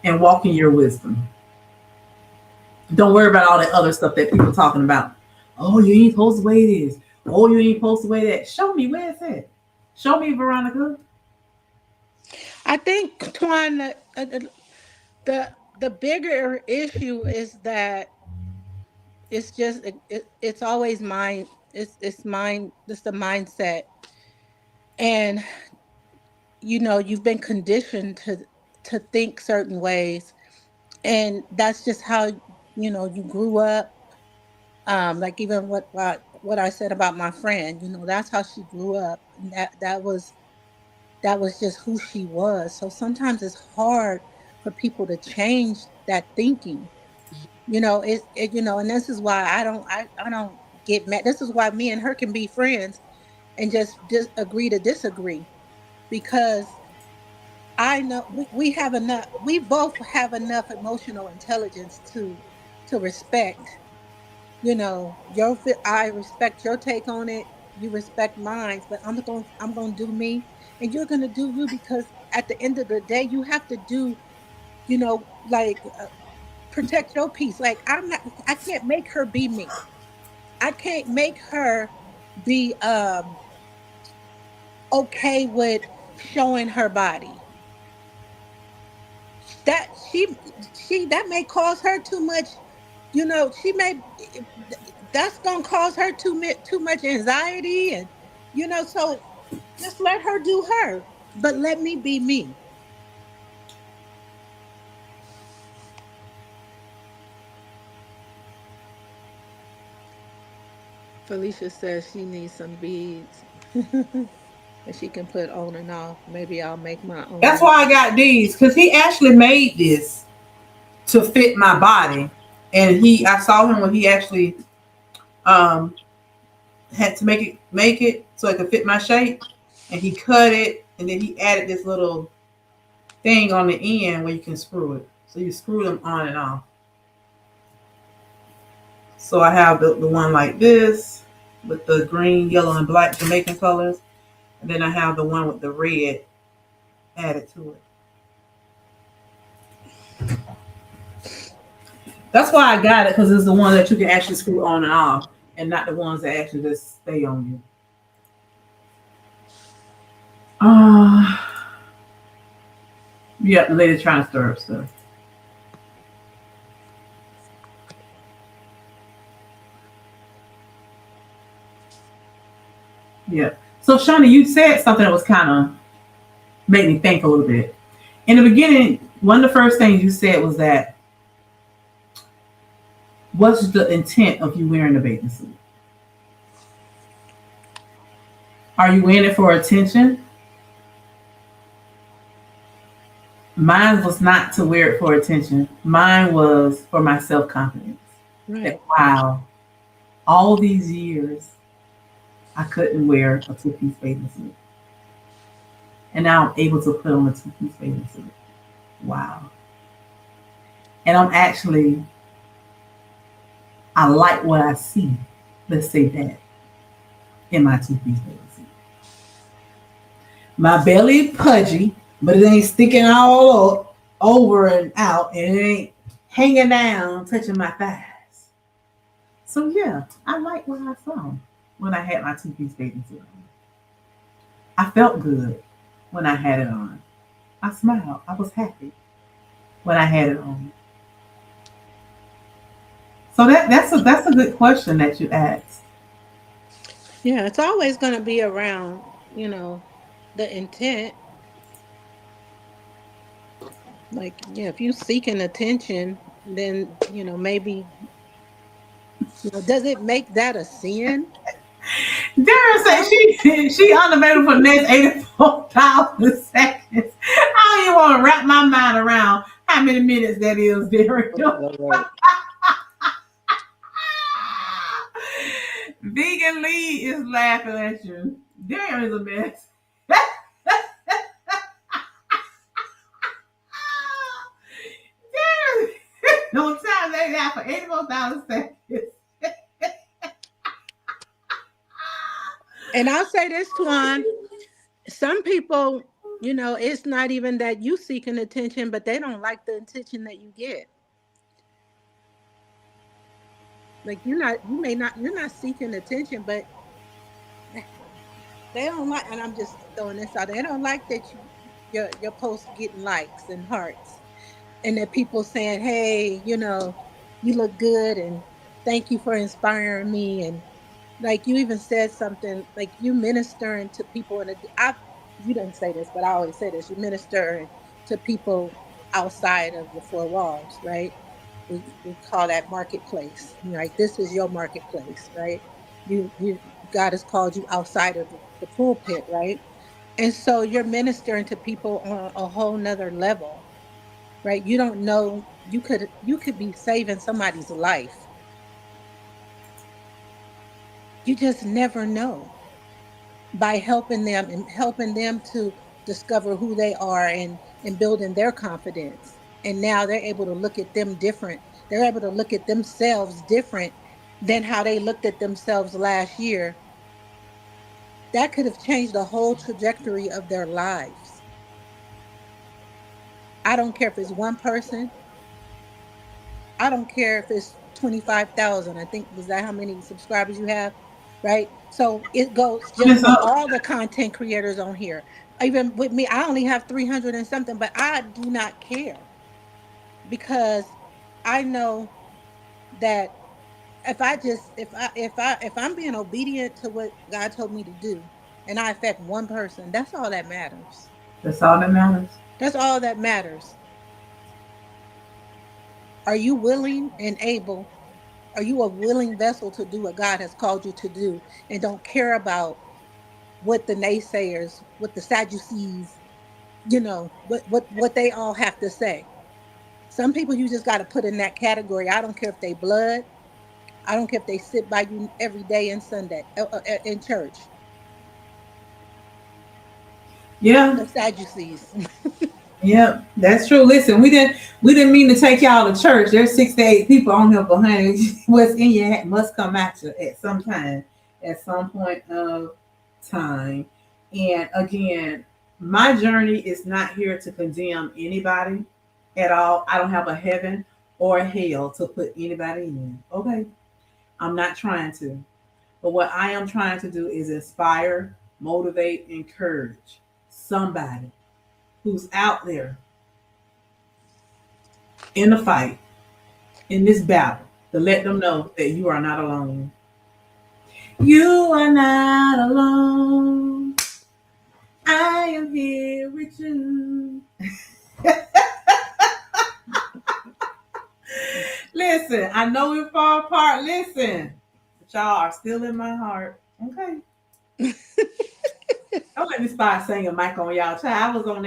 and walking your wisdom. Don't worry about all that other stuff that people are talking about. Oh, you ain't supposed to wear this. Oh, you ain't supposed to wear that. Show me where it's at. Show me, Veronica. I think, Twan, the bigger issue is that it's just it's always mind it's mind it's the mindset, and you've been conditioned to think certain ways, and that's just how you grew up. Like even what I said about my friend, that's how she grew up, and that was just who she was. So sometimes it's hard for people to change that thinking. And this is why I don't get mad. This is why me and her can be friends and just agree to disagree, because I know we have enough. We both have enough emotional intelligence to respect. I respect your take on it. You respect mine, but I'm going to do me, and you're going to do you, because at the end of the day, you have to do. Like, protect your peace. Like, I can't make her be me. I can't make her be okay with showing her body. That she that may cause her too much. She may That's gonna cause her too much anxiety, and so just let her do her, but let me be me. Felicia says she needs some beads that she can put on and off. Maybe I'll make my That's own. why I got these, because he actually made this to fit my body. And I saw him when he actually um had to make it so it could fit my shape. And he cut it, and then he added this little thing on the end where you can screw it. So you screw them on and off. So I have the one like this with the green, yellow, and black Jamaican colors. And then I have the one with the red added to it. That's why I got it, because it's the one that you can actually screw on and off, and not the ones that actually just stay on you. Uh, yeah, the lady trying to stir up stuff. Yeah. So, Shawnee, you said something that was kind of made me think a little bit. In the beginning, one of the first things you said was that, what's the intent of you wearing a bathing suit? Are you in it for attention? Mine was not to wear it for attention. Mine was for my self confidence. That, Right. wow, all these years I couldn't wear a two-piece bathing suit, and now I'm able to put on a two-piece bathing suit. Wow. And I like what I see. Let's say that, in my two-piece bathing suit. My belly pudgy, but it ain't sticking all up, over and out, and it ain't hanging down, touching my thighs. So yeah, I like what I saw when I had my two-piece bathing suit on. I felt good when I had it on. I smiled. I was happy when I had it on. So that's a good question that you asked. Yeah, it's always going to be around, the intent. Like, yeah, if you seeking attention, then, maybe, does it make that a sin? Dara said she unavailable for the next 84,000 seconds. I don't even want to wrap my mind around how many minutes that is, Derek. Lord. Vegan Lee is laughing at you. There is a mess. There. No time they got for 84,000 seconds. And I'll say this, Twan. Some people, it's not even that you seeking attention, but they don't like the attention that you get. Like, you're not seeking attention, but they don't like, and I'm just throwing this out. They don't like that your post getting likes and hearts, and that people saying, "Hey, you look good," and "Thank you for inspiring me," and like you even said something like you ministering to people you didn't say this, but I always say this: you ministering to people outside of the four walls, right? We call that marketplace. Like, this is your marketplace, right? You God has called you outside of the pulpit, right? And so you're ministering to people on a whole nother level, right? You don't know, you could be saving somebody's life. You just never know by helping them and helping them to discover who they are and building their confidence. And now they're able to look at them different. They're able to look at themselves different than how they looked at themselves last year. That could have changed the whole trajectory of their lives. I don't care if it's one person. I don't care if it's 25,000. I think, was that how many subscribers you have? Right? So it goes just for all the content creators on here. Even with me, I only have 300 and something, but I do not care because I know that if I'm being obedient to what God told me to do and I affect one person, that's all that matters. That's all that matters. That's all that matters. Are you willing and able? Are you a willing vessel to do what God has called you to do and don't care about what the naysayers, what the Sadducees, what they all have to say? Some people you just got to put in that category. I don't care if they blood. I don't care if they sit by you every day in Sunday in church. Yeah. The Sadducees. Yeah, that's true. Listen, we didn't mean to take y'all to church. There's 6 to 8 people on here behind you. What's in your head must come at you at some time, at some point of time. And again, my journey is not here to condemn anybody at all. I don't have a heaven or a hell to put anybody in. Okay. I'm not trying to. But what I am trying to do is inspire, motivate, encourage somebody who's out there in the fight, in this battle, to let them know that you are not alone. You are not alone. I am here with you. Listen, I know we're far apart. Listen, but y'all are still in my heart. Okay. Don't let me start singing Mike on y'all. Child, I was on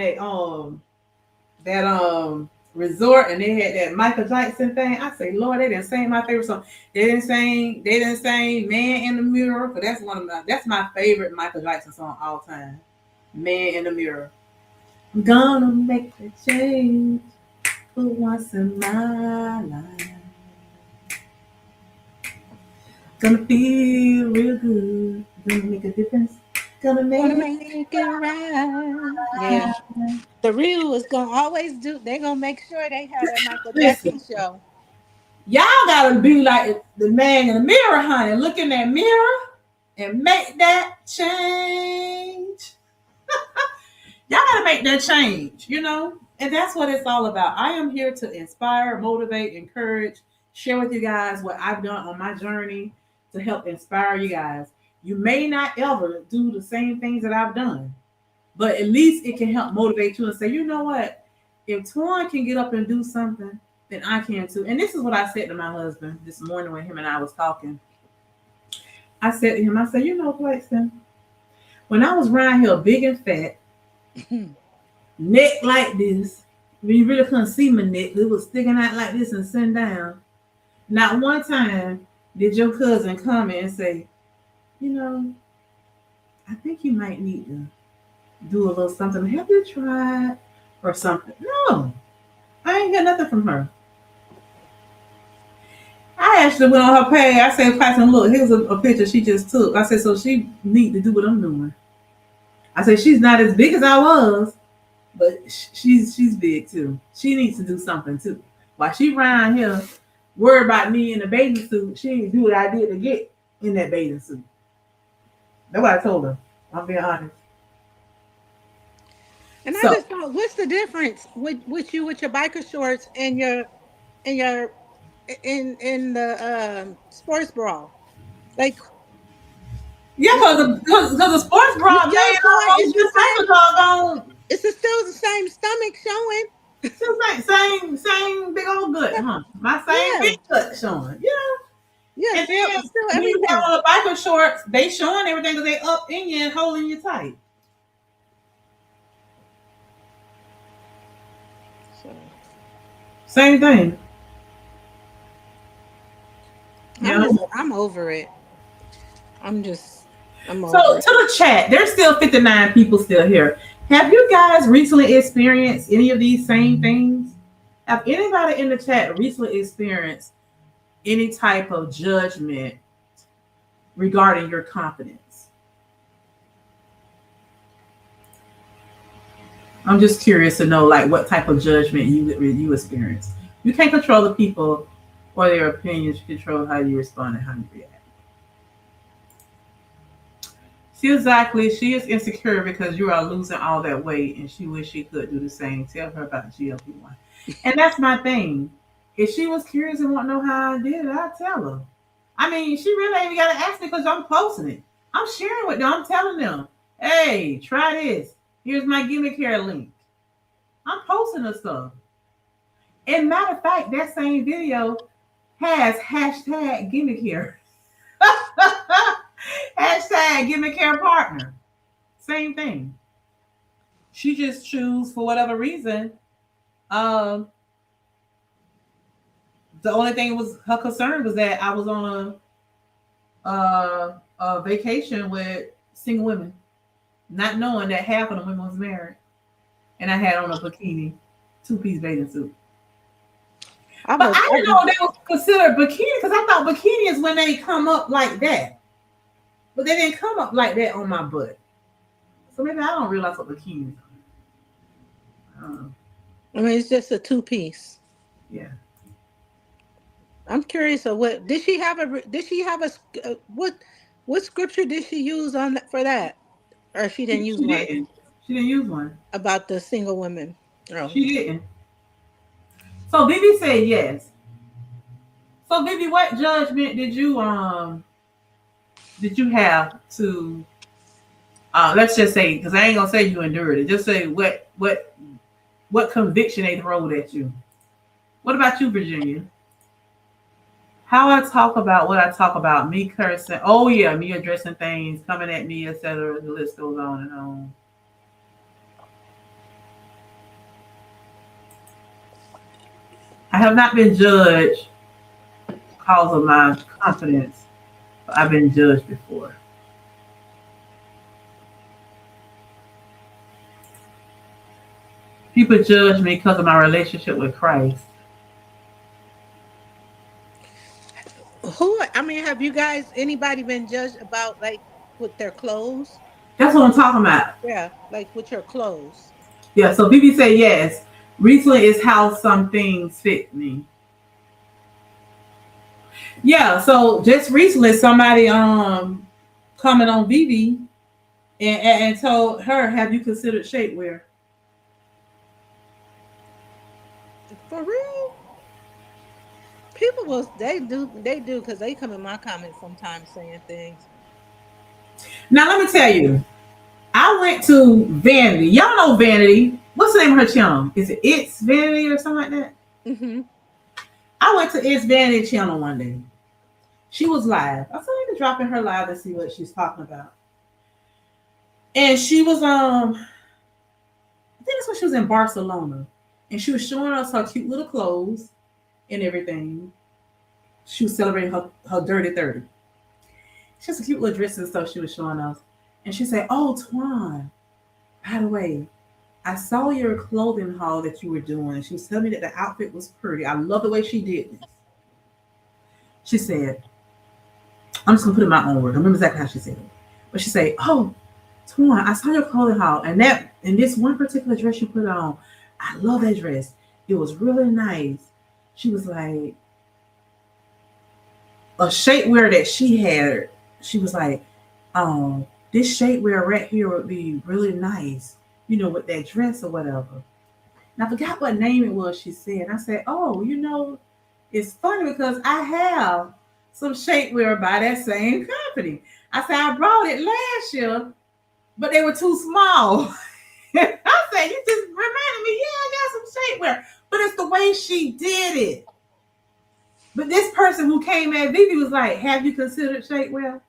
that resort and they had that Michael Jackson thing. I say, Lord, they didn't sing my favorite song. They didn't sing Man in the Mirror. But that's my favorite Michael Jackson song all time. Man in the Mirror. I'm gonna make a change for once in my life. Gonna feel real good. Gonna make a difference. Gonna Gonna make make it right. Yeah. The real is gonna always do. They're gonna make sure they have that Michael Listen, Jackson show. y'all gotta be like the man in the mirror, honey. Look in that mirror and make that change. Y'all gotta make that change. And that's what it's all about. I am here to inspire, motivate, encourage, share with you guys what I've done on my journey to help inspire you guys. You may not ever do the same things that I've done, but at least it can help motivate you and say, you know what? If Twan can get up and do something, then I can too. And this is what I said to my husband this morning when him and I was talking. I said to him, I said, Claxton, when I was around here big and fat, neck like this, when you really couldn't see my neck, it was sticking out like this and sitting down. Not one time did your cousin come in and say, I think you might need to do a little something. Have you tried or something? No, I ain't got nothing from her. I actually went on her page. I said, Claxton, look, here's a picture she just took. I said, so she need to do what I'm doing. I said, she's not as big as I was, but she's big too. She needs to do something too. While she around here worried about me in a bathing suit, she didn't do what I did to get in that bathing suit. That's what I told her. I'm being honest. And I just thought, what's the difference with you with your biker shorts and your in the sports bra? Like, yeah, because the sports bra you're made showing almost just like a doggone. it's still the same stomach showing. Still same big old gut, huh? My same Yeah. big gut showing. Yeah. Yeah, And then still when you have everything. on the biker shorts, they showing everything because they up in you and holding you tight. So Same thing. Yeah. I'm over it. I'm So over it. to the chat, there's still 59 people still here. Have you guys recently experienced any of these same things? Have anybody in the chat recently experienced any type of judgment regarding your confidence? I'm just curious to know, like, what type of judgment you experience. You can't control the people or their opinions. You control how you respond and how you react. She is insecure because you are losing all that weight, and she wish she could do the same. Tell her about GLP-1. And that's my thing. If she was curious and want to know how I did it, I'd tell her. I mean, she really ain't even got to ask me because I'm posting it. I'm sharing with them. I'm telling them, hey, try this. Here's my Gimme Care link. I'm posting the stuff. And matter of fact, that same video has hashtag Gimme Care. Hashtag Gimme Care partner. Same thing. She just choose for whatever reason. The only thing was her concern was that I was on a vacation with single women, not knowing that half of the women was married, and I had on a bikini, 2-piece bathing suit. But I didn't know they was considered bikini because I thought bikini is when they come up like that, but they didn't come up like that on my butt. So maybe I don't realize what bikini is. I mean, it's just a 2-piece. Yeah. I'm curious of what did she have a what scripture did she use for that, or she didn't use one? She didn't use one about the single women. Oh. She didn't. So Bibi said yes. So Bibi, what judgment did you have to? Let's just say, because I ain't gonna say you endured it. Just say what conviction they throw at you. What about you, Virginia? How I talk about what I talk about, me cursing, oh yeah, me addressing things, coming at me, etc. The list goes on and on. I have not been judged because of my confidence, but I've been judged before. People judge me because of my relationship with Christ. Have you guys, anybody been judged about, like, with their clothes? That's what I'm talking about. Yeah, like with your clothes. Yeah, so Bibi said yes. Recently is how some things fit me. Yeah, so just recently somebody commented on Bibi and told her, have you considered shapewear? For real? People will, they do because they come in my comments sometimes saying things. Now let me tell you, I went to Vanity. Y'all know Vanity. What's the name of her channel? Is it It's Vanity or something like that? Mm-hmm. I went to It's Vanity channel one day. She was live. I saw her dropping her live to see what she's talking about. And she was I think that's when she was in Barcelona. And she was showing us her cute little clothes and everything. She was celebrating her dirty 30. She has a cute little dress and stuff she was showing us. And she said, oh, Twan, by the way, I saw your clothing haul that you were doing. She was telling me that the outfit was pretty. I love the way she did this. She said, I'm just going to put it in my own words. I remember exactly how she said it. But she said, oh, Twan, I saw your clothing haul. And this one particular dress you put on, I love that dress. It was really nice. She was like, a shapewear that she had, she was like, this shapewear right here would be really nice, with that dress or whatever. And I forgot what name it was she said. And I said, oh, it's funny because I have some shapewear by that same company. I said, I brought it last year, but they were too small. I said, you just reminded me, yeah, I got some shapewear. But it's the way she did it. But this person who came at Vivi was like, have you considered shapewear?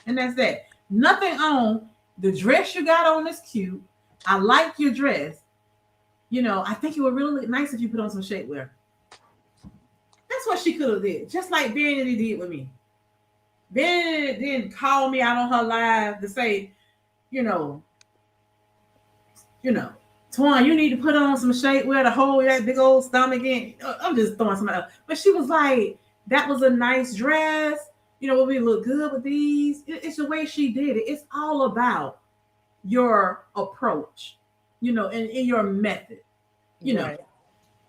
And that's that. Nothing on the dress you got on is cute. I like your dress. I think it would really look nice if you put on some shapewear. That's what she could have did, just like Vanity did with me. Vanity didn't call me out on her live to say, you know, Twan, you need to put on some shapewear to hold that big old stomach in. I'm just throwing something out. But she was like, that was a nice dress. Will we look good with these? It's the way she did it. It's all about your approach, and your method. Right.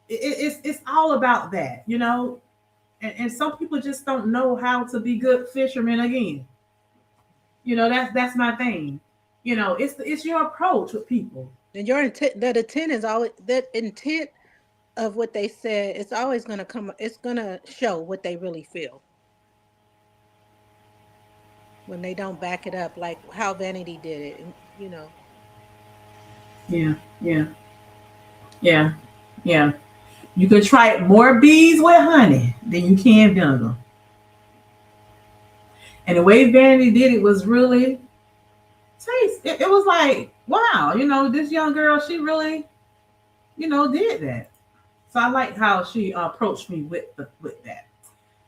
It's all about that, and some people just don't know how to be good fishermen again. That's my thing. It's your approach with people. And your intent, that intent is always that intent of what they said. It's always going to come. It's going to show what they really feel when they don't back it up, like how Vanity did it. And, Yeah, yeah, yeah, yeah. You can try more bees with honey than you can vinegar. And the way Vanity did it was really taste. It was like, wow, this young girl, she really, did that. So I like how she approached me with that.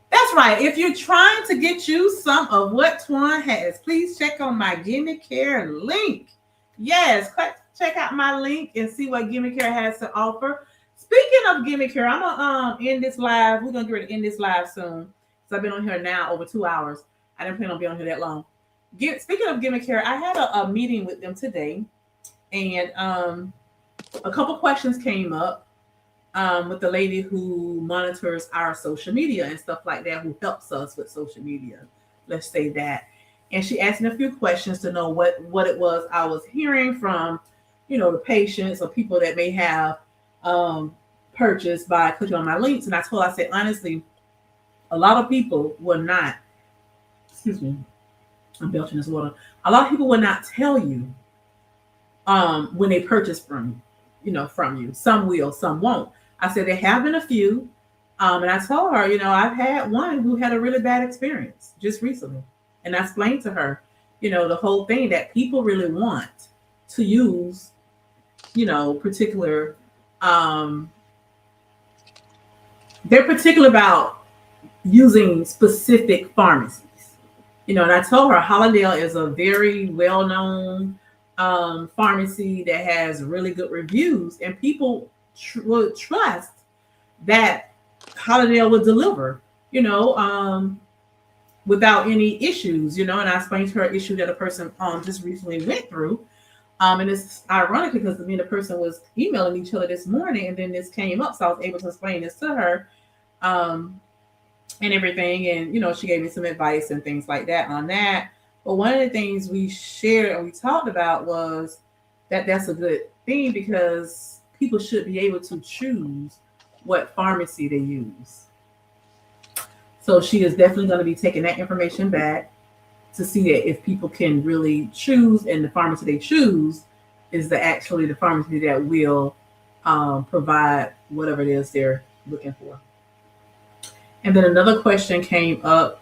That's right. If you're trying to get you some of what Twan has, please check on my Gimme Care link. Yes, check out my link and see what Gimme Care has to offer. Speaking of Gimme Care, I'm gonna end this live. We're gonna get ready to end this live soon. So I've been on here now over 2 hours. I didn't plan on being on here that long. Speaking of Gimme Care, I had a meeting with them today, and a couple questions came up with the lady who monitors our social media and stuff like that, who helps us with social media. Let's say that. And she asked me a few questions to know what it was I was hearing from, the patients or people that may have purchased by clicking on my links. And I said, honestly, a lot of people will not, excuse me, I'm belching this water. A lot of people will not tell you when they purchase from you. Some will, some won't. I said there have been a few. And I told her, I've had one who had a really bad experience just recently. And I explained to her, the whole thing that people really want to use, particular, they're particular about using specific pharmacies. And I told her Hollandale is a very well-known pharmacy that has really good reviews, and people will trust that Hollandale would deliver, without any issues, and I explained to her an issue that a person just recently went through. And it's ironic because me and the person was emailing each other this morning, and then this came up, so I was able to explain this to her and everything. And, she gave me some advice and things like that on that. But one of the things we shared and we talked about was that that's a good thing because people should be able to choose what pharmacy they use. So she is definitely going to be taking that information back to see that if people can really choose, and the pharmacy they choose is actually the pharmacy that will provide whatever it is they're looking for. And then another question came up,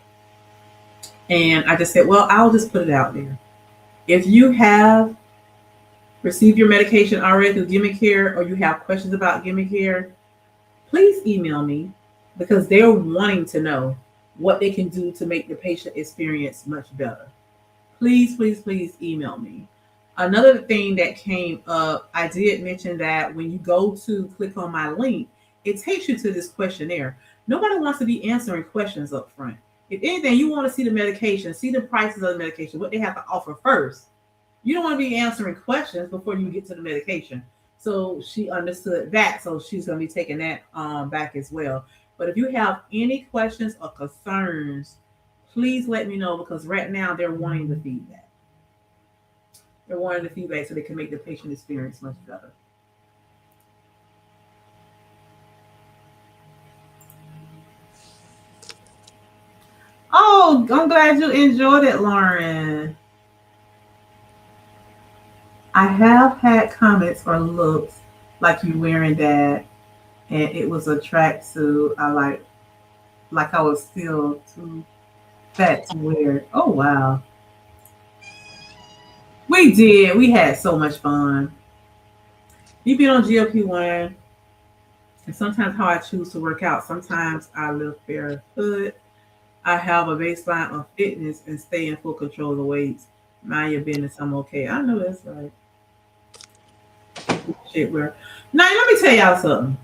and I just said, well, I'll just put it out there. If you have received your medication already through Gimme Care, or you have questions about Gimme Care, please email me, because they're wanting to know what they can do to make the patient experience much better. Please, please, please email me. Another thing that came up, I did mention that when you go to click on my link, it takes you to this questionnaire. Nobody wants to be answering questions up front. If anything, you want to see the medication, see the prices of the medication, what they have to offer first. You don't want to be answering questions before you get to the medication. So she understood that. So she's going to be taking that back as well. But if you have any questions or concerns, please let me know, because right now they're wanting the feedback. They're wanting the feedback so they can make the patient experience much better. Oh, I'm glad you enjoyed it, Lauren. I have had comments or looks like you wearing that, and it was a tracksuit. I like I was still too fat to wear it. Oh wow. We did. We had so much fun. Me being on GLP-1, and sometimes how I choose to work out. Sometimes I live barefoot. I have a baseline of fitness and stay in full control of the weights. Mind your business, I'm okay. I know that's right. Shapewear. Now let me tell y'all something.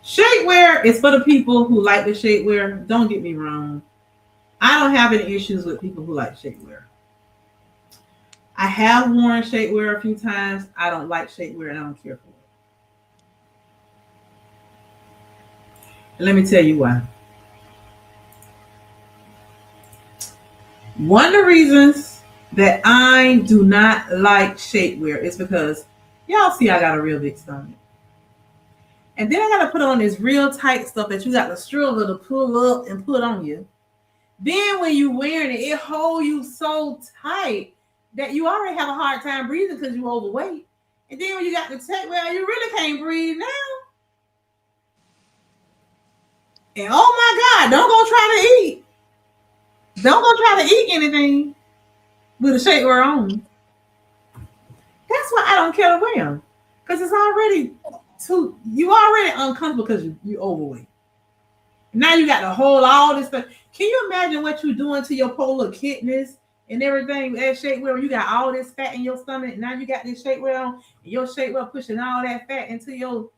Shapewear is for the people who like the shapewear. Don't get me wrong. I don't have any issues with people who like shapewear. I have worn shapewear a few times. I don't like shapewear and I don't care for it. And let me tell you why. One of the reasons that I do not like shapewear is because y'all see I got a real big stomach. And then I got to put on this real tight stuff that you got the stroller to pull up and put on you. Then when you wearing it, it holds you so tight that you already have a hard time breathing because you're overweight. And then when you got the tech, well, you really can't breathe now. And oh my God, don't go try to eat. Don't go try to eat anything with a shapewear on. That's why I don't care to wear them. Because it's already you already uncomfortable because you overweight. Now you got to hold all this stuff. Can you imagine what you're doing to your polar kidneys and everything? That shapewear, you got all this fat in your stomach. Now you got this shapewear on, and your shapewear pushing all that fat into your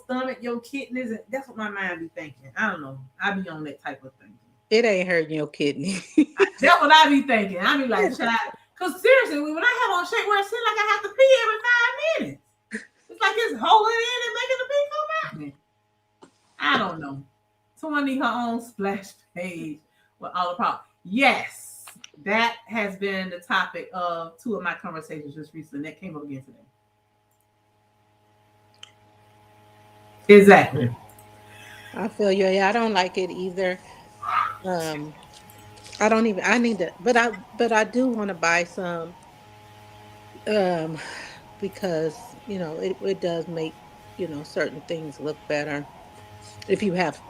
stomach, your kidneys. And that's what my mind be thinking. I don't know. I be on that type of thing. It ain't hurting your kidney. That's what I be thinking. I be like, child. Because seriously, when I have on shapewear, it seems like I have to pee every 5 minutes. It's like it's holding in and making the pee come out me. I don't know. Someone need her own splash page with all the problems. Yes, that has been the topic of 2 of my conversations just recently. That came up again today. Exactly. I feel you. Yeah, I don't like it either. I don't even. I need to, but I do want to buy some. Um, because it does make certain things look better if you have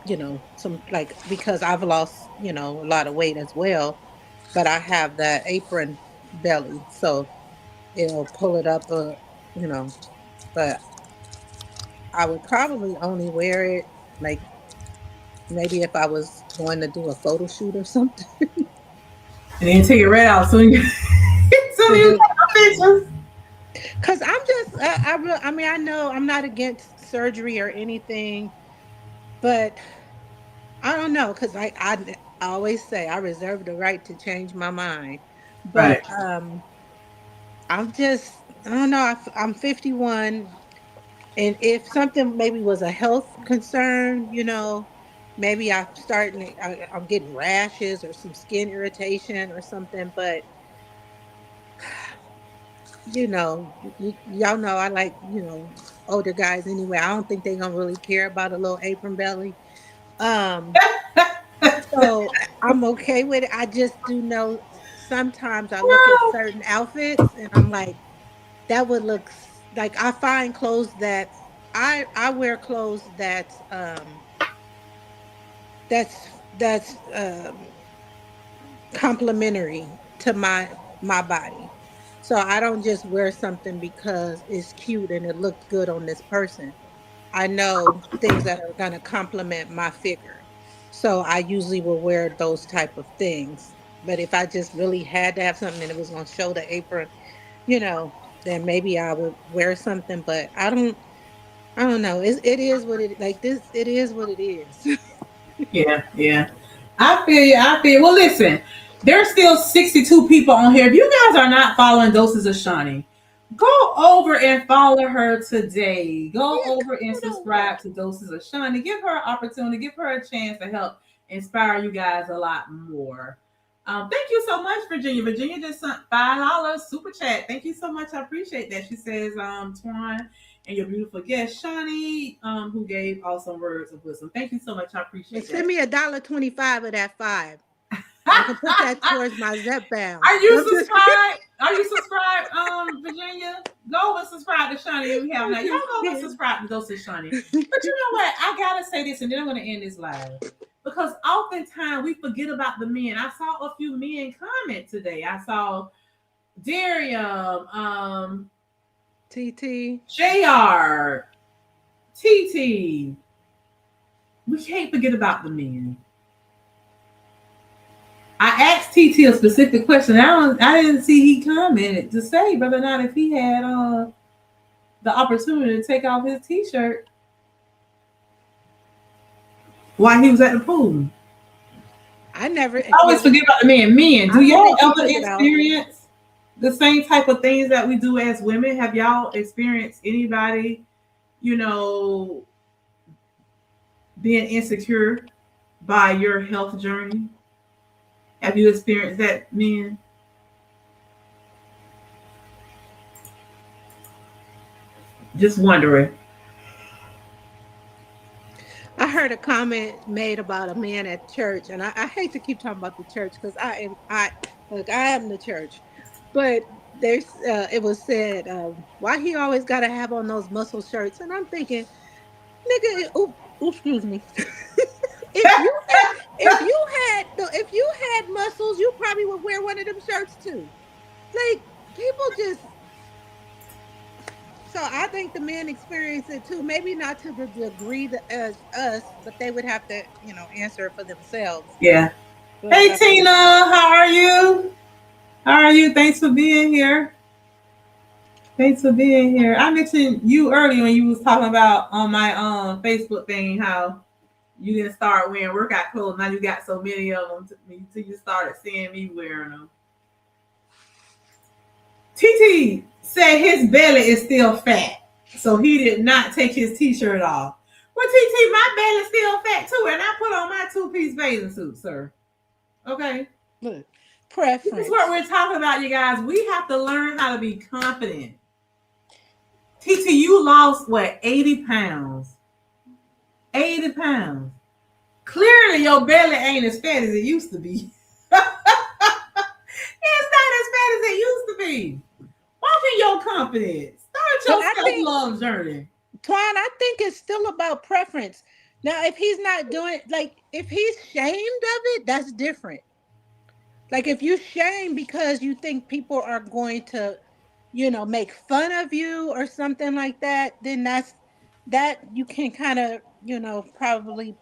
some, like, because I've lost a lot of weight as well, but I have that apron belly, so it'll pull it up, you know but I would probably only wear it, like, maybe if I was going to do a photo shoot or something. And then take it right out soon. Soon To you do, take the pictures. because I'm just, I mean, I know I'm not against surgery or anything, but I don't know, because I always say I reserve the right to change my mind. Right. But I'm just, I don't know. I'm 51, and if something maybe was a health concern, maybe I'm getting rashes or some skin irritation or something. But y'all know I like older guys anyway. I don't think they're gonna really care about a little apron belly. Um, So I'm okay with it. I just do know sometimes I look at certain outfits and I'm like, that would look like, I find clothes that I wear clothes that's complimentary to my body. So I don't just wear something because it's cute and it looked good on this person. I know things that are going to complement my figure. So I usually will wear those type of things. But if I just really had to have something and it was going to show the apron, then maybe I would wear something. But I don't know. It is what it, like this. It is what it is. Yeah, yeah. I feel you. I feel. Well, listen, there's still 62 people on here. If you guys are not following Doses of Shawnee, go over and follow her today. Go Yeah, over and come on over. subscribe to Doses of Shawnee. Give her an opportunity. Give her a chance to help inspire you guys a lot more. Thank you so much, Virginia. Virginia just sent $5 super chat. Thank you so much. I appreciate that. She says, Twan and your beautiful guest, Shawnee, who gave awesome words of wisdom. Thank you so much. I And appreciate send that. me $1.25 of that 5. I can put that towards my Zepbound. Are you I'm just kidding. subscribed? Are you subscribed, Virginia? Go and subscribe to Shawnee if you have I'm not. Y'all just go and kidding. subscribe to Dose to Shawnee. But you know what? I gotta say this, and then I'm gonna end this live. Because oftentimes we forget about the men. I saw a few men comment today. I saw Darium, TT. JR. TT. We can't forget about the men. I asked TT a specific question. I didn't see he commented to say whether or not if he had the opportunity to take off his t-shirt while he was at the pool. I never. I always forget about the men. Men, do y'all ever experience the same type of things that we do as women? Have y'all experienced anybody, being insecure by your health journey? Have you experienced that, men? Just wondering. I heard a comment made about a man at church, and I hate to keep talking about the church because I am the church, but it was said why he always got to have on those muscle shirts, and I'm thinking, nigga, excuse me. If you had muscles, you probably would wear one of them shirts too. Like, people just. So I think the men experience it too. Maybe not to the degree as us, but they would have to, answer it for themselves. Yeah. But, hey Tina, how are you? How are you? Thanks for being here. Thanks for being here. I mentioned you earlier when you was talking about on my Facebook thing how you didn't start wearing workout clothes. Now you got so many of them until you started seeing me wearing them. TT said his belly is still fat, so he did not take his t-shirt off. Well, TT, my belly's still fat too, and I put on my two-piece bathing suit, sir. Okay? Look, preference. This is what we're talking about, you guys. We have to learn how to be confident. TT, you lost, 80 pounds? 80 pounds. Clearly, your belly ain't as fat as it used to be. It's not as fat as it used to be. Walk in your confidence. Start your self-love journey. Twan, I think it's still about preference. Now, if he's not doing, if he's shamed of it, that's different. Like, if you're shamed because you think people are going to, make fun of you or something like that, then that you can kind of, probably,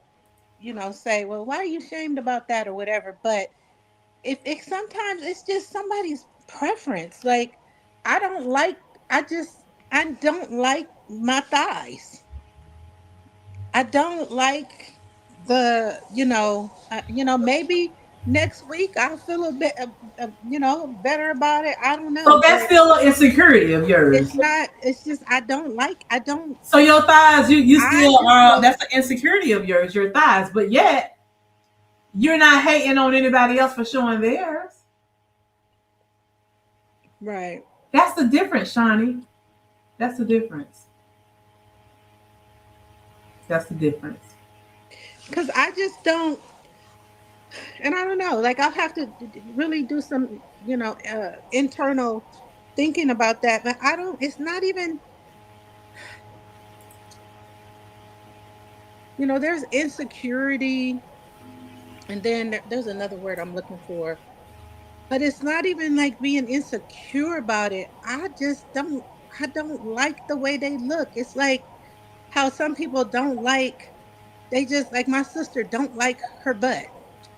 say, well, why are you shamed about that or whatever. But if sometimes it's just somebody's preference. Like, I don't like my thighs. I don't like maybe next week I'll feel a bit, better about it. I don't know. So that's still an insecurity of yours. It's not. It's just I don't. So your thighs, you still are. That's an insecurity of yours, your thighs. But yet, you're not hating on anybody else for showing theirs. Right. That's the difference, Shawnee. That's the difference. That's the difference. Because I just don't, and I don't know. Like, I'll have to really do some, internal thinking about that. But I don't. It's not even. There's insecurity, and then there's another word I'm looking for. But it's not even like being insecure about it. I don't like the way they look. It's like how some people don't like, they just, like my sister, don't like her butt.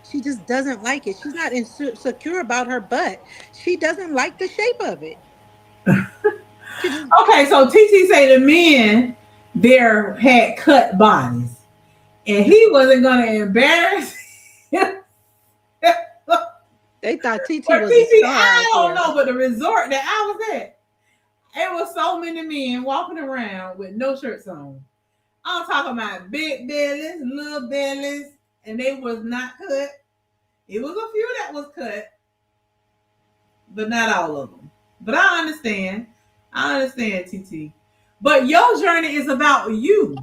She just doesn't like it. She's not insecure about her butt. She doesn't like the shape of it. Okay, so TT say the men there had cut bodies, and he wasn't going to embarrass They thought TT was a star. I don't know, but the resort that I was at, it was so many men walking around with no shirts on. I'm talking about big bellies, little bellies, and they was not cut. It was a few that was cut, but not all of them. But I understand, TT. But your journey is about you,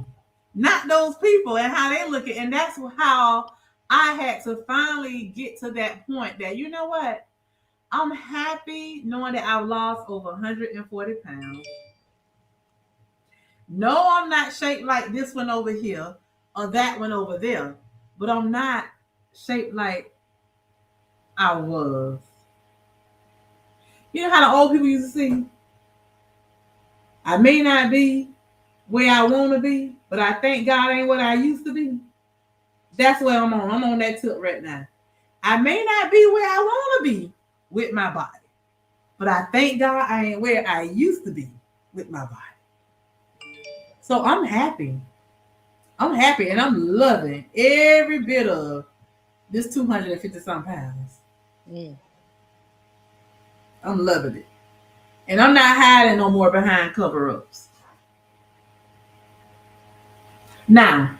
not those people and how they look at. And that's how I had to finally get to that point that, you know what? I'm happy knowing that I've lost over 140 pounds. No, I'm not shaped like this one over here or that one over there, but I'm not shaped like I was. You know how the old people used to sing? I may not be where I want to be, but I thank God ain't what I used to be. That's where I'm on. I'm on that tip right now. I may not be where I want to be with my body, but I thank God I ain't where I used to be with my body. So I'm happy. I'm happy and I'm loving every bit of this 250 some pounds. I'm loving it. And I'm not hiding no more behind cover-ups. Now,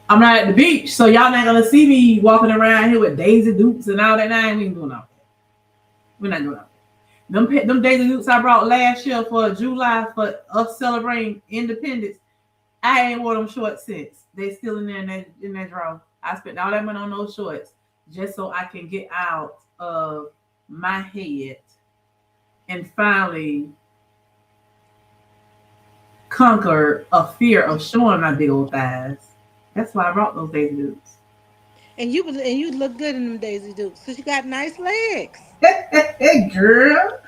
I'm not at the beach, so y'all not gonna see me walking around here with Daisy Dukes and all that. Now, we ain't doing all that. We're not doing all that. Them Daisy Dukes I brought last year for July for us celebrating independence. I ain't wore them shorts since. They still in there in that drawer. I spent all that money on those shorts just so I can get out of my head and finally conquer a fear of showing my big old thighs. That's why I brought those Daisy Dukes. And you look good in them Daisy Dukes because you got nice legs. Hey, girl.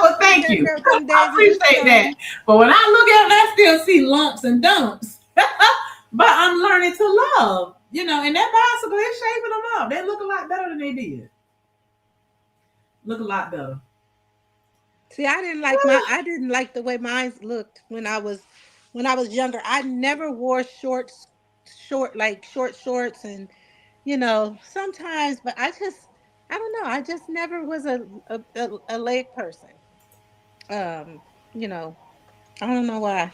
Well, thank you. I appreciate that. But when I look at them, I still see lumps and dumps. But I'm learning to love, and that bicycle is shaping them up. They look a lot better than they did. Look a lot better. See, I didn't like the way mine looked when I was younger. I never wore short shorts and sometimes, but I don't know. I just never was a leg person. You know, I don't know why.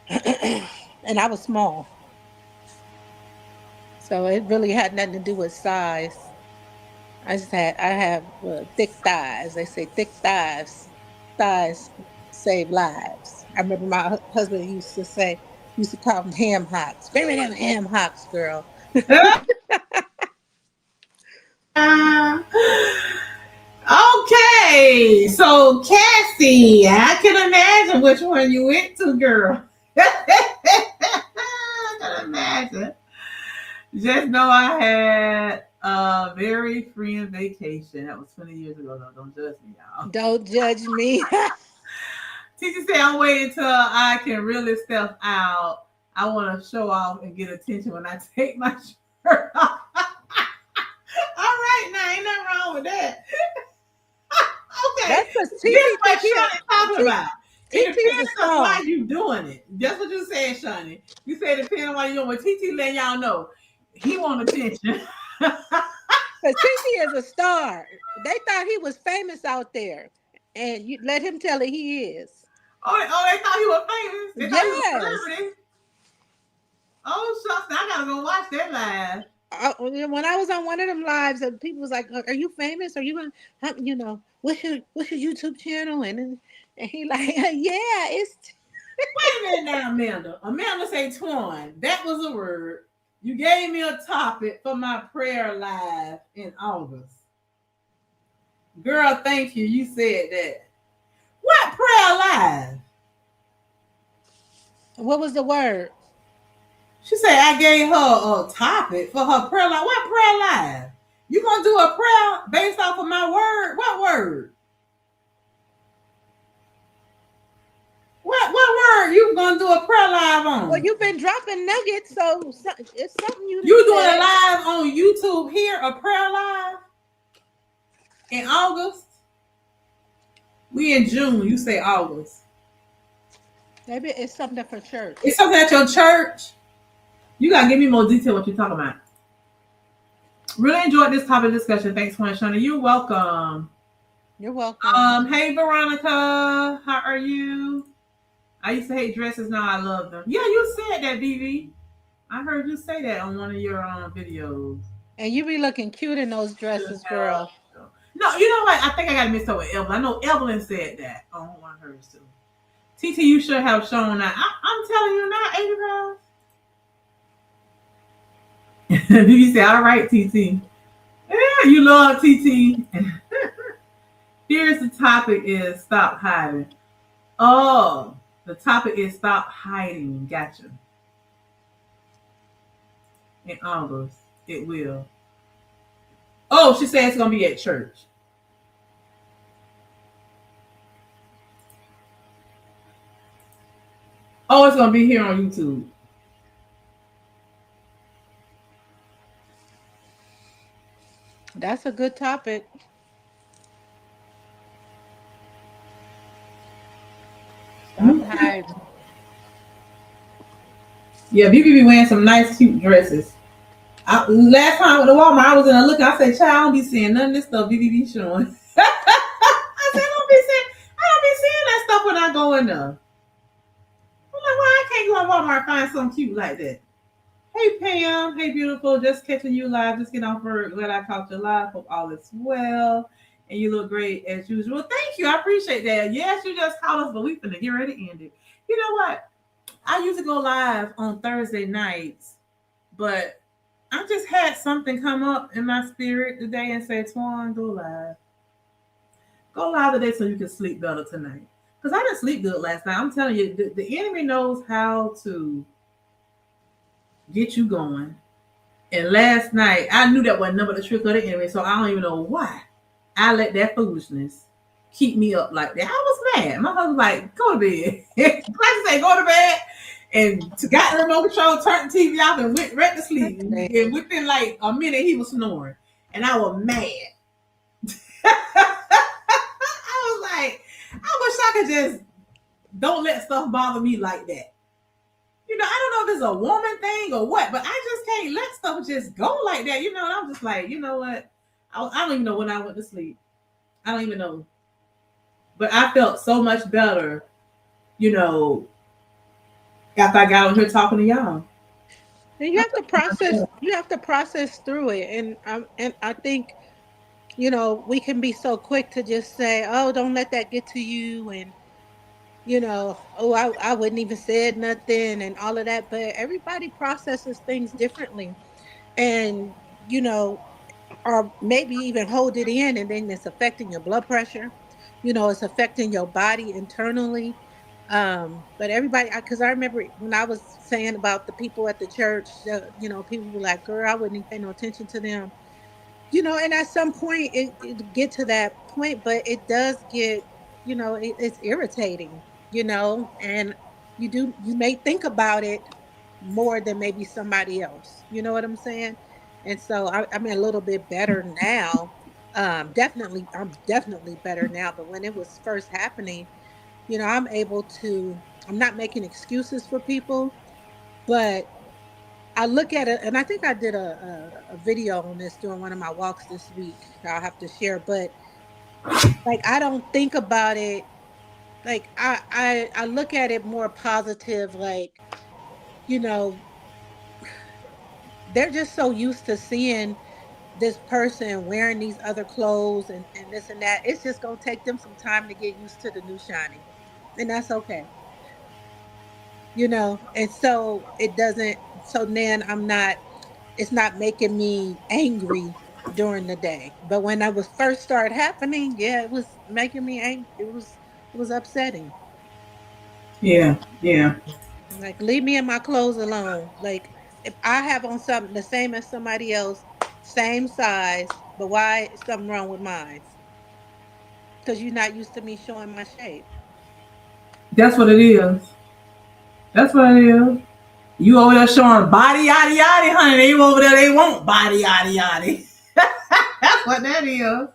And I was small. So it really had nothing to do with size. I have thick thighs. They say thick thighs save lives. I remember my husband used to call them ham hocks. Give me them ham hocks, girl. Okay, so Cassie, I can imagine which one you went to, girl. I can imagine. Just know I had a very friend vacation. That was 20 years ago. No, don't judge me, y'all. Don't judge me. Teacher said I'm waiting till I can really step out. I want to show off and get attention when I take my shirt off. All right, now ain't nothing wrong with that. Okay, that's what Shani talked about. It depends on why you doing it. That's what you said, Shani. You said it depends on why you doing it. TT letting y'all know he want attention. Because TT is a star. They thought he was famous out there, and you let him tell it he is. Oh, they thought he was famous. They thought he was a celebrity. Oh, shucks! I gotta go watch that live. When I was on one of them lives, and people was like, "Are you famous? Are you going? What's your YouTube channel?" And he like, "Yeah, it's." Wait a minute now, Amanda. Amanda say Twan. That was a word. You gave me a topic for my prayer live in August. Girl, thank you. You said that. What prayer live? What was the word? She said I gave her a topic for her prayer live. What prayer live? You gonna do a prayer based off of my word? What word? What word you gonna do a prayer live on? Well, you've been dropping nuggets, so it's something you doing a live on YouTube here, a prayer live in August. We in June. You say August. Maybe it's something for church. It's something at your church. You gotta give me more detail what you're talking about. Really enjoyed this topic discussion. Thanks, Shana. You're welcome. You're welcome. Hey Veronica, how are you? I used to hate dresses. Now I love them. Yeah, you said that, BB. I heard you say that on one of your videos. And you be looking cute in those dresses, girl. No, you know what? I think I got mixed up with Evelyn. I know Evelyn said that on one of hers too. TT, you should have shown that. I'm telling you now, 80 pounds. BB said, all right, TT. Yeah, you love TT. Here's the topic is stop hiding. Oh, the topic is stop hiding. Gotcha. In August, it will. Oh, she said it's going to be at church. Oh, it's gonna be here on YouTube. That's a good topic. Stop hiding. Yeah, BB be wearing some nice, cute dresses. Last time with the Walmart, I was in a look. I said, "Child, I don't be seeing none of this stuff BB be showing." I said, I don't be seeing that stuff when I go in there." I'm like, "Why I can't go to Walmart and find something cute like that?" Hey Pam, hey beautiful, just catching you live. Just get off work. Glad I caught you live. Hope all is well. And you look great as usual. Thank you. I appreciate that. Yes, you just called us, but we finna get ready to end it. You know what? I used to go live on Thursday nights, but I just had something come up in my spirit today and say, Twan, go live. Go live today so you can sleep better tonight. Because I didn't sleep good last night. I'm telling you, the enemy knows how to get you going. And last night, I knew that wasn't the trick of the enemy, so I don't even know why I let that foolishness keep me up like that. I was mad. My husband was like, go to bed. I say, go to bed. And got the remote control, turned the TV off, and went right to sleep. And within like a minute, he was snoring. And I was mad. I was like, I wish I could just don't let stuff bother me like that. You know, I don't know if it's a woman thing or what, but I just can't let stuff just go like that. You know, and I'm just like, you know what? I don't even know when I went to sleep. I don't even know. But I felt so much better, you know, after I got on here talking to y'all. And you have to process. You have to process through it, and I think we can be so quick to just say, "Oh, don't let that get to you," and "Oh, I wouldn't even said nothing," and all of that. But everybody processes things differently, and you know, or maybe even hold it in, and then it's affecting your blood pressure. It's affecting your body internally. But everybody, because I remember when I was saying about the people at the church, people were like, "Girl, I wouldn't even pay no attention to them." And at some point it get to that point, but it does get, it's irritating, and you may think about it more than maybe somebody else. You know what I'm saying? And so I'm a little bit better now. I'm definitely better now. But when it was first happening, I'm not making excuses for people, but I look at it, and I think I did a video on this during one of my walks this week. I'll have to share, but like I don't think about it. Like I look at it more positive. Like you know, they're just so used to seeing this person wearing these other clothes and this and that. It's just gonna take them some time to get used to the new shiny, and that's okay. And so it doesn't. So then it's not making me angry during the day. But when I was first started happening, yeah, it was making me angry. It was upsetting. Yeah, yeah. Like, leave me and my clothes alone. Like, if I have on something the same as somebody else, same size, but why is something wrong with mine? Because you're not used to me showing my shape. That's what it is. That's what it is. You over there showing body yaddy yaddy, honey. They over there, they want body yaddy yaddy. That's what that is.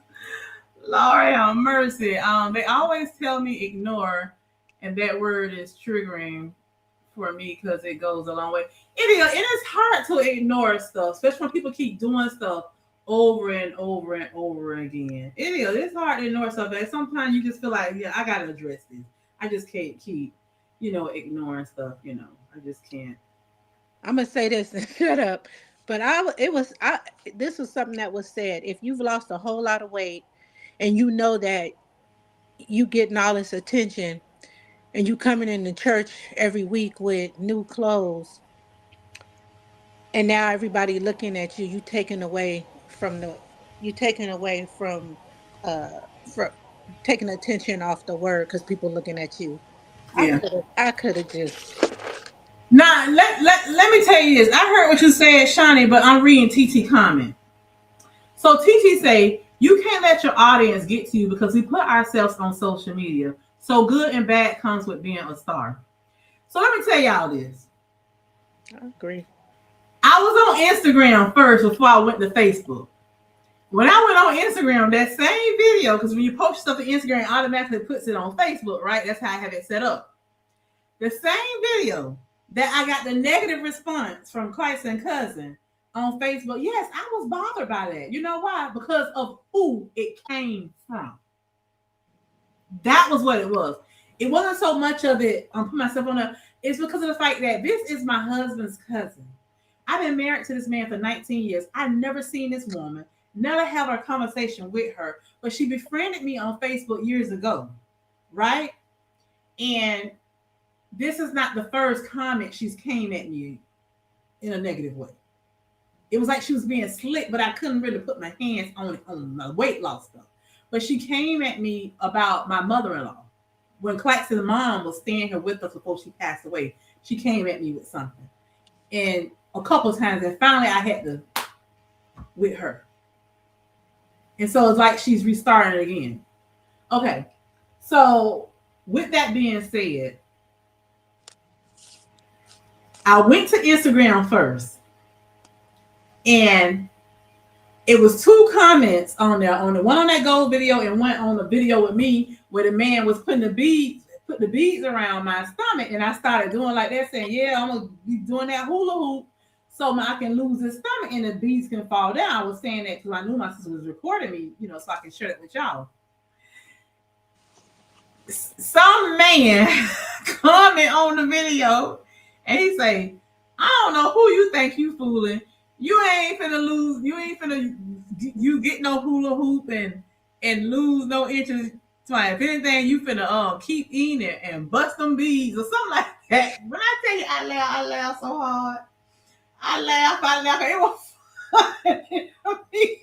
Lord have mercy. They always tell me ignore, and that word is triggering for me because it goes a long way. It is. It is hard to ignore stuff, especially when people keep doing stuff over and over and over again. It is. It's hard to ignore stuff. And sometimes you just feel like, yeah, I gotta address this. I just can't keep, ignoring stuff. I just can't. I'm gonna say this and shut up. But this was something that was said. If you've lost a whole lot of weight and you know that you getting all this attention and you coming into church every week with new clothes, and now everybody looking at you, you taking away from taking attention off the word because people looking at you. Yeah. I could have just. Now let me tell you this. I heard what you said, Shawnee, but I'm reading TT comment. So TT say you can't let your audience get to you because we put ourselves on social media. So good and bad comes with being a star. So let me tell y'all this. I agree. I was on Instagram first before I went to Facebook. When I went on Instagram, that same video, because when you post stuff to Instagram, it automatically puts it on Facebook, right? That's how I have it set up. The same video that I got the negative response from Christ and Cousin on Facebook. Yes, I was bothered by that. You know why? Because of who it came from. That was what it was. It wasn't so much of it. I'm putting myself on a. It's because of the fact that this is my husband's cousin. I've been married to this man for 19 years. I've never seen this woman, never had a conversation with her, but she befriended me on Facebook years ago, right? And this is not the first comment she's came at me in a negative way. It was like she was being slick, but I couldn't really put my hands on my weight loss stuff. But she came at me about my mother-in-law. When Claxton's mom was staying here with us before she passed away, she came at me with something. And a couple of times, and finally I had to with her. And so it's like she's restarting again. Okay. So with that being said, I went to Instagram first. And it was 2 comments on there, on the one on that gold video and one on the video with me where the man was put the beads around my stomach, and I started doing like that, saying, yeah, I'm gonna be doing that hula hoop so I can lose his stomach and the beads can fall down. I was saying that because I knew my sister was recording me, so I can share it with y'all. Some man comment on the video and he say, I don't know who you think you fooling. You ain't finna lose. You ain't finna you get no hula hoop and lose no inches. So if anything, you finna keep eating it and bust them beads or something like that. When I tell you I laugh so hard. I laugh. It was funny. He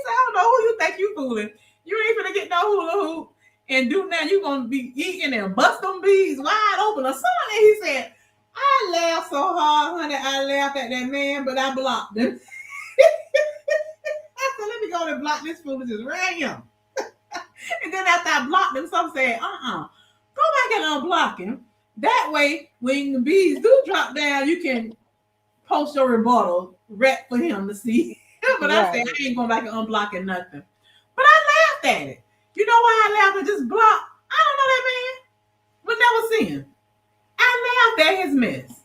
said, I don't know who you think you fooling. You ain't finna get no hula hoop and do nothing. You gonna be eating and bust them beads wide open or something. He said, I laughed so hard, honey. I laughed at that man, but I blocked him. I said, let me go and block this foolishness right here. And then after I blocked him, some said, go back and unblock him. That way, when the bees do drop down, you can post your rebuttal rep for him to see. But right. I said, I ain't going back and unblocking nothing. But I laughed at it. You know why I laughed and just blocked? I don't know that man. We'll never see him. I laughed at his mess.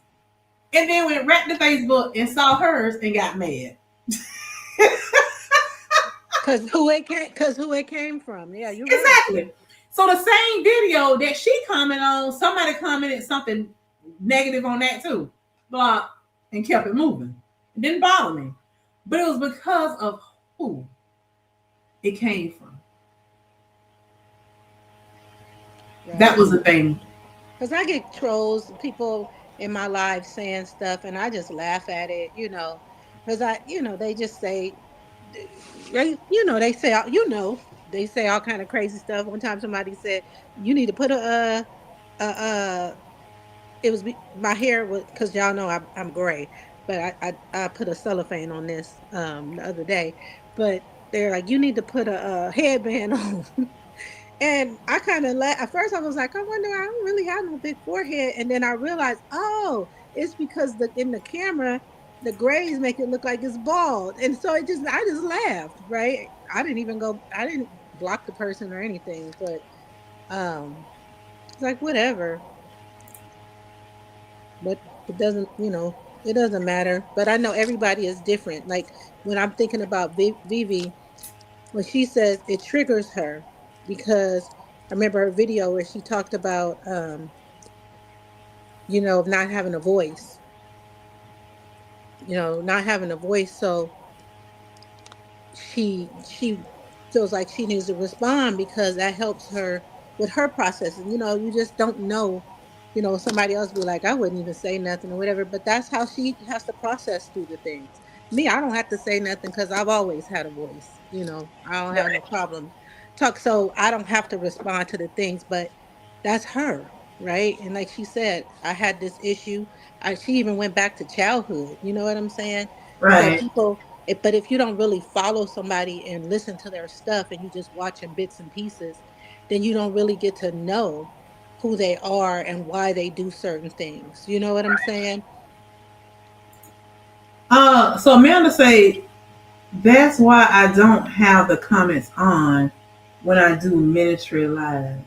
And then went right to Facebook and saw hers and got mad. Because who it came from. Yeah, you're exactly. Right. So the same video that she commented on, somebody commented something negative on that too. Blocked and kept it moving. It didn't bother me. But it was because of who it came from. Right. That was the thing. Because I get trolls, people in my life saying stuff, and I just laugh at it, because they just say, they say all kind of crazy stuff. One time somebody said, you need to put it was my hair was, because y'all know I'm gray, but I put a cellophane on this the other day, but they're like, you need to put a headband on. And I kind of at first I was like, I wonder, I don't really have no big forehead. And then I realized, it's because in the camera, the grays make it look like it's bald. And so I just laughed, right? I didn't block the person or anything, but it's like, whatever. But it doesn't, it doesn't matter. But I know everybody is different. Like when I'm thinking about Vivi, when she says it triggers her, because I remember her video where she talked about, not having a voice. Not having a voice. So she feels like she needs to respond because that helps her with her processing. You just don't know. Somebody else be like, I wouldn't even say nothing or whatever. But that's how she has to process through the things. Me, I don't have to say nothing because I've always had a voice. I don't have no problem. So I don't have to respond to the things, but that's her, right? And like she said, I had this issue. She even went back to childhood. You know what I'm saying? Right. So but if you don't really follow somebody and listen to their stuff and you just watching bits and pieces, then you don't really get to know who they are and why they do certain things. You know what I'm saying? So Amanda say that's why I don't have the comments on when I do ministry live.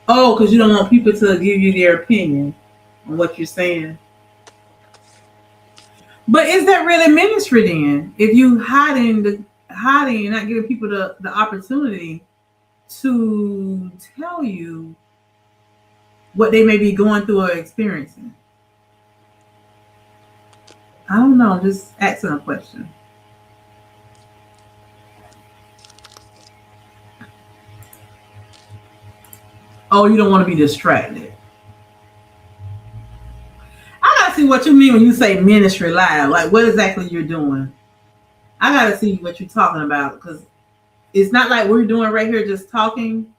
Oh, because you don't want people to give you their opinion on what you're saying. But is that really ministry then? If you hiding and not giving people the opportunity to tell you what they may be going through or experiencing. I don't know, just asking a question. Oh, you don't want to be distracted. I gotta see what you mean when you say ministry live. Like what exactly you're doing. I gotta see what you're talking about because it's not like we're doing right here just talking,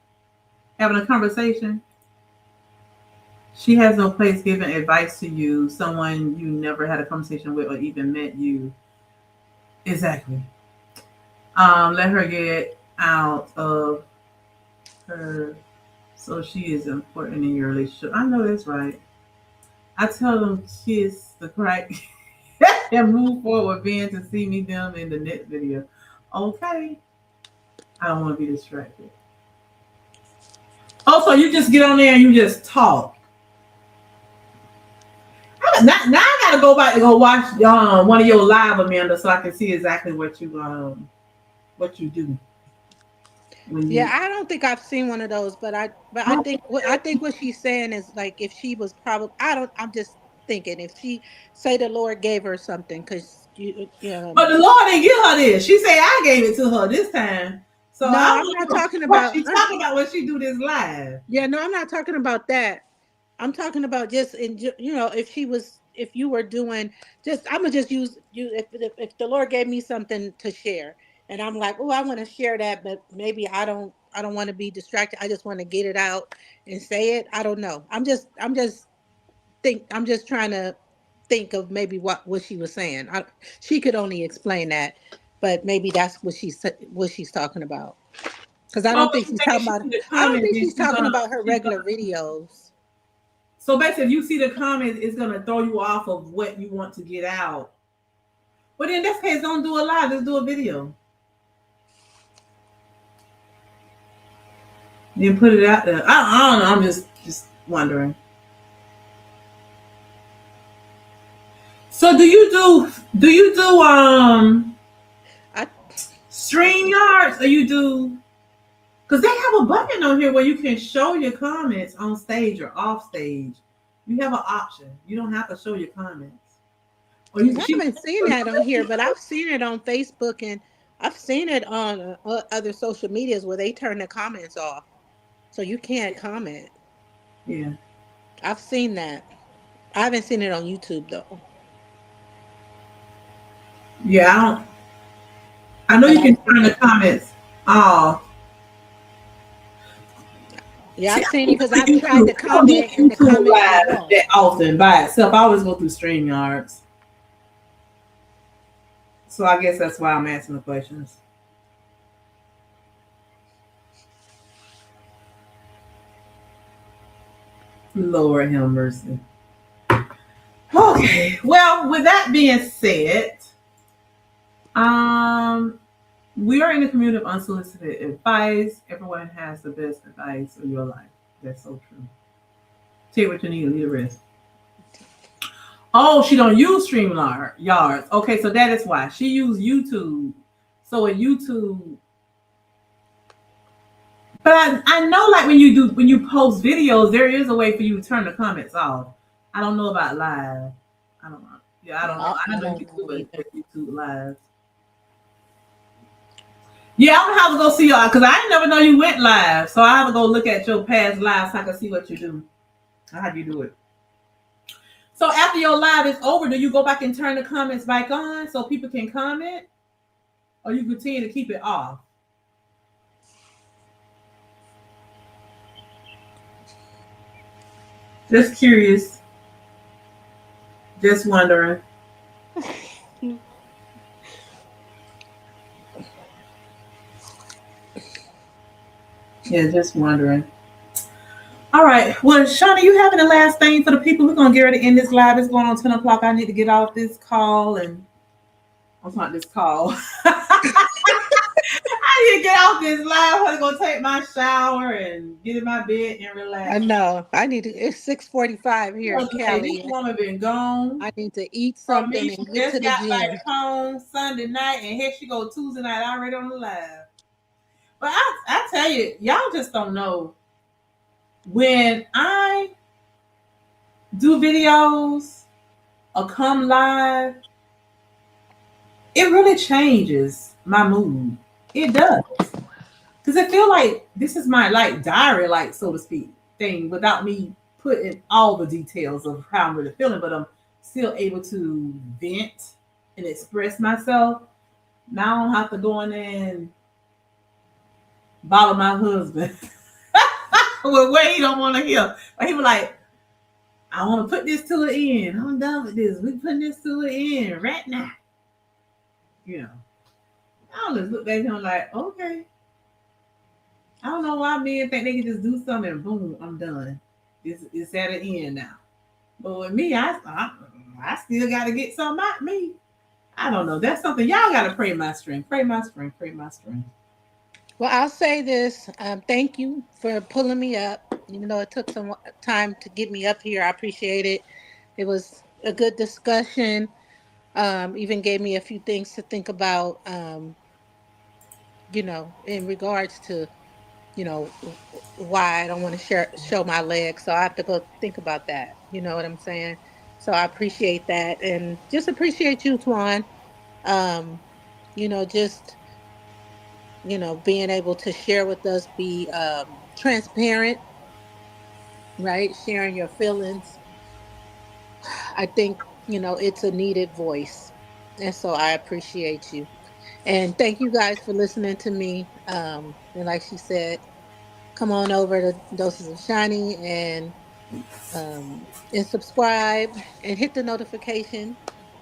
having a conversation. She has no place giving advice to you, someone you never had a conversation with or even met you. Exactly. Let her get out of her so she is important in your relationship. I know that's right. I tell them kiss the crack and move forward being to see me them in the next video. Okay. I don't want to be distracted. Also, you just get on there and you just talk. Now I gotta go back and go watch one of your live, Amanda, so I can see exactly what you do. Yeah, I don't think I've seen one of those, but I think what she's saying is like if she was probably I'm just thinking if she say the Lord gave her something because But the Lord didn't give her this. She said I gave it to her this time. So no, I I'm not don't know talking what about. she's talking about when she do this live. Yeah, no, I'm not talking about that. I'm talking about just in if you were doing just I'm gonna just use you if the Lord gave me something to share and I'm like, oh, I want to share that, but maybe I don't want to be distracted. I just want to get it out and say it. I don't know. I'm just trying to think of maybe what she was saying. She could only explain that, but maybe that's what she's talking about. Because So I don't think she's talking about her regular videos. So basically, if you see the comments, it's gonna throw you off of what you want to get out. But in this case, don't do a live. Just do a video. Then put it out there. I don't know. I'm just wondering. So do you do I stream yards or you do because they have a button on here where you can show your comments on stage or off stage. You have an option. You don't have to show your comments. Or you haven't seen that on here, but I've seen it on Facebook and I've seen it on other social medias where they turn the comments off, so you can't comment. yeah. I've seen that. I haven't seen it on YouTube though. Yeah, I know But you I've can seen turn the it. comments off. Yeah, See, I've I seen it don't because do I've tried to I don't do comment and the YouTube comments was live off. that often by itself. I always go through StreamYards. So I guess that's why I'm asking the questions. Lord have mercy. Okay. Well, with that being said, um, we are in a community of unsolicited advice. Everyone has the best advice of your life. That's so true. Take what you need and leave the rest. Oh, she don't use StreamYards. Okay, so that is why she used YouTube. So in YouTube, but I know like when you post videos, there is a way for you to turn the comments off. I don't know about live. I don't know. Yeah, I don't know. I I know don't know YouTube either. YouTube live. Yeah, I'm gonna have to go see y'all because I didn't never know you went live. So I have to go look at your past lives so I can see what you do. How do you do it? So after your live is over, do you go back and turn the comments back on so people can comment, or you continue to keep it off? Just curious. Just wondering. Yeah, just wondering. All right. Well, Shauna, you having the last thing for the people? We're gonna get ready to end this live. It's going on 10 o'clock. I need to get off this call and I'm talking this call. I need to get off this live. I'm gonna take my shower and get in my bed and I relax. know. I need to. It's 6:45 here in This Cali. woman been gone I need to eat from me. something She and get to just the got back gym. home Sunday night, and here she go Tuesday night already on the live. But I tell you, y'all just don't know. When I do videos or come live, it really changes my mood. It does. Because I feel like this is my like diary, like so to speak, thing without me putting all the details of how I'm really feeling, but I'm still able to vent and express myself. Now I don't have to go in there and bother my husband with what he don't want to hear. But he was like, I want to put this to an end. I'm done with this. We putting this to an end right now. You know. I'll just look back at him like, okay. I don't know why men think they can just do something and boom, I'm done. It's at an end now. But with me, I still got to get something out of me. I don't know. That's something y'all got to pray my strength. Pray my strength. Pray my strength. Well, I'll say this. Thank you for pulling me up. Even though it took some time to get me up here, I appreciate it. It was a good discussion. Even gave me a few things to think about. In regards to why I don't want to show my legs. So I have to go think about that. You know what I'm saying? So I appreciate that, and just appreciate you, Twan. Um, just being able to share with us, be transparent, right? Sharing your feelings. I think it's a needed voice, and so I appreciate you. And thank you guys for listening to me. And like she said, come on over to Doses of Shiny and subscribe and hit the notification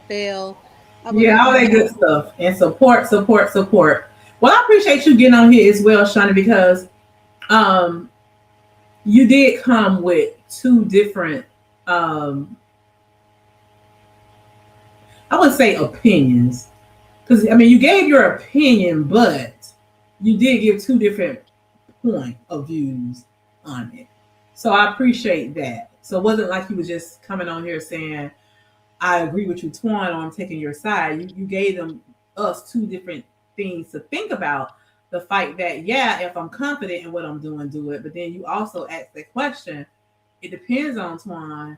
bell. I would Yeah, love all to that have good stuff. And support, support, support. Well, I appreciate you getting on here as well, Shawnee, because um you did come with two different I would say opinions. Because I mean you gave your opinion, but you did give two different point of views on it. So I appreciate that. So it wasn't like you was just coming on here saying, I agree with you, Twan, or I'm taking your side. You gave us two different things to think about. The fact that, yeah, if I'm confident in what I'm doing, do it. But then you also asked the question, it depends on, Twan,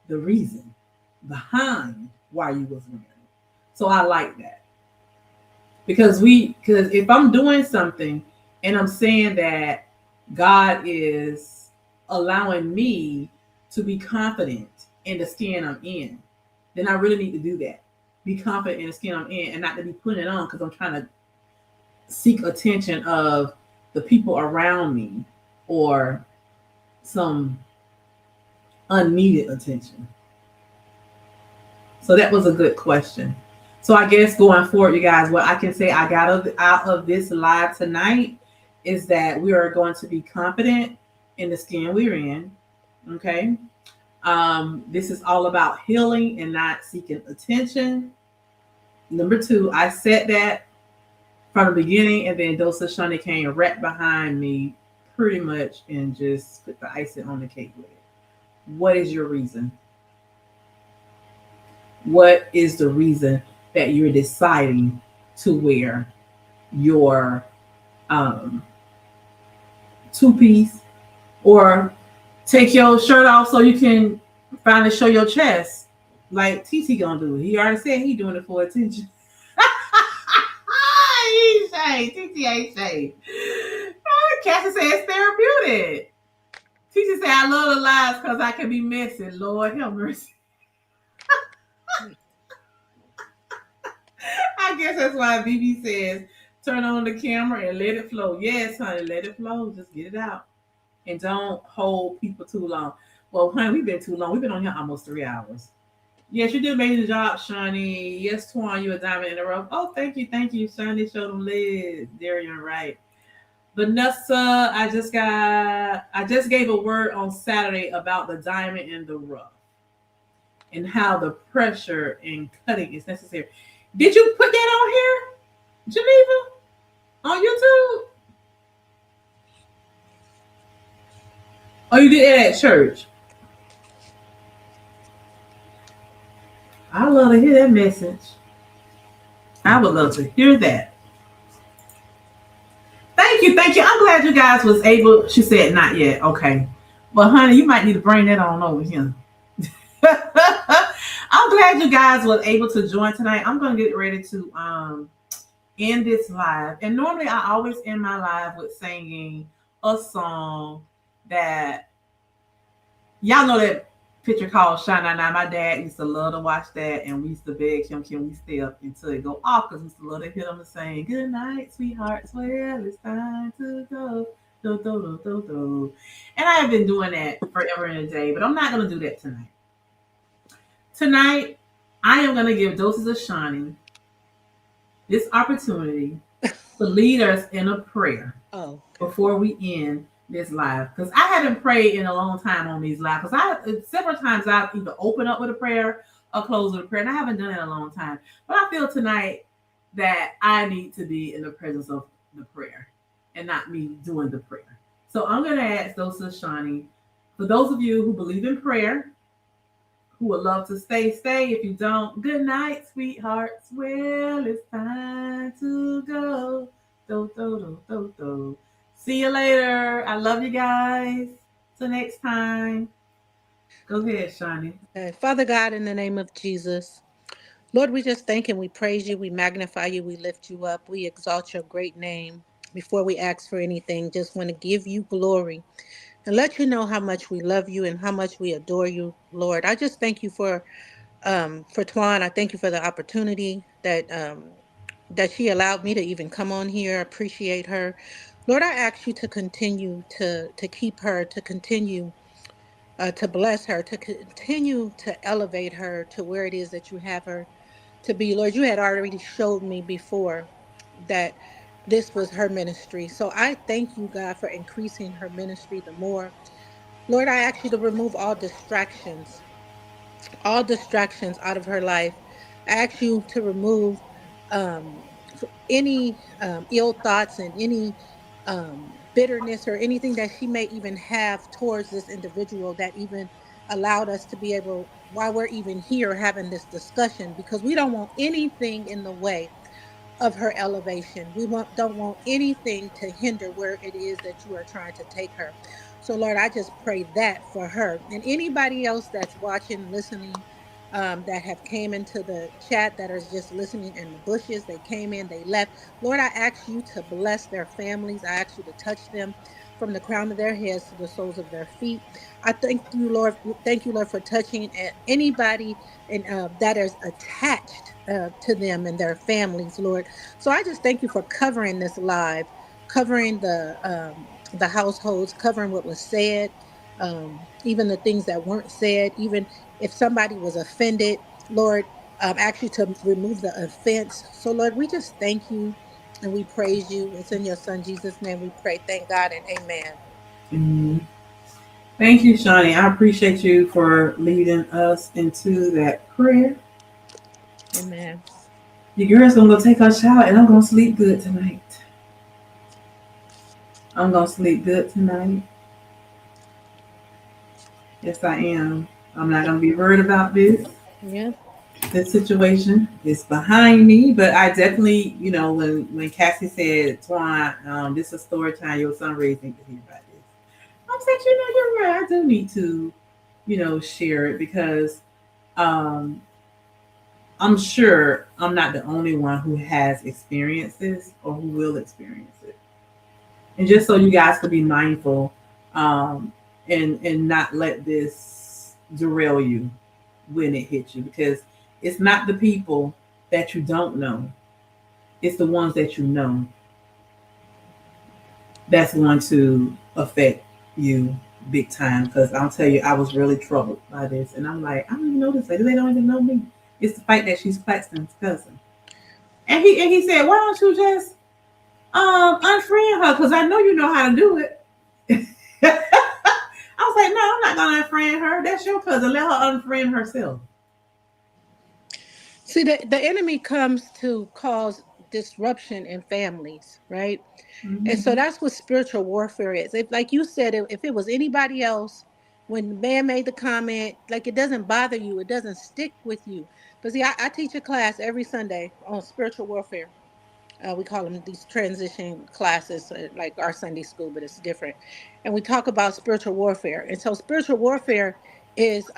the reason behind why you was wearing it. So I like that. Because if I'm doing something and I'm saying that God is allowing me to be confident in the skin I'm in, then I really need to do that. Be confident in the skin I'm in and not to be putting it on because I'm trying to seek attention of the people around me or some unneeded attention. So that was a good question. So I guess going forward, you guys, what I can say I got out of this live tonight is that we are going to be confident in the skin we're in. Okay. This is all about healing and not seeking attention. Number two, I said that from the beginning, and then Dosa Shani came right behind me pretty much and just put the icing on the cake with it. What is your reason? What is the reason that you're deciding to wear your two-piece or take your shirt off so you can finally show your chest like TT gonna do? He already said he doing it for attention. He ain't shade. TT ain't shade. Cassie said it's therapeutic. TT said I love the lives because I can be messy. Lord have mercy. I guess that's why BB says turn on the camera and let it flow. Yes, honey, let it flow. Just get it out. And don't hold people too long. Well, honey, we've been too long. We've been on here almost 3 hours. Yes, you did an amazing job, Shawnee. Yes, Twan, you a diamond in the rough. Oh, thank you, Shawnee. Show them legs. Darian, right. Vanessa, I just gave a word on Saturday about the diamond in the rough and how the pressure in cutting is necessary. Did you put that on here, Geneva? On YouTube? Oh, you did it at church? I love to hear that message. I would love to hear that. Thank you, thank you. I'm glad you guys was able. She said not yet. Okay. Well, honey, you might need to bring that on over here. I'm glad you guys were able to join tonight. I'm gonna get ready to end this live. And normally I always end my live with singing a song that y'all know that picture called Shine Now. My dad used to love to watch that, and we used to beg him, can we stay up until it go off? Because we used to love to hear them saying, good night, sweethearts. Well, it's time to go. Do, do, do, do, do. And I have been doing that forever and a day, but I'm not going to do that tonight. Tonight, I am going to give Doses of Shining this opportunity to lead us in a prayer before we end this live, because I haven't prayed in a long time on these live, because several times I've either opened up with a prayer or closed with a prayer, and I haven't done it in a long time. But I feel tonight that I need to be in the presence of the prayer and not me doing the prayer. So I'm going to ask Doses Shining, for those of you who believe in prayer, who would love to stay. If you don't, good night, sweethearts. Well, it's time to go. Do, do, do, do, do. See you later. I love you guys. Till next time. Go ahead, Shani. Okay. Father God, in the name of Jesus, Lord, we just thank and we praise you. We magnify you. We lift you up. We exalt your great name. Before we ask for anything, just want to give you glory and let you know how much we love you and how much we adore you, Lord. I just thank you for Twan. I thank you for the opportunity that she allowed me to even come on here. I appreciate her. Lord, I ask you to continue to keep her, to continue to bless her, to continue to elevate her to where it is that you have her to be. Lord, you had already showed me before that this was her ministry. So I thank you, God, for increasing her ministry the more. Lord, I ask you to remove all distractions out of her life. I ask you to remove um, any ill thoughts and any bitterness or anything that she may even have towards this individual that even allowed us to be able, while we're even here having this discussion, because we don't want anything in the way of her elevation. Don't want anything to hinder where it is that you are trying to take her. So Lord, I just pray that for her and anybody else that's watching, listening, that have came into the chat, that is just listening in the bushes. They came in, they left. Lord, I ask you to bless their families. I ask you to touch them from the crown of their heads to the soles of their feet. I thank you, Lord. Thank you, Lord, for touching anybody and that is attached to them and their families, Lord. So I just thank you for covering this live, covering the households, covering what was said, even the things that weren't said, even if somebody was offended, Lord, ask you to remove the offense. So Lord, we just thank you and we praise you. It's in your son Jesus' name we pray. Thank God and amen. Mm. Thank you, Shani. I appreciate you for leading us into that prayer. Amen. Your girl's gonna go take her shower, and I'm gonna sleep good tonight. I'm gonna sleep good tonight. Yes, I am. I'm not gonna be worried about this. Yeah. This situation is behind me, but I definitely, when Cassie said, "Twan, this is story time. Your son raised me to hear about this." I'm saying, you're right. I do need to, share it because I'm sure I'm not the only one who has experienced this or who will experience it. And just so you guys could be mindful, and not let this derail you when it hits you, because it's not the people that you don't know, it's the ones that you know that's going to affect you big time. Because I'll tell you, I was really troubled by this, and I'm like, I don't even know this lady. They don't even know me. It's the fact that she's Claxton's cousin, and he said, why don't you just Unfriend her because I know you know how to do it. I was like, no, I'm not gonna unfriend her. That's your cousin. Let her unfriend herself. See, the enemy comes to cause disruption in families, right? And so Mm-hmm. that's what spiritual warfare is. If, like you said, if it was anybody else, when the man made the comment, like it doesn't bother you, it doesn't stick with you. But see, I teach a class every Sunday on spiritual warfare. We call them these transition classes, like our Sunday school, but it's different. And we talk about spiritual warfare. And so spiritual warfare is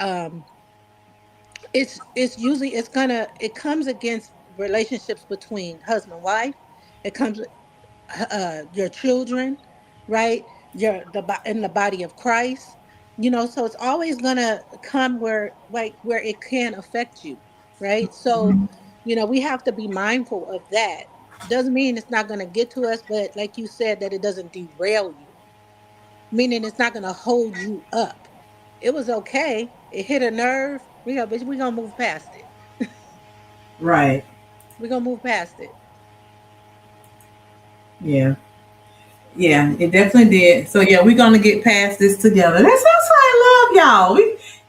it's usually it comes against relationships between husband and wife. It comes your children, right? In the body of Christ, so it's always gonna come where it can affect you, right? So, we have to be mindful of that. Doesn't mean it's not gonna get to us, but like you said, that it doesn't derail you, meaning it's not gonna hold you up. It was okay. It hit a nerve. We gonna move past it. Right. We're gonna move past it. Yeah. Yeah, it definitely did. So yeah, we're gonna get past this together. That's why I love y'all.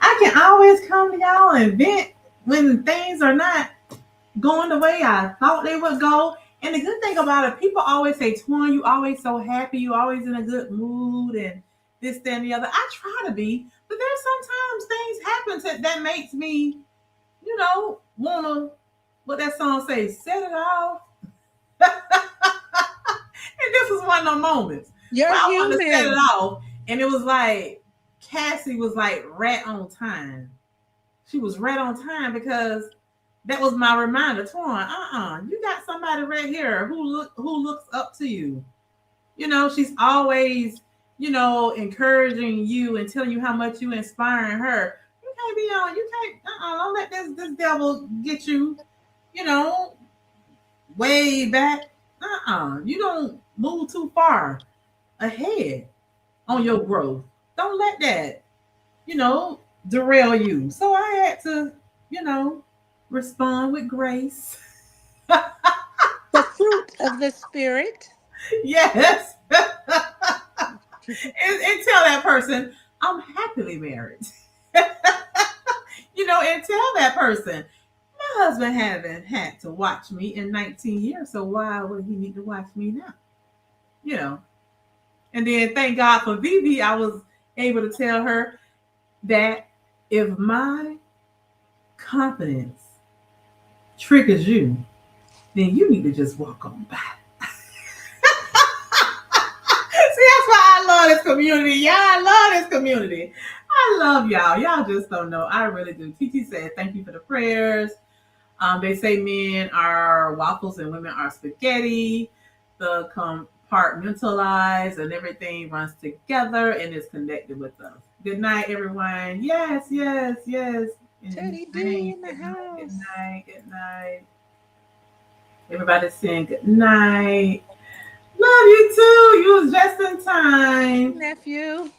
I can always come to y'all and vent when things are not going the way I thought they would go. And the good thing about it, people always say, Twan, you always so happy, you always in a good mood and this, that, and the other. I try to be, but there's sometimes things happen that makes me, wanna what that song say, set it off. And this was one of those moments You're where I wanted to set it human. off. And it was like Cassie was like right on time. She was right on time because that was my reminder. Twan, you got somebody right here who looks up to you. She's always, encouraging you and telling you how much you inspiring her. You can't be on. You can't. Don't let this devil get you. You know, way back. You don't move too far ahead on your growth. Don't let that, you know, derail you. So I had to, you know, respond with grace. The fruit of the spirit. Yes. And tell that person, I'm happily married. And tell that person, my husband haven't had to watch me in 19 years, so why would he need to watch me now? You know. And then thank God for Vivi, I was able to tell her that if my confidence triggers you, then you need to just walk on by. See, that's why I love this community. Yeah, I love this community. I love y'all. Y'all just don't know. I really do. TT said, thank you for the prayers. They say men are waffles and women are spaghetti. The compartmentalize and everything runs together and is connected with us. Good night, everyone. Yes, yes, yes. Teddy D in the Good night, good house. night, good night. Everybody's saying good night. Love you too. You was just in time. Nephew.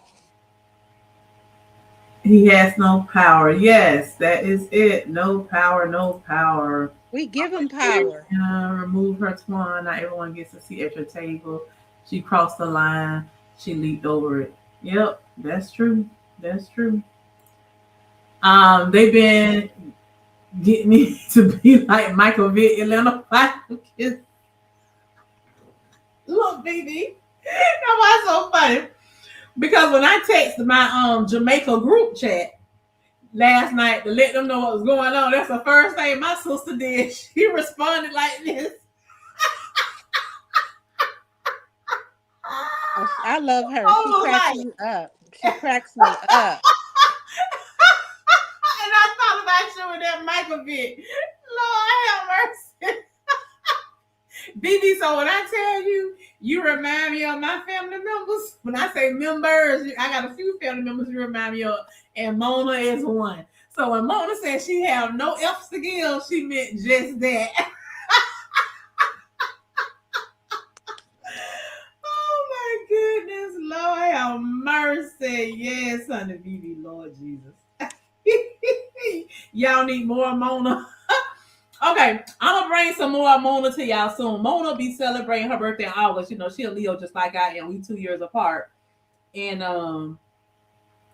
He has no power. Yes, that is it. No power, no power. We give him power. Remove her Twan. Not everyone gets a seat at your table. She crossed the line. She leaped over it. Yep, that's true. That's true. They've been getting me to be like Michael Vick, Atlanta Falcons. Look, baby, that was so funny because when I texted my Jamaica group chat last night to let them know what was going on, that's the first thing my sister did. She responded like this. Oh, I love her. She Oh, cracks like, me up. She cracks me up. and I thought about you with that Michael Vick. Lord have mercy. BB, so when I tell you, you remind me of my family members. When I say members, I got a few family members you remind me of, and Mona is one. So when Mona said she have no F's to give, she meant just that. Oh my goodness, Lord have mercy. Yes, honey, BB, Lord Jesus. Y'all need more Mona. Okay, I'm gonna bring some more Mona to y'all soon. Mona will be celebrating her birthday in August. You know, she a Leo just like I am. We 2 years apart. And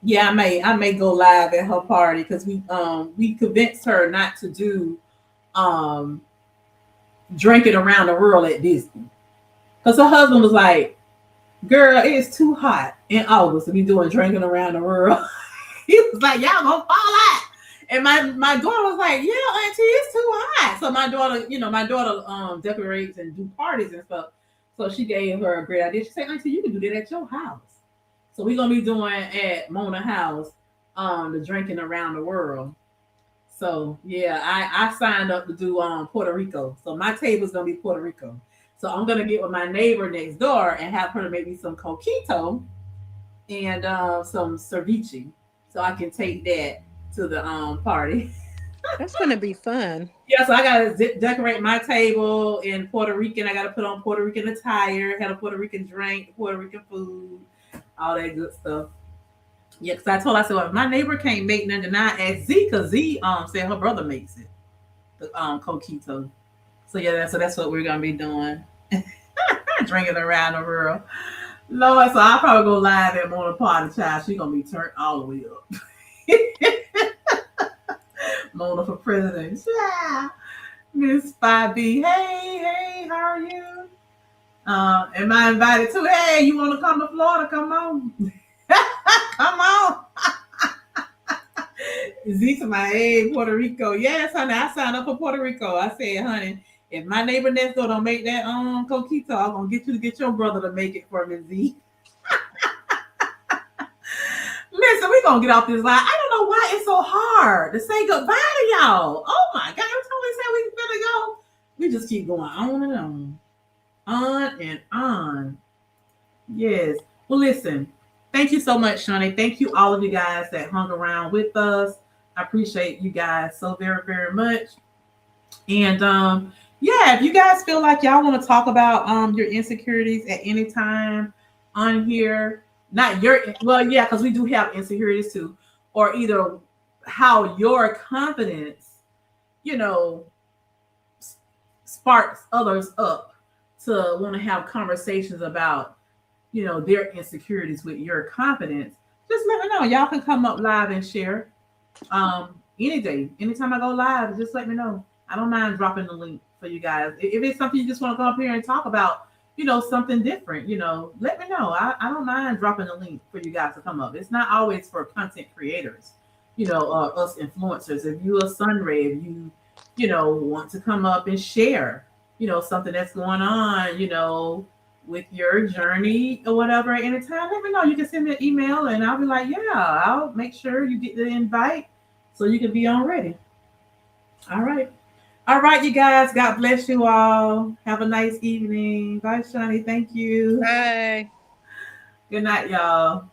yeah, I may go live at her party because we convinced her not to do um drinking around the world at Disney. Because her husband was like, girl, it's too hot in August to be doing drinking around the world. He was like, y'all gonna fall out. And my daughter was like, yeah, auntie, it's too hot. So my daughter decorates and do parties and stuff. So she gave her a great idea. She said, auntie, you can do that at your house. So we're gonna be doing at Mona house the drinking around the world. So yeah, I signed up to do Puerto Rico. So my table's gonna be Puerto Rico. So I'm gonna get with my neighbor next door and have her to make me some coquito and some ceviche, so I can take that to the party. That's gonna be fun. Yeah, so I gotta decorate my table in Puerto Rican. I gotta put on Puerto Rican attire, have a Puerto Rican drink, Puerto Rican food, all that good stuff. Yeah, because I told her, I said, well, if my neighbor can't make nothing, then I ask Z, because Z said her brother makes it, the coquito. So yeah, so that's what we're gonna be doing. Drinking around the world. Lord, so I'll probably go live at Mona Party Child. She's gonna be turned all the way up. Mona for president. Yeah. Miss 5B. Hey, how are you? Am I invited too? Hey, you wanna come to Florida? Come on. Come on. Z to my hey, Puerto Rico. Yes, honey, I signed up for Puerto Rico. I said, honey, if my neighbor next door don't make that coquito, I'm gonna get you to get your brother to make it for me, Z. Listen, we're gonna get off this line. I don't know why it's so hard to say goodbye to y'all. Oh my god, every time we say we gonna go, we just keep going on and on. On and on. Yes. Well, listen. Thank you so much, Shani. Thank you, all of you guys that hung around with us. I appreciate you guys so very, very much. And yeah, if you guys feel like y'all want to talk about your insecurities at any time on here, not your yeah, because we do have insecurities too, or either how your confidence, sparks others up to want to have conversations about their insecurities with your confidence, just let me know. Y'all can come up live and share any day, anytime I go live. Just let me know. I don't mind dropping the link for you guys. If it's something you just want to come up here and talk about, something different, let me know. I don't mind dropping the link for you guys to come up. It's not always for content creators, or us influencers. If you're a Sunray, if you want to come up and share, something that's going on, with your journey or whatever at any time, let me know. You can send me an email and I'll be like, yeah, I'll make sure you get the invite so you can be on ready. All right. All right, you guys. God bless you all. Have a nice evening. Bye, Shani. Thank you. Bye. Good night, y'all.